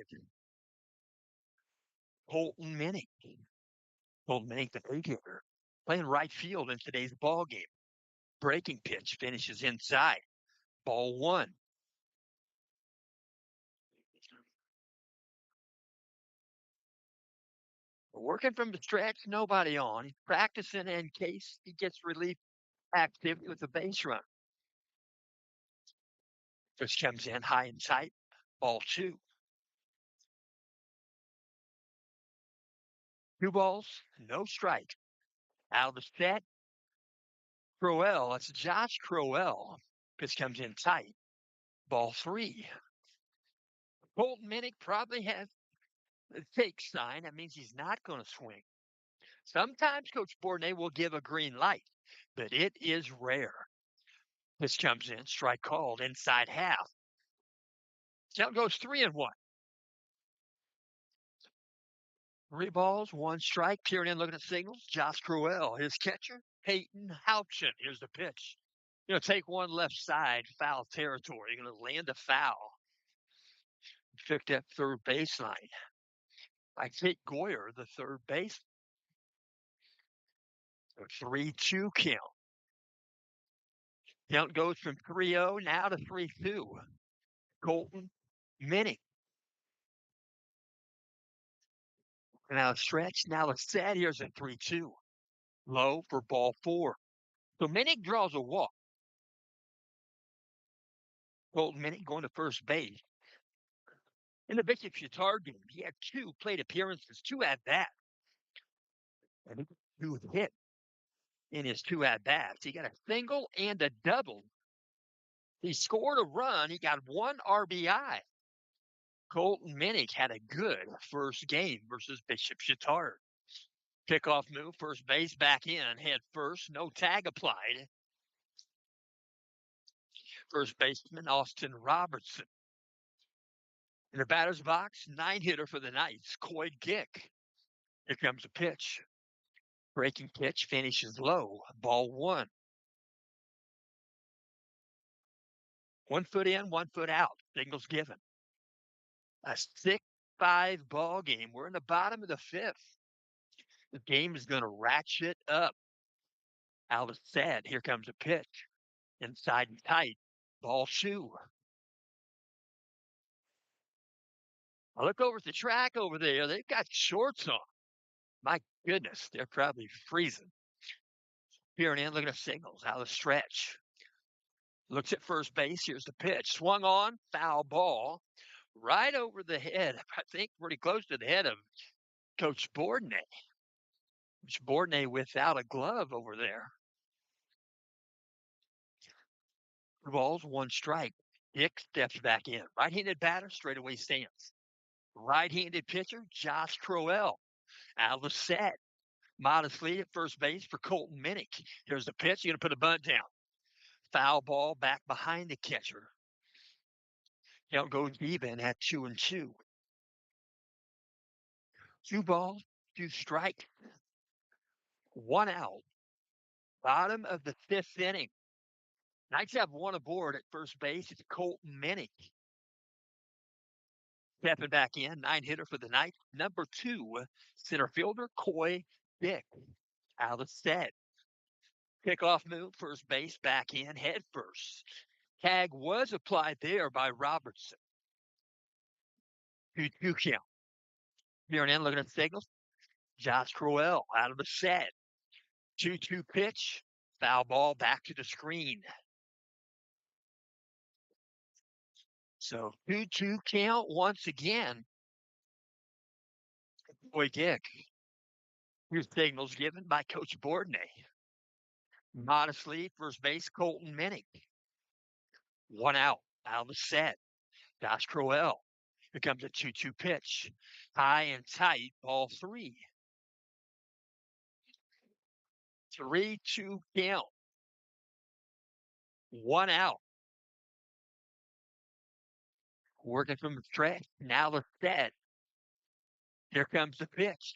Colton Minnick. Colton Minnick, the big hitter, playing right field in today's ball game. Breaking pitch finishes inside. Ball 1. Working from the stretch, nobody on. He's practicing in case he gets relief activity with a base run. Pitch comes in high and tight. Ball two. 2 balls, no strike. Out of the set, Crowell. That's Josh Crowell. Pitch comes in tight. Ball three. Colton Minnick probably has a take sign. That means he's not going to swing. Sometimes Coach Bourdonnais will give a green light, but it is rare. This comes in, strike called, inside half. Count goes 3-1. 3 balls, 1 strike. Peering in, looking at signals. Josh Crowell, his catcher. Peyton Houchin. Here's the pitch. Take one left side, foul territory. You're going to land a foul. Pick that third baseline. I take Goyer, the third base. 3-2 count. Count goes from 3-0 now to 3-2. Colton Minnick. Now a stretch. Now a set. Here's a 3-2. Low for ball four. So Minnick draws a walk. Colton Minnick going to first base. In the Bishop Chittard game, he had 2 plate appearances, 2 at bats. And he got 2 hit in his 2 at bats. He got a single and a double. He scored a run. He got 1 RBI. Colton Minnick had a good first game versus Bishop Chittard. Pickoff move, first base back in, head first, no tag applied. First baseman Austin Robertson. In the batter's box, 9-hitter for the Knights, Coy Gick. Here comes a pitch. Breaking pitch finishes low, ball 1. 1 foot in, 1 foot out. Signals given. A 6-5 ball game. We're in the bottom of the 5th. The game is going to ratchet up. Alice said, here comes a pitch. Inside and tight. Ball 2. I look over at the track over there. They've got shorts on. My goodness, they're probably freezing. Peering in, looking at signals. Out of the stretch. Looks at first base. Here's the pitch. Swung on. Foul ball. Right over the head. I think pretty close to the head of Coach Bourdonnais. Coach Bourdonnais without a glove over there. 2 balls, 1 strike. Dick steps back in. Right-handed batter, straightaway stance. Right-handed pitcher, Josh Crowell. Out of the set. Modest lead at first base for Colton Minnick. Here's the pitch. You're going to put a bunt down. Foul ball back behind the catcher. Count goes even at 2-2. 2 balls, 2 strikes. 1 out. Bottom of the 5th inning. Knights have 1 aboard at first base. It's Colton Minnick. Stepping back in, 9-hitter for the Knights. Number 2, center fielder Coy Dick. Out of set. Kickoff move, first base, back in, head first. Tag was applied there by Robertson. 2-2 count. Peering in, looking at the signals. Josh Crowell out of the set. 2-2 pitch. Foul ball back to the screen. So 2-2 count once again. Boy Dick. Here's signals given by Coach Bourdonnais. Modestly, first base, Colton Minnick. 1 out of the set. Josh Crowell. Here comes a 2-2 pitch. High and tight, ball 3. 3-2 count. 1 out. Working from the stretch. Now the set. Here comes the pitch.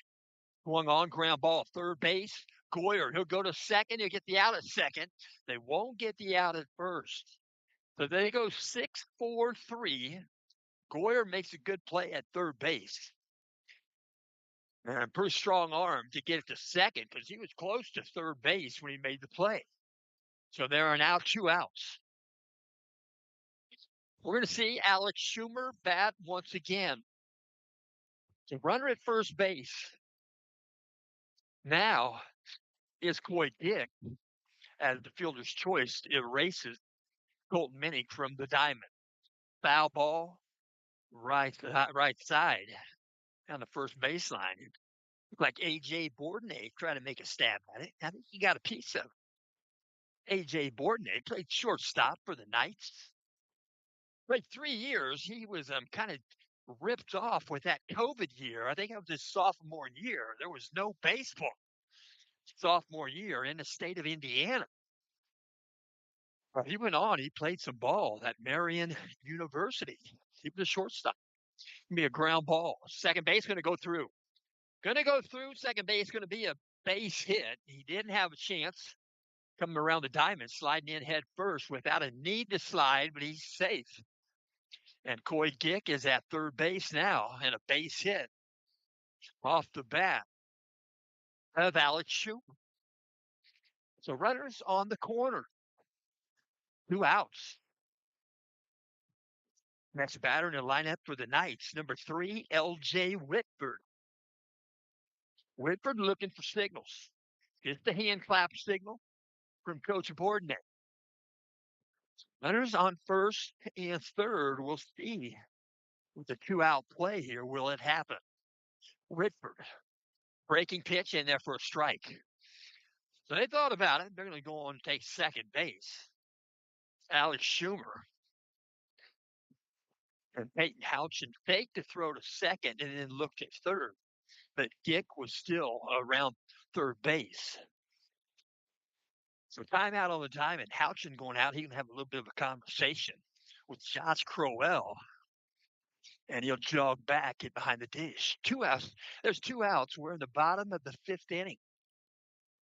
Swung on, ground ball, third base. Goyer, he'll go to second. He'll get the out at second. They won't get the out at first. So they go 6-4-3. Goyer makes a good play at third base. And a pretty strong arm to get it to second because he was close to third base when he made the play. So there are now 2 outs. We're going to see Alex Schumer bat once again. The runner at first base now is Coy Dick as the fielder's choice erases Colton Minnick from the diamond. Foul ball, right side on the first baseline. Looked like A.J. Bourdonnais trying to make a stab at it. I think he got a piece of A.J. Bourdonnais. Played shortstop for the Knights. Played 3 years. He was kind of ripped off with that COVID year. I think it was his sophomore year. There was no baseball sophomore year in the state of Indiana. He went on. He played some ball at Marion University. He was a shortstop. Gonna be a ground ball. Second base going to go through. Going to go through. Second base going to be a base hit. He didn't have a chance coming around the diamond, sliding in head first without a need to slide, but he's safe. And Coy Gick is at third base now, and a base hit off the bat of Alex Schumer. So runners on the corner, 2 outs. Next batter in the lineup for the Knights, number 3, L.J. Whitford. Whitford looking for signals. Gets the hand clap signal from Coach Bourdonnais. Runners on first and third. We'll see with the 2-out play here. Will it happen? Whitford, breaking pitch in there for a strike. So they thought about it. They're going to go on and take second base. Alex Schumer and Peyton Houchin faked to throw to second and then looked at third. But Dick was still around third base. So timeout on the diamond. Houchin going out. He can have a little bit of a conversation with Josh Crowell. And he'll jog back, get behind the dish. 2 outs. There's 2 outs. We're in the bottom of the 5th inning.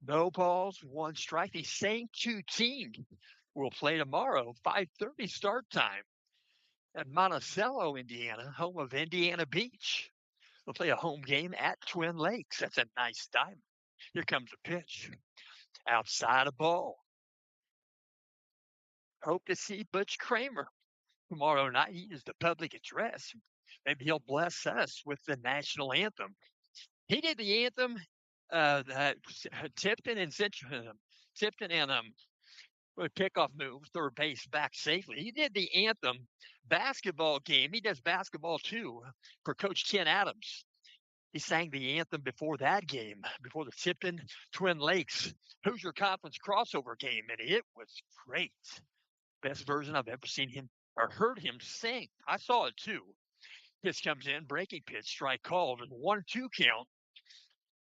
No balls, 1 strike. These same 2 teams will play tomorrow, 5:30 start time at Monticello, Indiana, home of Indiana Beach. They'll play a home game at Twin Lakes. That's a nice diamond. Here comes a pitch. Outside a ball. Hope to see Butch Kramer tomorrow night. He is the public address. Maybe he'll bless us with the national anthem. He did the anthem, Tipton and pickoff move, third base back safely. He did the anthem basketball game. He does basketball too for Coach Ken Adams. He sang the anthem before that game, before the Tipton Twin Lakes Hoosier Conference crossover game, and it was great. Best version I've ever seen him or heard him sing. I saw it too. Pitch comes in, breaking pitch, strike called, and 1-2 count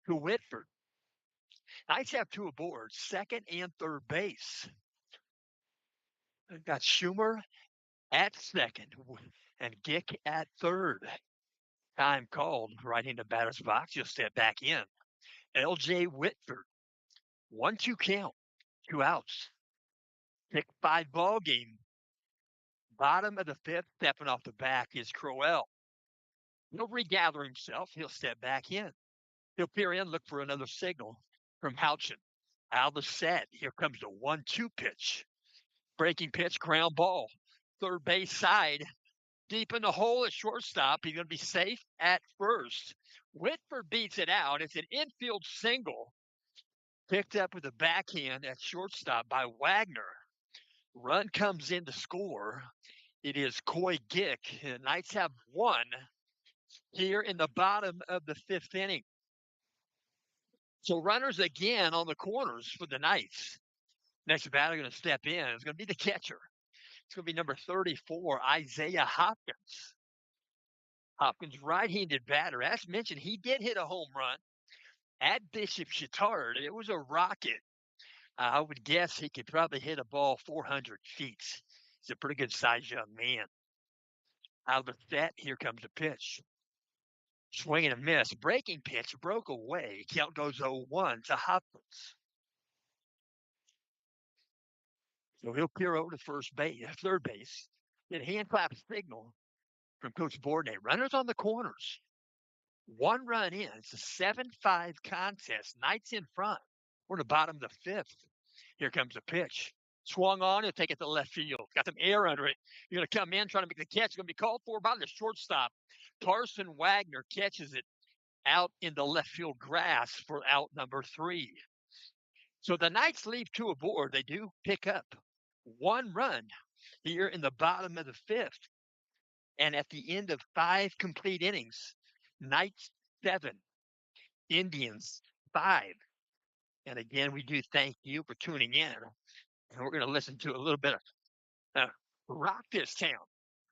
to Whitford. Knights have 2 aboard, second and third base. They've got Schumer at second and Gick at third. Time called right into batter's box. He'll step back in. L.J. Whitford, 1-2 count, 2 outs. Pick 5 ball game. Bottom of the 5th, stepping off the back is Crowell. He'll regather himself. He'll step back in. He'll peer in, look for another signal from Houchin. Out of the set. Here comes the 1-2 pitch. Breaking pitch, ground ball. Third base side. Deep in the hole at shortstop. He's going to be safe at first. Whitford beats it out. It's an infield single. Picked up with a backhand at shortstop by Wagner. Run comes in to score. It is Coy Gick. The Knights have 1 here in the bottom of the 5th inning. So runners again on the corners for the Knights. Next batter going to step in. It's going to be the catcher. It's going to be number 34, Isaiah Hopkins. Hopkins, right-handed batter. As mentioned, he did hit a home run at Bishop Chatard. It was a rocket. I would guess he could probably hit a ball 400 feet. He's a pretty good-sized young man. Out of the set, here comes a pitch. Swing and a miss. Breaking pitch broke away. Count goes 0-1 to Hopkins. So he'll peer over to third base. Get a hand clap signal from Coach Bourdonnais. Runners on the corners. 1 run in. It's a 7-5 contest. Knights in front. We're in the bottom of the 5th. Here comes a pitch. Swung on. He'll take it to left field. Got some air under it. You're going to come in, trying to make the catch. It's going to be called for by the shortstop. Carson Wagner catches it out in the left field grass for out number 3. So the Knights leave 2 aboard. They do pick up 1 run here in the bottom of the 5th. And at the end of 5 complete innings, Knights 7, Indians 5. And again, we do thank you for tuning in. And we're going to listen to a little bit of Rock This Town.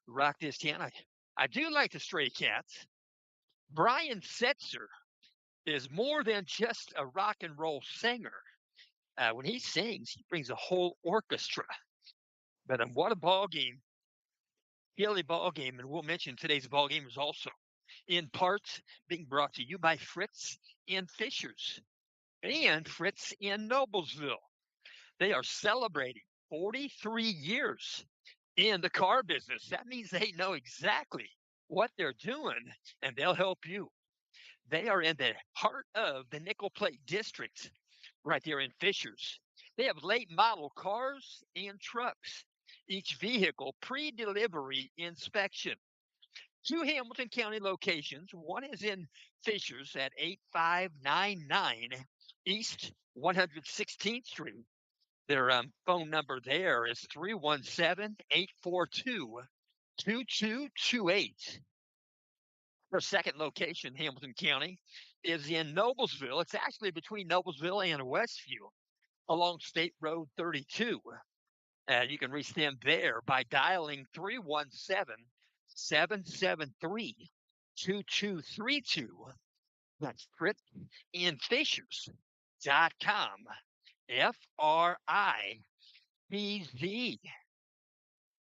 Rock This Town. I do like the Stray Cats. Brian Setzer is more than just a rock and roll singer. When he sings, he brings a whole orchestra. But what a ball game. Daily ball game. And we'll mention today's ball game is also in part being brought to you by Fritz in Fishers and Fritz in Noblesville. They are celebrating 43 years in the car business. That means they know exactly what they're doing, and they'll help you. They are in the heart of the Nickel Plate District right there in Fishers. They have late model cars and trucks, each vehicle pre-delivery inspection. 2 Hamilton County locations. One is in Fishers at 8599 East 116th Street. Their phone number there is 317-842-2228. Their second location, Hamilton County, is in Noblesville. It's actually between Noblesville and Westview along State Road 32. You can reach them there by dialing 317-773-2232. That's FritzandFishers.com. FRITZ.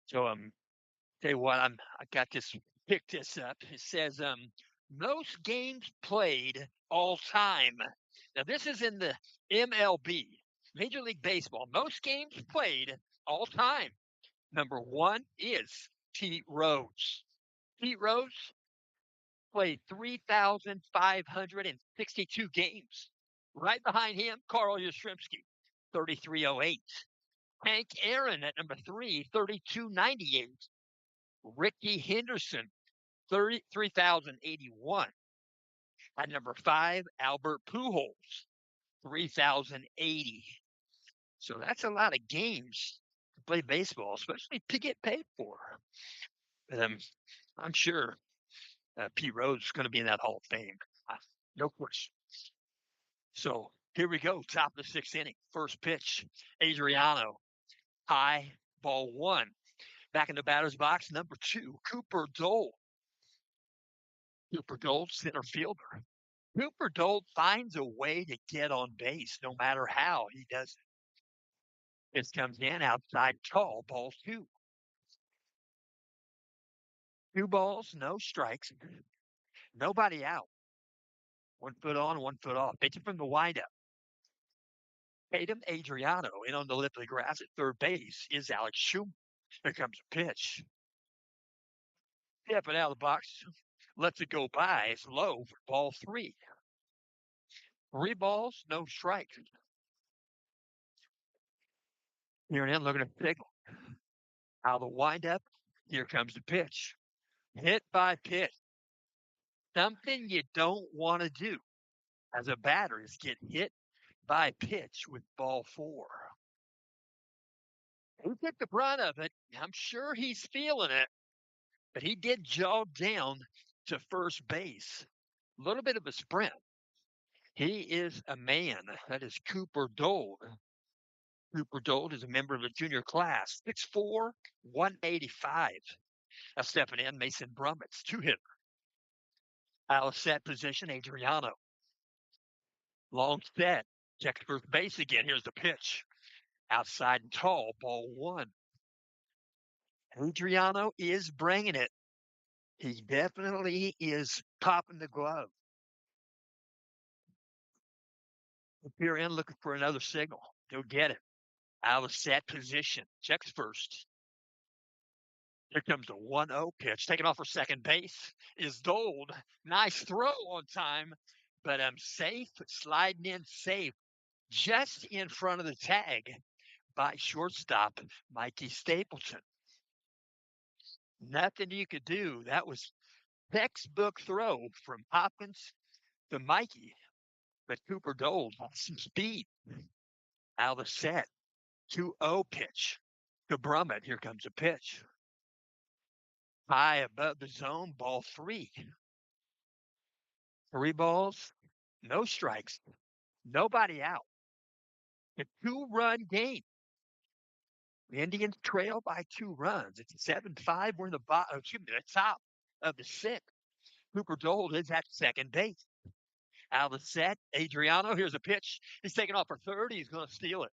So tell you what, I got this, picked this up. It says most games played all time. Now this is in the MLB, Major League Baseball. Most games played all time. Number 1 is Pete Rose. Pete Rose played 3,562 games. Right behind him, Carl Yastrzemski, 3,308. Hank Aaron at number 3, 3,298. Ricky Henderson, 3,081. At number 5, Albert Pujols, 3,080. So that's a lot of games to play baseball, especially to get paid for. But I'm sure Pete Rose is going to be in that Hall of Fame. No question. So here we go. Top of the 6th inning. First pitch. Adriano. High, ball 1. Back in the batter's box, number 2, Cooper Dole. Cooper Dole, center fielder. Cooper Dole finds a way to get on base no matter how he does it. This comes in outside tall, ball 2. 2 balls, no strikes. Nobody out. 1 foot on, 1 foot off. Pitching from the windup. Tatum Adriano in on the lip of the grass at third base is Alex Schumer. Here comes a pitch. Stepping out of the box, lets it go by. It's low for ball 3. 3 balls, no strikes. Here and in, looking at the signal. Out of the windup, here comes the pitch. Hit by pitch. Something you don't want to do as a batter is get hit by pitch with ball 4. He took the brunt of it. I'm sure he's feeling it, but he did jog down to first base. A little bit of a sprint. He is a man. That is Cooper Dole. Cooper Dole is a member of the junior class. 6'4", 185. Now stepping in, Mason Brummett's 2-hitter. Out of set position, Adriano. Long set. Checks first base again. Here's the pitch. Outside and tall, ball 1. Adriano is bringing it. He definitely is popping the glove. Appear in looking for another signal. Go get it. Out of set position. Checks first. Here comes the 1-0 pitch. Taken off for second base is Dold. Nice throw on time, but safe, sliding in safe, just in front of the tag by shortstop Mikey Stapleton. Nothing you could do. That was textbook throw from Hopkins to Mikey, but Cooper Dold has some speed. Out of the set. 2-0 pitch to Brummett. Here comes a pitch. High above the zone, ball three. 3 balls, no strikes, nobody out. A 2-run game. The Indians trail by 2 runs. It's 7-5. We're in the bottom, excuse me, the top of the sixth. Cooper Dold is at second base. Out of the set, Adriano. Here's a pitch. He's taking off for third. He's going to steal it.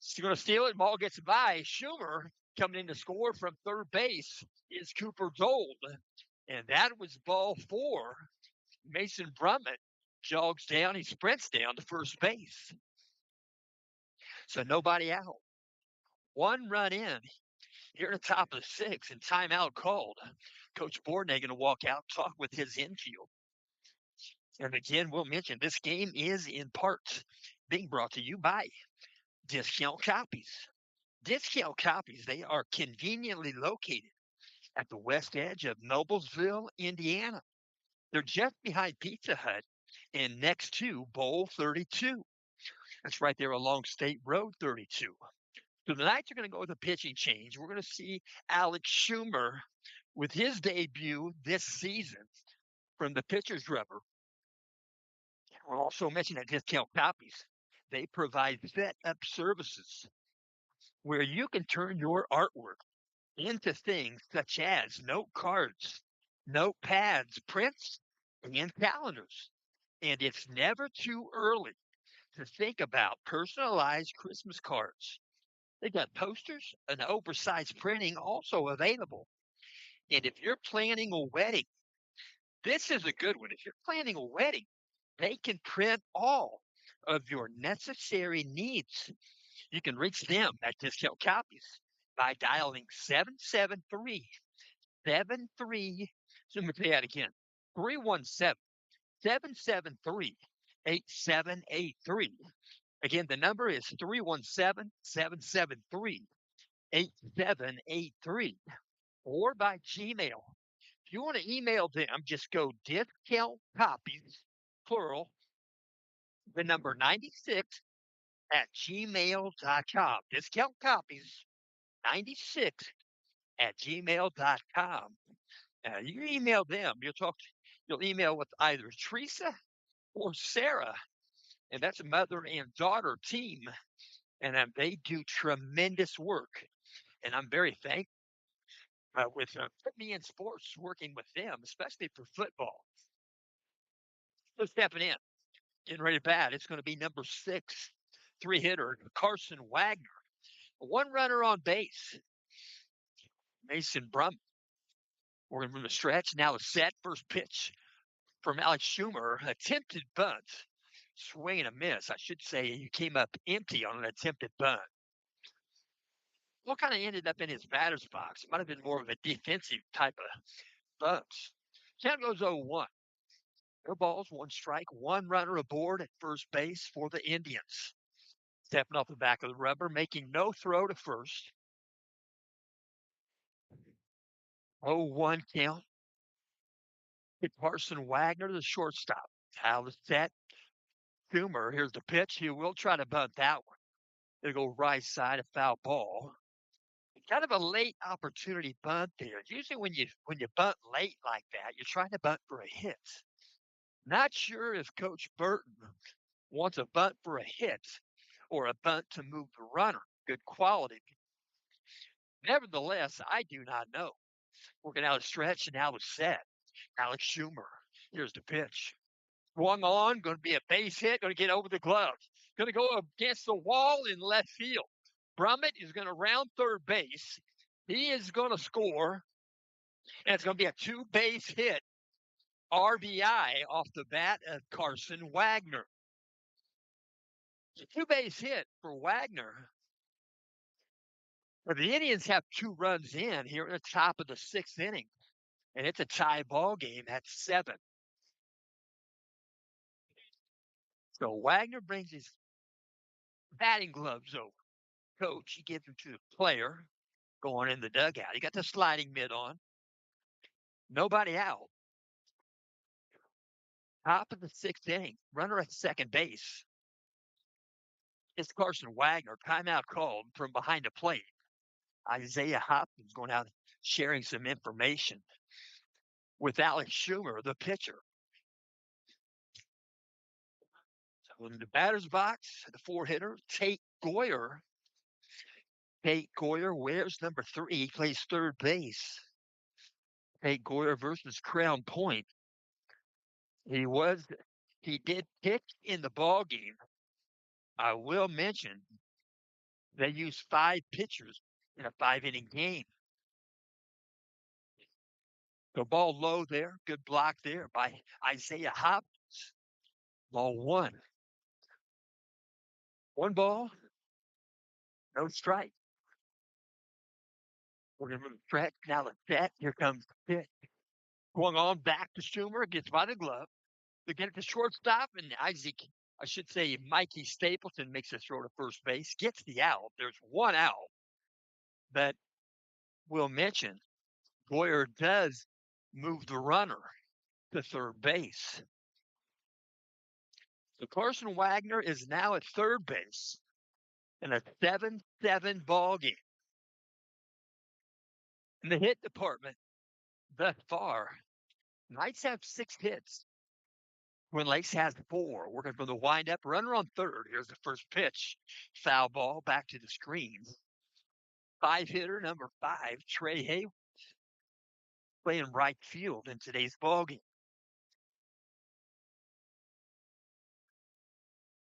He's going to steal it. Ball gets by. Schumer coming in to score from third base is Cooper Dold. And that was ball four. Mason Brummett jogs down. He sprints down to first base. So nobody out. 1 run in. Here at the top of the sixth and timeout called. Coach Bourdonnais going to walk out, talk with his infield. And again, we'll mention this game is in part being brought to you by Discount Copies. Discount Copies, they are conveniently located at the west edge of Noblesville, Indiana. They're just behind Pizza Hut and next to Bowl 32. That's right there along State Road 32. So tonight you're going to go with a pitching change. We're going to see Alex Schumer with his debut this season from the pitcher's rubber. We'll also mention that Discount Copies, they provide set-up services where you can turn your artwork into things such as note cards, notepads, prints, and calendars. And it's never too early to think about personalized Christmas cards. They got posters and oversized printing also available. And if you're planning a wedding, this is a good one. If you're planning a wedding, they can print all of your necessary needs. You can reach them at Discount Copies by dialing 773 73. So let me say that again, 317 773 8783. Again, the number is 317 773 8783 or by Gmail. If you want to email them, just go discount copies, plural, the number 96 at gmail.com. Discount copies 96 at gmail.com. You email them. You'll email with either Teresa or Sarah, and that's a mother and daughter team, and they do tremendous work. And I'm very thankful with Put Me in Sports working with them, especially for football. So stepping in, getting ready to bat. It's going to be number 6, 3-hitter Carson Wagner. 1 runner on base. Mason Brum. We're going to run the stretch. Now the set. First pitch from Alex Schumer. Attempted bunt. Swing and a miss. I should say he came up empty on an attempted bunt. What kind of ended up in his batter's box? It might have been more of a defensive type of bunts. Count goes 0-1. No balls, 1 strike, 1 runner aboard at first base for the Indians. Stepping off the back of the rubber, making no throw to first. 0-1 count. It's Carson Wagner, the shortstop. How the set. Schumer, here's the pitch. He will try to bunt that one. It'll go right side, a foul ball. Kind of a late opportunity bunt there. Usually when you bunt late like that, you're trying to bunt for a hit. Not sure if Coach Burton wants a bunt for a hit or a bunt to move the runner. Good quality. Nevertheless, I do not know. Working out a stretch and now it's set. Alex Schumer. Here's the pitch. Swung on, going to be a base hit, going to get over the glove. Going to go against the wall in left field. Brummett is going to round third base. He is going to score, and it's going to be a 2-base hit. RBI off the bat of Carson Wagner. It's a 2-base hit for Wagner. But the Indians have 2 runs in here at the top of the 6th inning, and it's a tie ball game at 7. So Wagner brings his batting gloves over. Coach, he gives them to the player going in the dugout. He got the sliding mitt on. Nobody out. Top of the 6th inning. Runner at second base. It's Carson Wagner. Timeout called from behind the plate. Isaiah Hopkins going out sharing some information with Alex Schumer, the pitcher. So in the batter's box, the four hitter, Tate Goyer. Tate Goyer wears number 3. He plays third base. Tate Goyer versus Crown Point. He was he did pitch in the ball game. I will mention they used 5 pitchers in a 5 inning game. The ball low there, good block there by Isaiah Hopkins. Ball 1. 1 ball, no strike. We're going to move the stretch. Now the set. Here comes the pitch. Going on back to Schumer, gets by the glove. They get it to shortstop, and I should say Mikey Stapleton makes a throw to first base, gets the out. There's 1 out. But we'll mention Boyer does move the runner to third base. So Carson Wagner is now at third base in a 7-7 ball game. In the hit department, thus far, Knights have 6 hits. Twin Lakes has 4. Working from the windup, runner on third. Here's the first pitch. Foul ball back to the screen. 5-hitter, number 5, Trey Hay, playing right field in today's ballgame.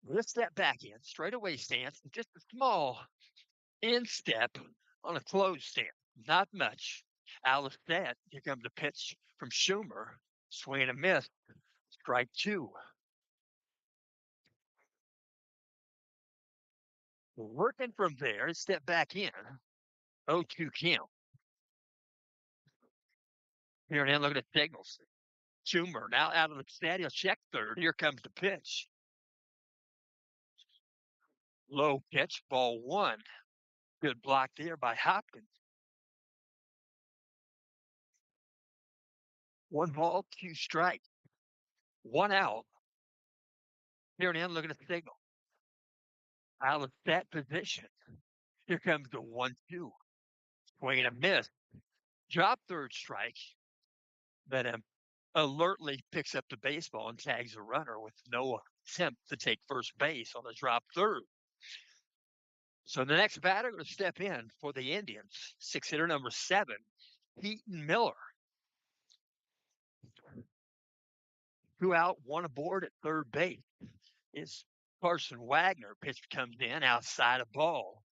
We'll step back in, straightaway stance, just a small instep on a closed stance. Not much. Alice set. Here comes the pitch from Schumer. Swing and a miss. Strike 2. Working from there, step back in. 0-2 count. Here and in, look at the signals. Schumer now out of the steady. He'll check third. Here comes the pitch. Low pitch, ball 1. Good block there by Hopkins. 1 ball, 2 strikes. 1 out. Here and in, look at the signal. Out of that position. Here comes the 1-2. Swing and a miss. Drop third strike. But alertly picks up the baseball and tags a runner with no attempt to take first base on a drop third. So the next batter going to step in for the Indians, 6-hitter number 7, Heaton Miller. 2 out, 1 aboard at third base. Is Carson Wagner. Pitch comes in outside of ball.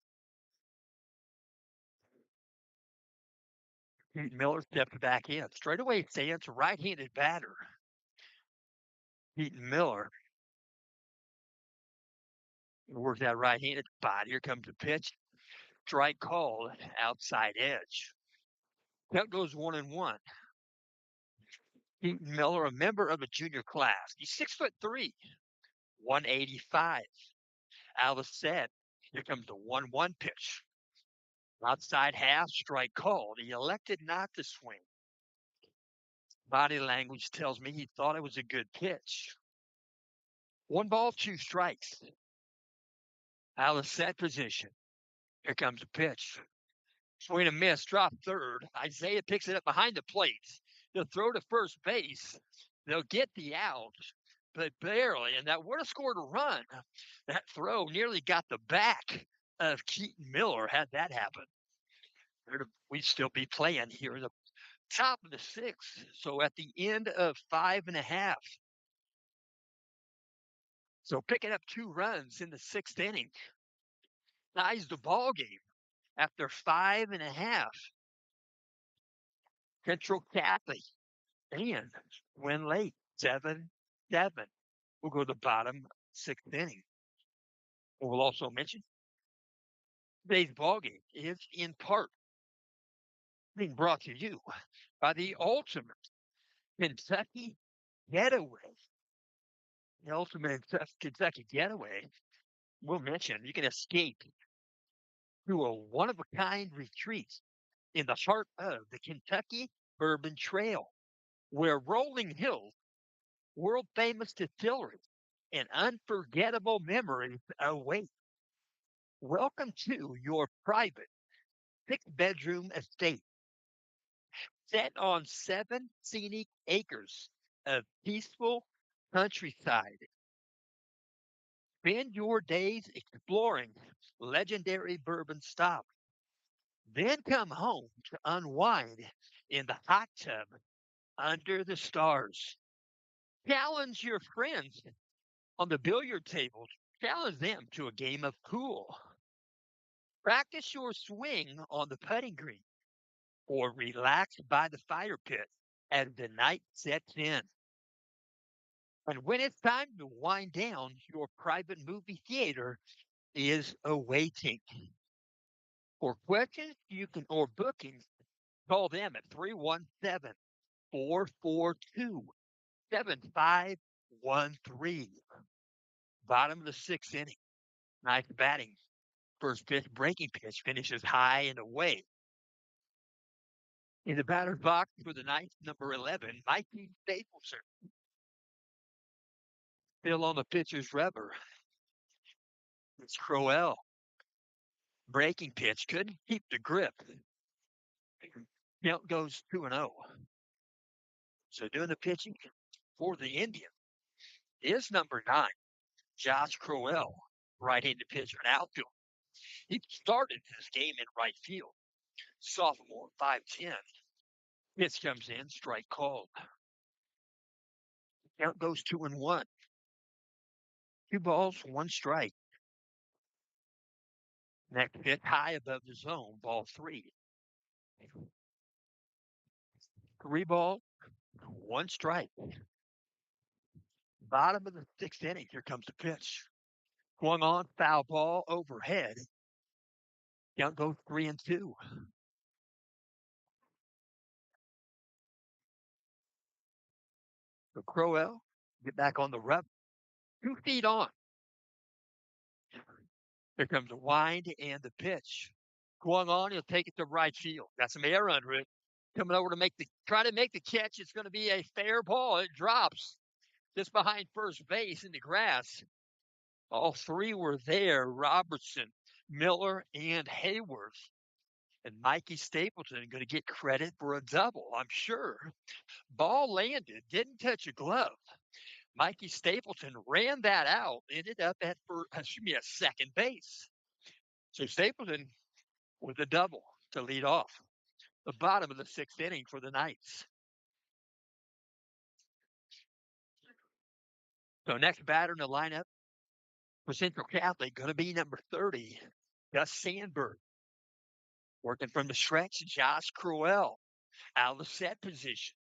Heaton Miller stepped back in. Straightaway stance, right-handed batter. Heaton Miller works that right-handed spot. Here comes the pitch. Strike called, outside edge. That goes 1-1. Heaton Miller, a member of the junior class. He's 6'3", 185. Alice set. Here comes the 1-1 pitch. Outside half, strike called. He elected not to swing. Body language tells me he thought it was a good pitch. 1 ball, 2 strikes. Alice set position. Here comes the pitch. Swing and a miss, drop third. Isaiah picks it up behind the plate. They'll throw to first base. They'll get the out, but barely. And that would have scored a run. That throw nearly got the back of Keaton Miller had that happen. We'd still be playing here in the top of the 6th. So at the end of 5.5. So picking up 2 runs in the 6th inning. Ties the ball game after 5.5. Central Catholic and win late, 7-7. We'll go to the bottom 6th inning. We'll also mention today's ball game is in part being brought to you by the ultimate Kentucky getaway. The ultimate Kentucky getaway, we'll mention you can escape to a one-of-a-kind retreat in the heart of the Kentucky Bourbon Trail, where rolling hills, world-famous distilleries, and unforgettable memories await. Welcome to your private six-bedroom estate set on 7 scenic acres of peaceful countryside. Spend your days exploring legendary bourbon stops. Then come home to unwind in the hot tub under the stars. Challenge your friends on the billiard table. Challenge them to a game of pool. Practice your swing on the putting green or relax by the fire pit as the night sets in. And when it's time to wind down, your private movie theater is awaiting. For questions you can or bookings, call them at 317-442-7513. Bottom of the sixth inning. Nice batting. First pitch, breaking pitch, finishes high and away. In the batter's box for the ninth, number 11, Mikey Stapleton. Still on the pitcher's rubber. It's Crowell. Breaking pitch, couldn't keep the grip. Count goes 2-0. So doing the pitching for the Indians is number 9, Josh Crowell, right-handed pitcher and outfield. He started his game in right field. Sophomore, 5'10". Pitch comes in, strike called. Count goes 2-1. 2 balls, 1 strike. Next pitch high above the zone, ball 3. 3 balls, 1 strike. Bottom of the sixth inning, here comes the pitch. Swung on, foul ball overhead. Count goes 3-2. So Crowell get back on the rub. 2 feet on. Here comes the wind and the pitch. Swung on, he'll take it to right field. Got some air under it. Coming over to try to make the catch. It's going to be a fair ball. It drops just behind first base in the grass. All 3 were there, Robertson, Miller, and Hayward. And Mikey Stapleton going to get credit for a double, I'm sure. Ball landed, didn't touch a glove. Mikey Stapleton ran that out, ended up at second base. So Stapleton with a double to lead off the bottom of the sixth inning for the Knights. So next batter in the lineup for Central Catholic going to be number 30, Gus Sandberg. Working from the stretch, Josh Crowell out of the set position.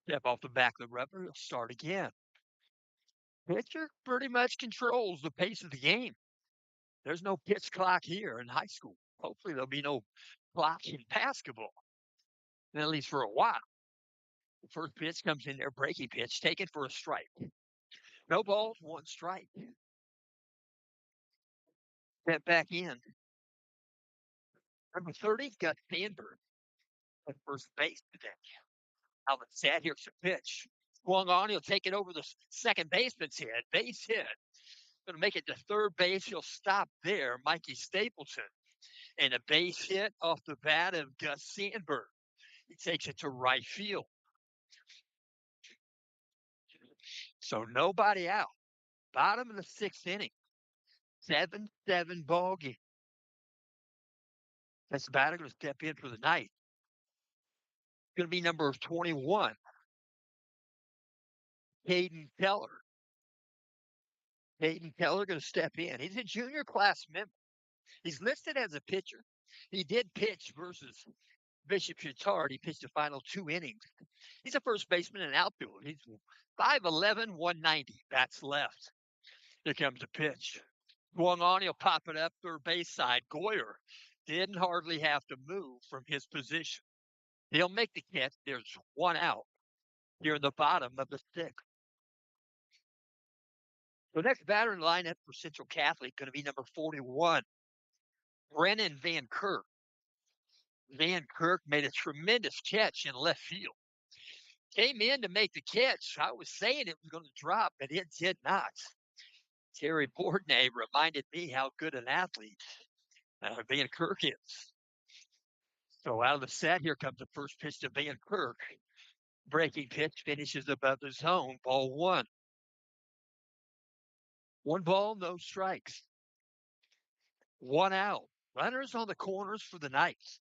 Step off the back of the rubber, he'll start again. Pitcher pretty much controls the pace of the game. There's no pitch clock here in high school. Hopefully there'll be no clock in basketball, at least for a while. The first pitch comes in there, breaking pitch, taken for a strike. No balls, 1 strike. Step back in. Number 30, Gus Sandberg at first base today. Out the set, here's the pitch. Swung on, he'll take it over the second baseman's head. Base hit. Going to make it to third base. He'll stop there, Mikey Stapleton. And a base hit off the bat of Gus Sandberg. He takes it to right field. So nobody out. Bottom of the sixth inning. 7-7 ball game. That's the batter going to step in for the night. Going to be number 21, Caden Keller. Caden Keller going to step in. He's a junior class member. He's listed as a pitcher. He did pitch versus Bishop Chittard. He pitched the final 2 innings. He's a first baseman and outfielder. He's 5'11", 190. Bats left. Here comes the pitch. Swung on, he'll pop it up third base side. Goyer didn't hardly have to move from his position. He'll make the catch. There's 1 out here in the bottom of the sixth. The next batter in the lineup for Central Catholic going to be number 41, Brennan Van Kirk. Van Kirk made a tremendous catch in left field. Came in to make the catch. I was saying it was going to drop, but it did not. Terry Bourdonnais reminded me how good an athlete Van Kirk is. So out of the set, here comes the first pitch to Van Kirk. Breaking pitch finishes above the zone. Ball one. 1 ball, no strikes. 1 out. Runners on the corners for the Knights.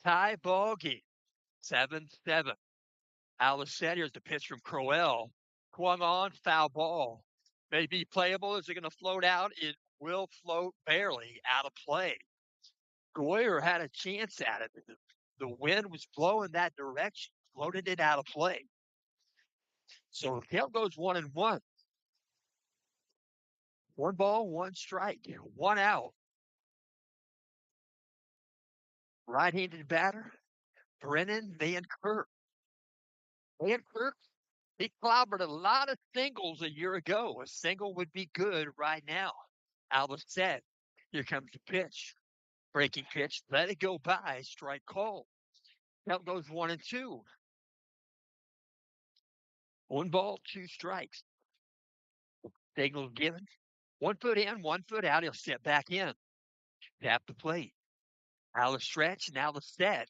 Tie ball game. 7-7. Out of the set, here's the pitch from Crowell. Swung on, foul ball. May be playable. Is it going to float out? It will float barely out of play. Goyer had a chance at it. The wind was blowing that direction, floated it out of play. So the count goes 1-1. 1 ball, 1 strike, 1 out. Right-handed batter, Brennan Van Kirk. Van Kirk, he clobbered a lot of singles a year ago. A single would be good right now. Albus said, here comes the pitch. Breaking pitch, let it go by, strike called. Count goes 1-2. 1 ball, 2 strikes. Signal given. 1 foot in, 1 foot out. He'll step back in. Tap the plate. Out of stretch, now the set.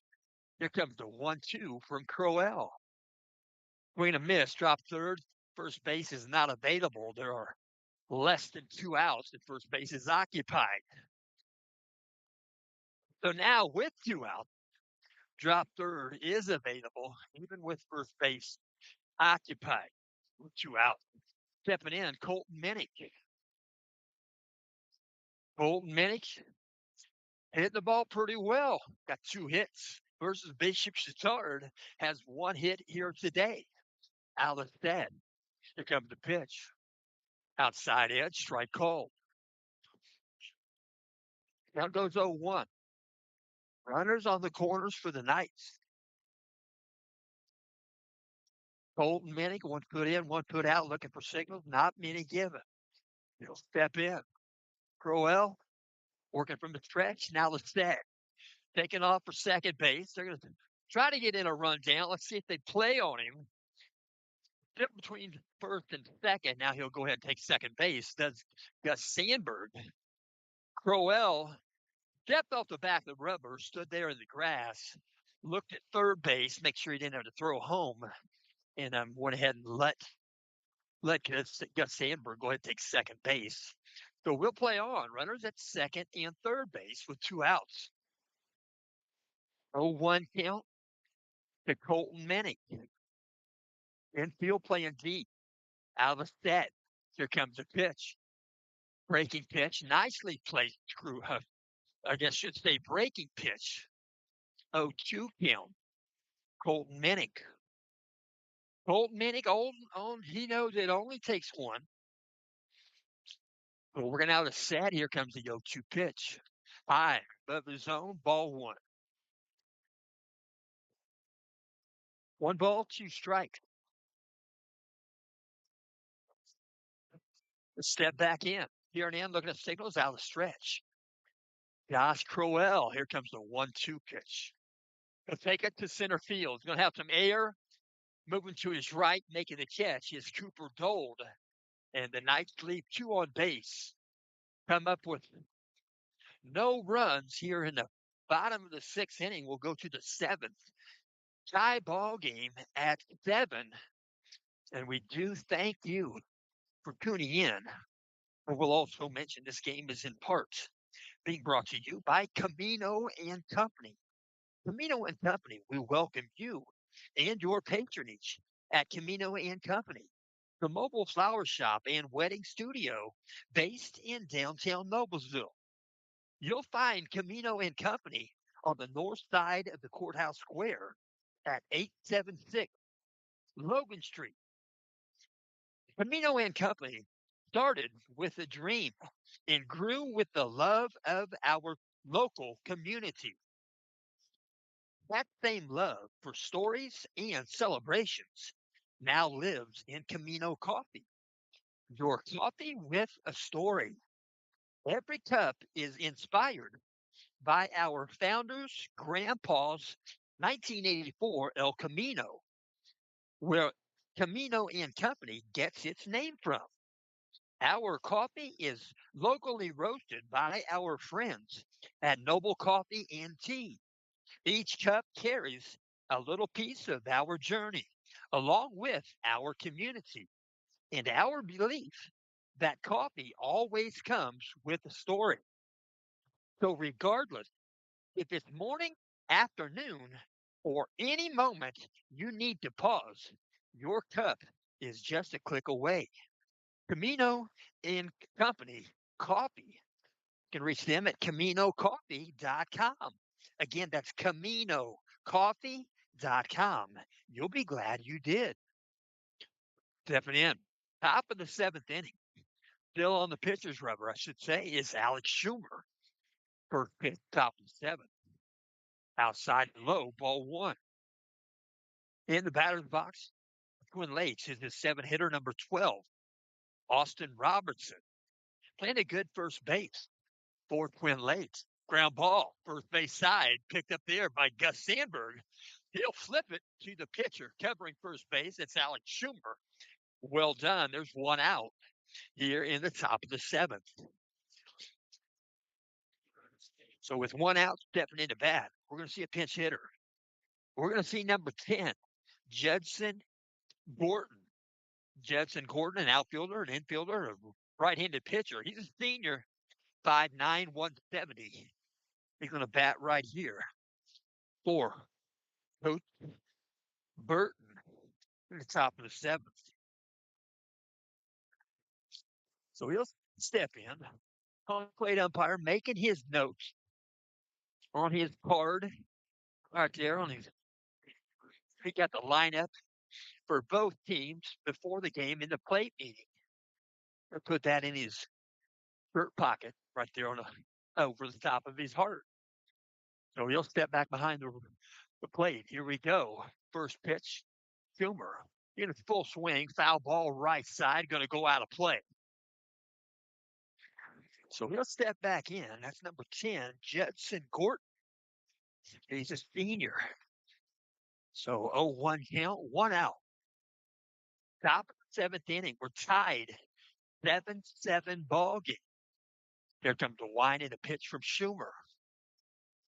Here comes the 1-2 from Crowell. Swing and a miss, drop third. First base is not available. There are less than 2 outs, and first base is occupied. So now with 2 outs, drop third is available, even with first base occupied with 2 outs. Stepping in, Colton Minnick. Colton Minnick hit the ball pretty well. Got 2 hits versus Bishop Chatard has 1 hit here today. Alice dead. Here comes the pitch. Outside edge, strike called. Now goes 0-1. Runners on the corners for the Knights. Colton Minnick, 1 foot in, 1 foot out, looking for signals. Not many given. He'll step in. Crowell working from the stretch. Now the set. Taking off for second base. They're going to try to get in a rundown. Let's see if they play on him. Dip between first and second. Now he'll go ahead and take second base. Does Gus Sandberg. Crowell stepped off the back of the rubber, stood there in the grass, looked at third base, make sure he didn't have to throw home, and went ahead and let Gus Sandberg go ahead and take second base. So we'll play on. Runners at second and third base with 2 outs. 0-1 count to Colton Minnick. Infield playing deep. Out of the set. Here comes the pitch. Breaking pitch. Nicely placed. I guess should say breaking pitch. 0-2 count. Colton Minnick. Colton Minnick, he knows it only takes one. But we're going to have a set. Here comes the 0-2 pitch. High above the zone, ball one. 1 ball, 2 strikes. Let's step back in. Here and in, looking at signals out of the stretch. Josh Crowell. Here comes the 1-2 pitch. He'll take it to center field. He's going to have some air. Moving to his right, making the catch is Cooper Dold. And the Knights leave 2 on base. Come up with no runs here in the bottom of the 6th inning. We'll go to the 7th. Tie ball game at 7. And we do thank you for tuning in. And we'll also mention this game is in part being brought to you by Camino and Company. Camino and Company, we welcome you and your patronage at Camino and Company, the mobile flower shop and wedding studio based in downtown Noblesville. You'll find Camino and Company on the north side of the courthouse square at 876 Logan Street. Camino and Company started with a dream and grew with the love of our local community. That same love for stories and celebrations now lives in Camino Coffee. Your coffee with a story. Every cup is inspired by our founder's grandpa's 1984 El Camino, where Camino and Company gets its name from. Our coffee is locally roasted by our friends at Noble Coffee and Tea. Each cup carries a little piece of our journey, along with our community and our belief that coffee always comes with a story. So, regardless if it's morning, afternoon, or any moment you need to pause, your cup is just a click away. Camino and Company Coffee. You can reach them at CaminoCoffee.com. Again, that's CaminoCoffee.com. You'll be glad you did. Stepping in. Top of the seventh inning. Still on the pitcher's rubber, I should say, is Alex Schumer. First pitch, top of the seventh. Outside and low, ball one. In the batter's box, Twin Lakes is his seven hitter, number 12, Austin Robertson. Playing a good first base for Twin Lakes. Ground ball, first base side, picked up there by Gus Sandberg. He'll flip it to the pitcher covering first base. It's Alex Schumer. Well done. There's one out here in the top of the seventh. So with one out stepping into bat, we're going to see a pinch hitter. We're going to see number 10, Judson Gordon. Judson Gordon, an outfielder, an infielder, a right-handed pitcher. He's a senior, 5'9", 170. He's going to bat right here for Coach Burton at the top of the seventh. So he'll step in. Home plate umpire making his notes on his card right there on his. He got the lineup for both teams before the game in the plate meeting. He'll put that in his shirt pocket right there on over the top of his heart. So he'll step back behind the plate. Here we go. First pitch, Schumer in a full swing, foul ball right side, going to go out of play. So he'll step back in. That's number 10, Judson Gordon. He's a senior. So 0-1 count, one out. Top of the seventh inning. We're tied. 7-7 ball game. Here comes the wind and a pitch from Schumer.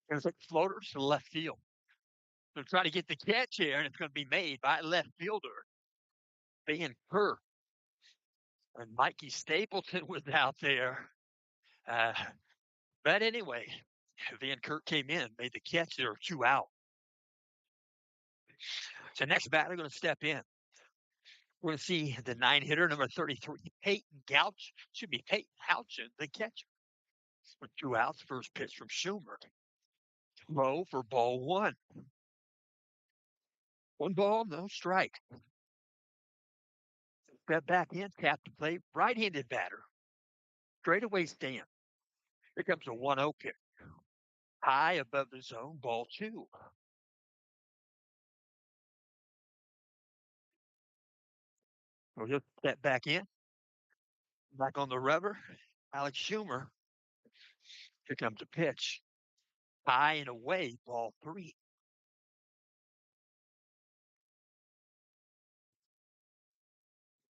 There's a floater to left field. They're trying to get the catch here, and it's going to be made by left fielder Van Kirk. And Mikey Stapleton was out there. But anyway, Van Kirk came in, made the catch. There are two out. So next batter going to step in. We're going to see the 9-hitter, number 33, Peyton Gouch. Should be Peyton Houchin, the catcher. With two outs, first pitch from Schumer. Low for ball one. One ball, no strike. Step back in, tap to play, right-handed batter. Straightaway stand. Here comes a 1-0 pitch. High above the zone, ball two. We'll just step back in. Back on the rubber, Alex Schumer. Here comes a pitch. High and away, ball three.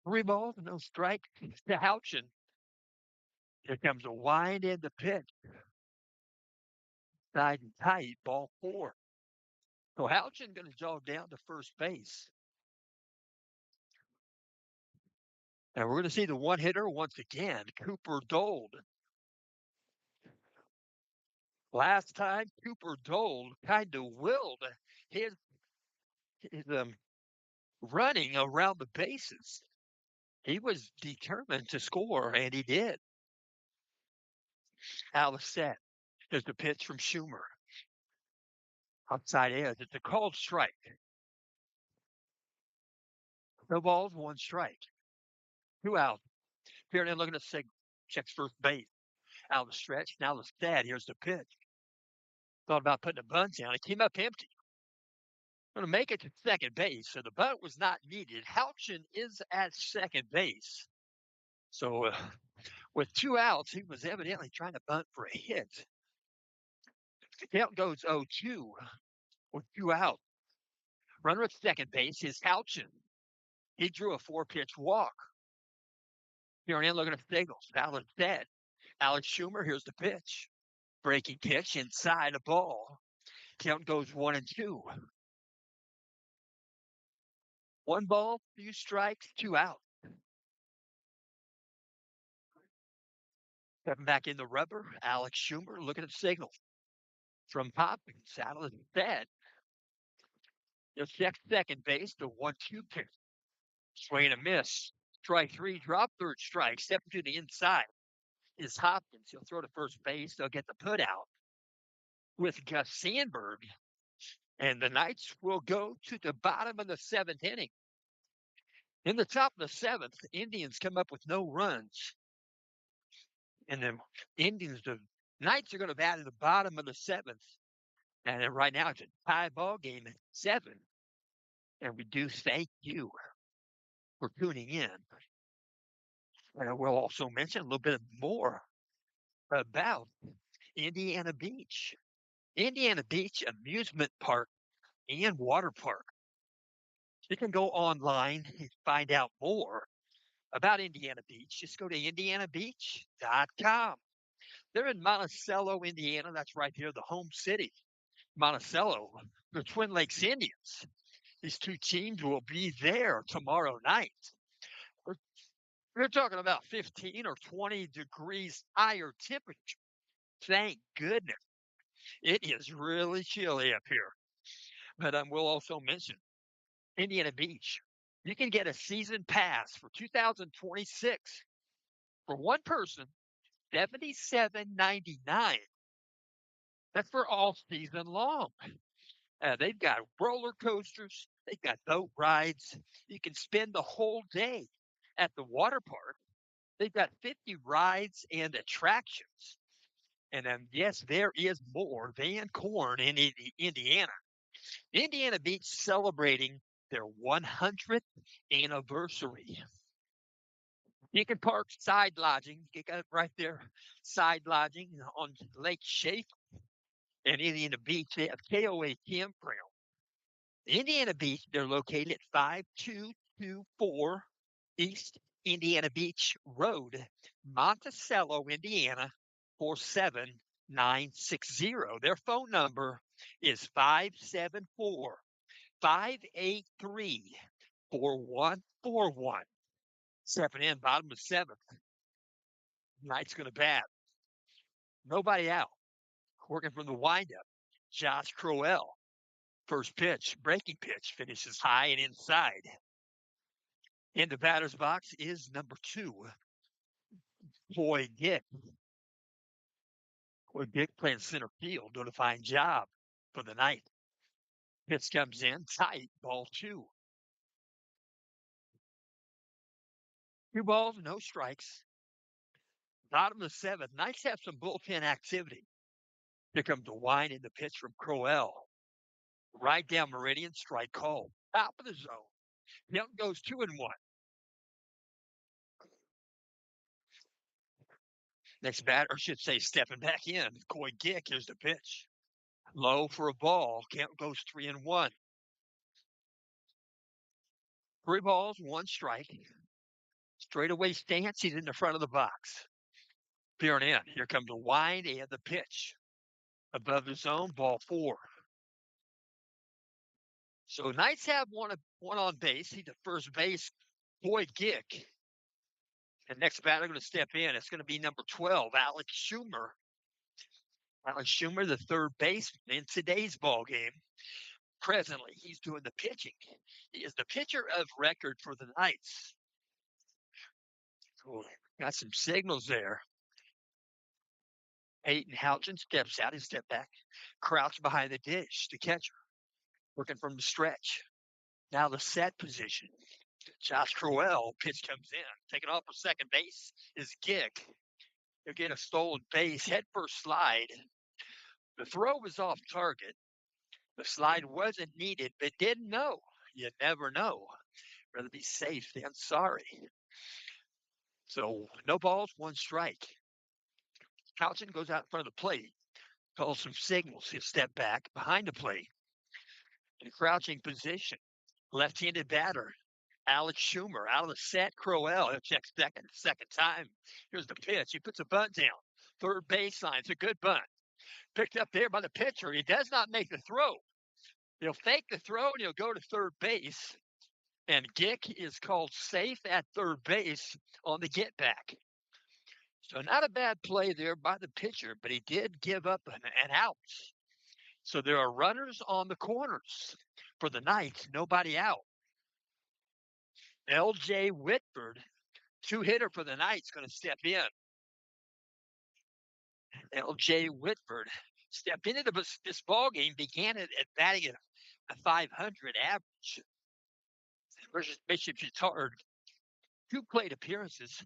Three balls, no strike to Houchin. Here comes a wind in the pitch. Side and tight, ball four. So Houchin going to jog down to first base. And we're going to see the one hitter once again, Cooper Dold. Last time, Cooper Dold kind of willed his running around the bases. He was determined to score, and he did. Out of set. There's the pitch from Schumer. Outside edge. It's a called strike. No balls, one strike. Two out. Pierre looking at the signal. Checks first base. Out of the stretch. Now the stat. Here's the pitch. Thought about putting a bunt down. It came up empty. Going to make it to second base. So the bunt was not needed. Houchin is at second base. So with two outs, he was evidently trying to bunt for a hit. The count goes 0-2 with two out. Runner at second base is Houchin. He drew a 4-pitch walk. Here and in looking at the signals. Alex dead. Alex Schumer, here's the pitch. Breaking pitch inside a ball. Count goes 1-2. 1 ball, 2 strikes, 2 out. Stepping back in the rubber, Alex Schumer looking at the signal from Hopkins out of the bed. He'll check second base, the 1-2 pitch. Swing and a miss. Strike 3, drop third strike, step to the inside is Hopkins. He'll throw to first base. They'll get the put out with Gus Sandberg. And the Knights will go to the bottom of the 7th inning. In the top of the 7th, the Indians come up with no runs. And the Knights are going to bat at the bottom of the 7th. And right now it's a tie ball game at 7. And we do thank you for tuning in. And we'll also mention a little bit more about Indiana Beach. Indiana Beach Amusement Park and Water Park. You can go online and find out more about Indiana Beach. Just go to indianabeach.com. They're in Monticello, Indiana. That's right here, the home city. Monticello, the Twin Lakes Indians. These two teams will be there tomorrow night. We're talking about 15 or 20 degrees higher temperature. Thank goodness. It is really chilly up here. But we'll also mention Indiana Beach. You can get a season pass for 2026 for one person, $77.99. That's for all season long. They've got roller coasters. They've got boat rides. You can spend the whole day at the water park. They've got 50 rides and attractions. And yes, there is more than corn in Indiana. Indiana Beach celebrating their 100th anniversary. You can park side lodging. You got it right there, side lodging on Lake Schaefer and Indiana Beach. They have KOA Campground. Indiana Beach, they're located at 5224 East Indiana Beach Road, Monticello, Indiana, 47960. Their phone number is 574 583 4141. Stepping in, bottom of 7th. Knight's going to bat. Nobody out. Working from the windup. Josh Crowell. First pitch, breaking pitch, finishes high and inside. In the batter's box is number 2, Boy Dick. Boy Dick playing center field, doing a fine job for the night. Pitch comes in, tight, ball 2. 2 balls, no strikes. Bottom of the 7th. Knights have some bullpen activity. Here comes the wind in the pitch from Crowell. Right down meridian, strike call. Top of the zone. Young goes 2-1. Next batter, or should say, stepping back in. Coy Gick, here's the pitch. Low for a ball. Count goes 3-1. 3 balls, 1 strike. Straightaway stance. He's in the front of the box. Peering in. Here comes the wind and the pitch. Above the zone, ball 4. So Knights have one on base. He's at first base, Boyd Gick. And next batter going to step in. It's going to be number 12, Alex Schumer. Alex Schumer, the third baseman in today's ball game. Presently, he's doing the pitching. He is the pitcher of record for the Knights. Cool. Got some signals there. Peyton Houchin steps out. He step back. Crouch behind the dish. The catcher working from the stretch. Now the set position. Josh Crowell, pitch comes in. Taking off for second base is Gick. He'll get a stolen base. Head first slide. The throw was off target. The slide wasn't needed, but didn't know. You never know. Rather be safe than sorry. So no balls, 1 strike. Houchin goes out in front of the plate. Calls some signals. He'll step back behind the plate. In crouching position. Left-handed batter. Alex Schumer out of the set. Crowell. He'll check second time. Here's the pitch. He puts a bunt down. Third baseline. It's a good bunt. Picked up there by the pitcher. He does not make the throw. He'll fake the throw and he'll go to third base. And Gick is called safe at third base on the get back. So not a bad play there by the pitcher, but he did give up an out. So there are runners on the corners for the Knights, nobody out. L.J. Whitford, two-hitter for the Knights, going to step in. L.J. Whitford stepped into this ball game, began it at batting at a 500 average versus Bishop Guitard. 2 plate appearances,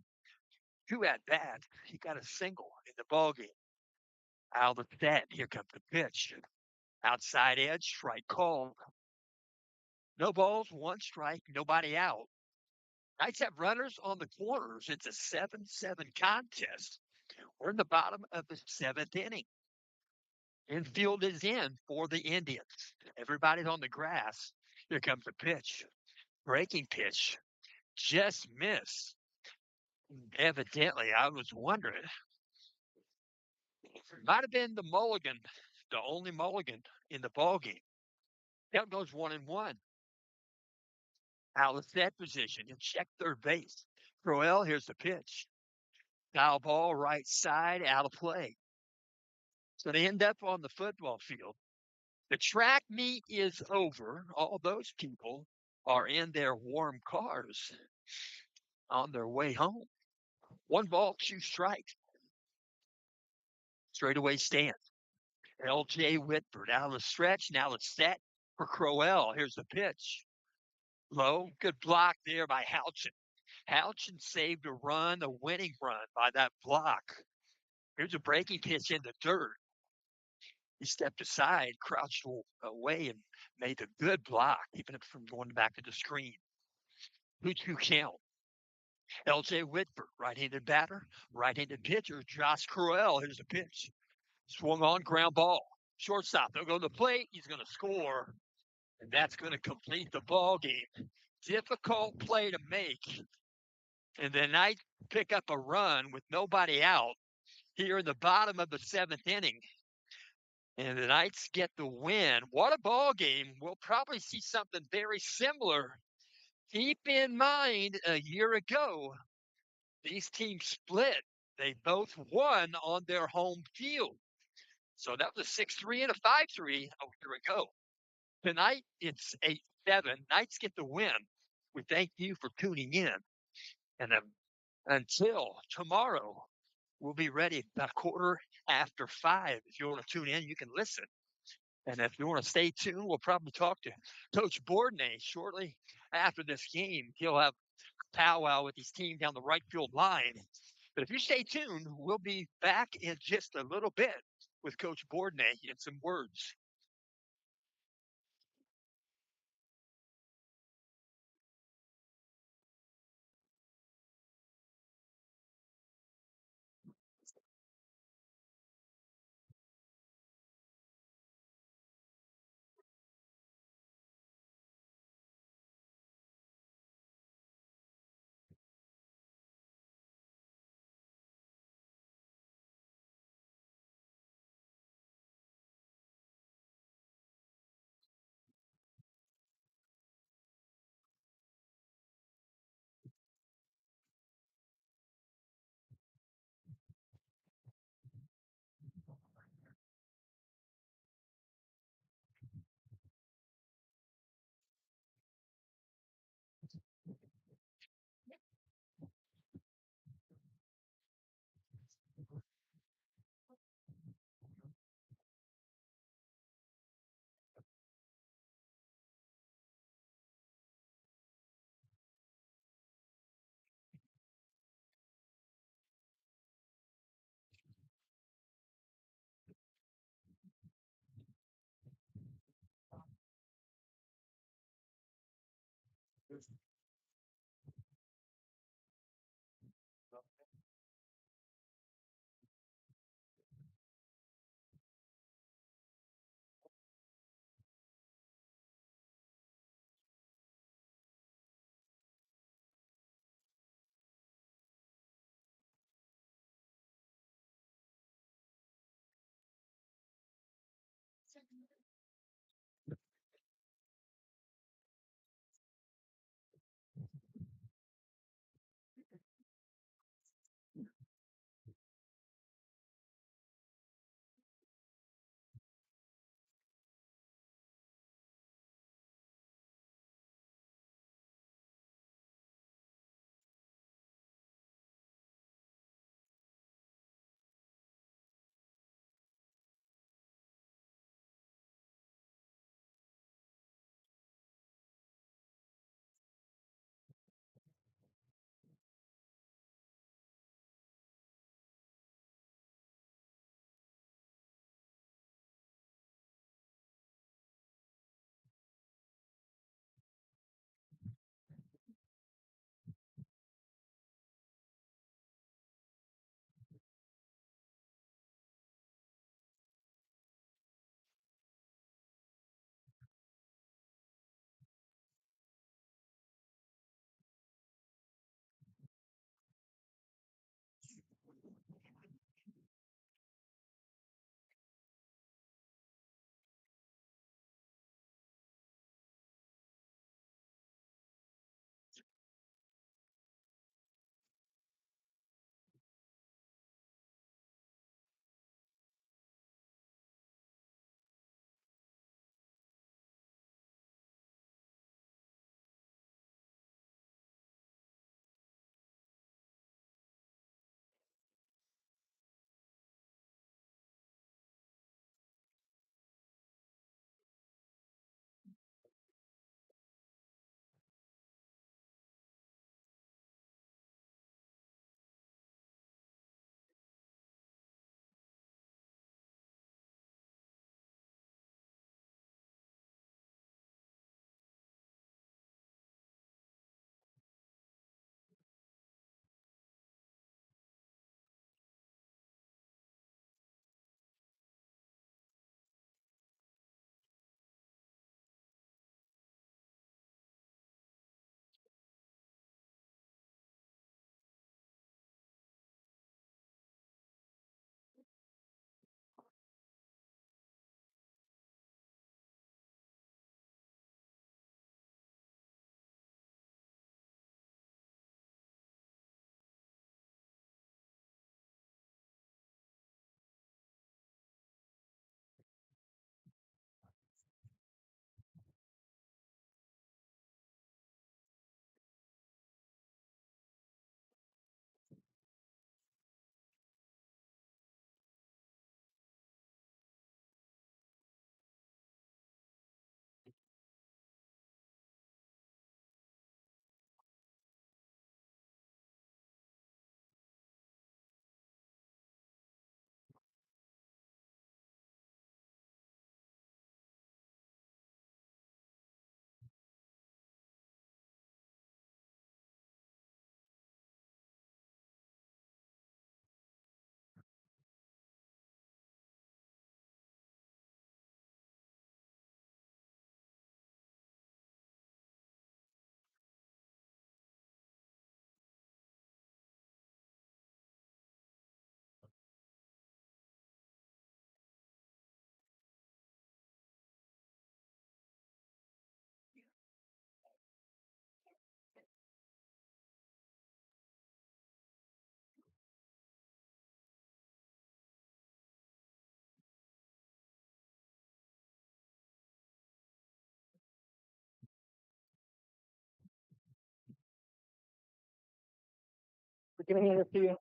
2 at bat. He got a single in the ball game. Out of that, here comes the pitch. Outside edge, strike called. No balls, 1 strike, nobody out. Knights have runners on the corners. It's a 7-7 contest. We're in the bottom of the 7th inning. Infield is in for the Indians. Everybody's on the grass. Here comes the pitch. Breaking pitch. Just missed. Evidently, I was wondering. Might have been the mulligan, the only mulligan in the ball game. Count goes 1-1. Out of that position. He'll check third base. Crowell, here's the pitch. Foul ball, right side, out of play. So they end up on the football field. The track meet is over. All those people are in their warm cars on their way home. 1 ball, 2 strikes. Straightaway stand. L.J. Whitford out of the stretch. Now it's set for Crowell. Here's the pitch. Low. Good block there by Houchin. Houchin saved a run, a winning run by that block. Here's a breaking pitch in the dirt. He stepped aside, crouched away, and made a good block, keeping it from going back to the screen. 2-2 count. L.J. Whitford, right-handed batter, right-handed pitcher. Josh Crowell, here's the pitch. Swung on, ground ball. Shortstop, they'll go to the plate. He's going to score, and that's going to complete the ball game. Difficult play to make. And the Knights pick up a run with nobody out here in the bottom of the 7th inning. And the Knights get the win. What a ball game. We'll probably see something very similar. Keep in mind, a year ago, these teams split. They both won on their home field. So that was a 6-3 and a 5-3 a year ago. Tonight, it's 8-7. Knights get the win. We thank you for tuning in. And until tomorrow, we'll be ready about 5:15. If you want to tune in, you can listen. And if you want to stay tuned, we'll probably talk to Coach Bourdonnais shortly after this game. He'll have a powwow with his team down the right field line. But if you stay tuned, we'll be back in just a little bit with Coach Bourdonnais and some words. Can I hand it to you?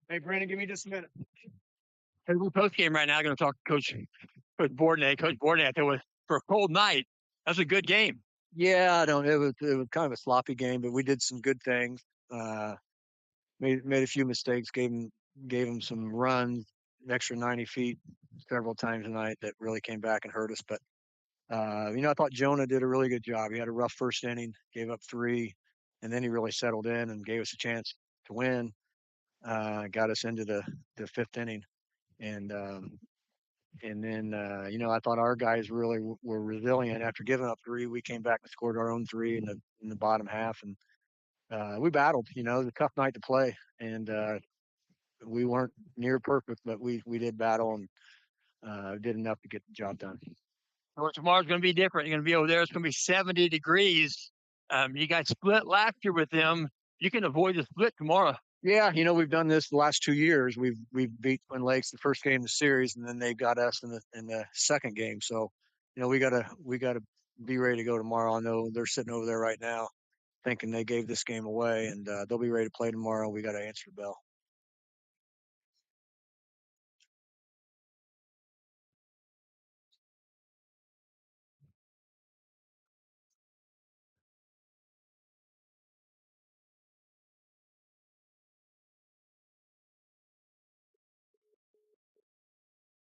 Hey, Brandon, give me just a minute. Hey, we're post game right now. Going to talk to Coach Bourdonnais. Coach Bourdonnais, it was for a cold night. That's a good game. Yeah, I don't. It was kind of a sloppy game, but we did some good things. Uh, made a few mistakes. Gave them some runs, an extra 90 feet several times tonight that really came back and hurt us. But I thought Jonah did a really good job. He had a rough first inning, gave up three, and then he really settled in and gave us a chance to win. Got us into the fifth inning, and then I thought our guys really were resilient. After giving up three, we came back and scored our own three in the bottom half, and we battled. It was a tough night to play, and we weren't near perfect, but we did battle and did enough to get the job done. Well, tomorrow's going to be different. You're going to be over there. It's going to be 70 degrees. You got split last year with them. You can avoid the split tomorrow. Yeah, we've done this the last 2 years. We've beat Twin Lakes the first game of the series, and then they got us in the second game. So, we gotta be ready to go tomorrow. I know they're sitting over there right now, thinking they gave this game away, and they'll be ready to play tomorrow. We got to answer the bell.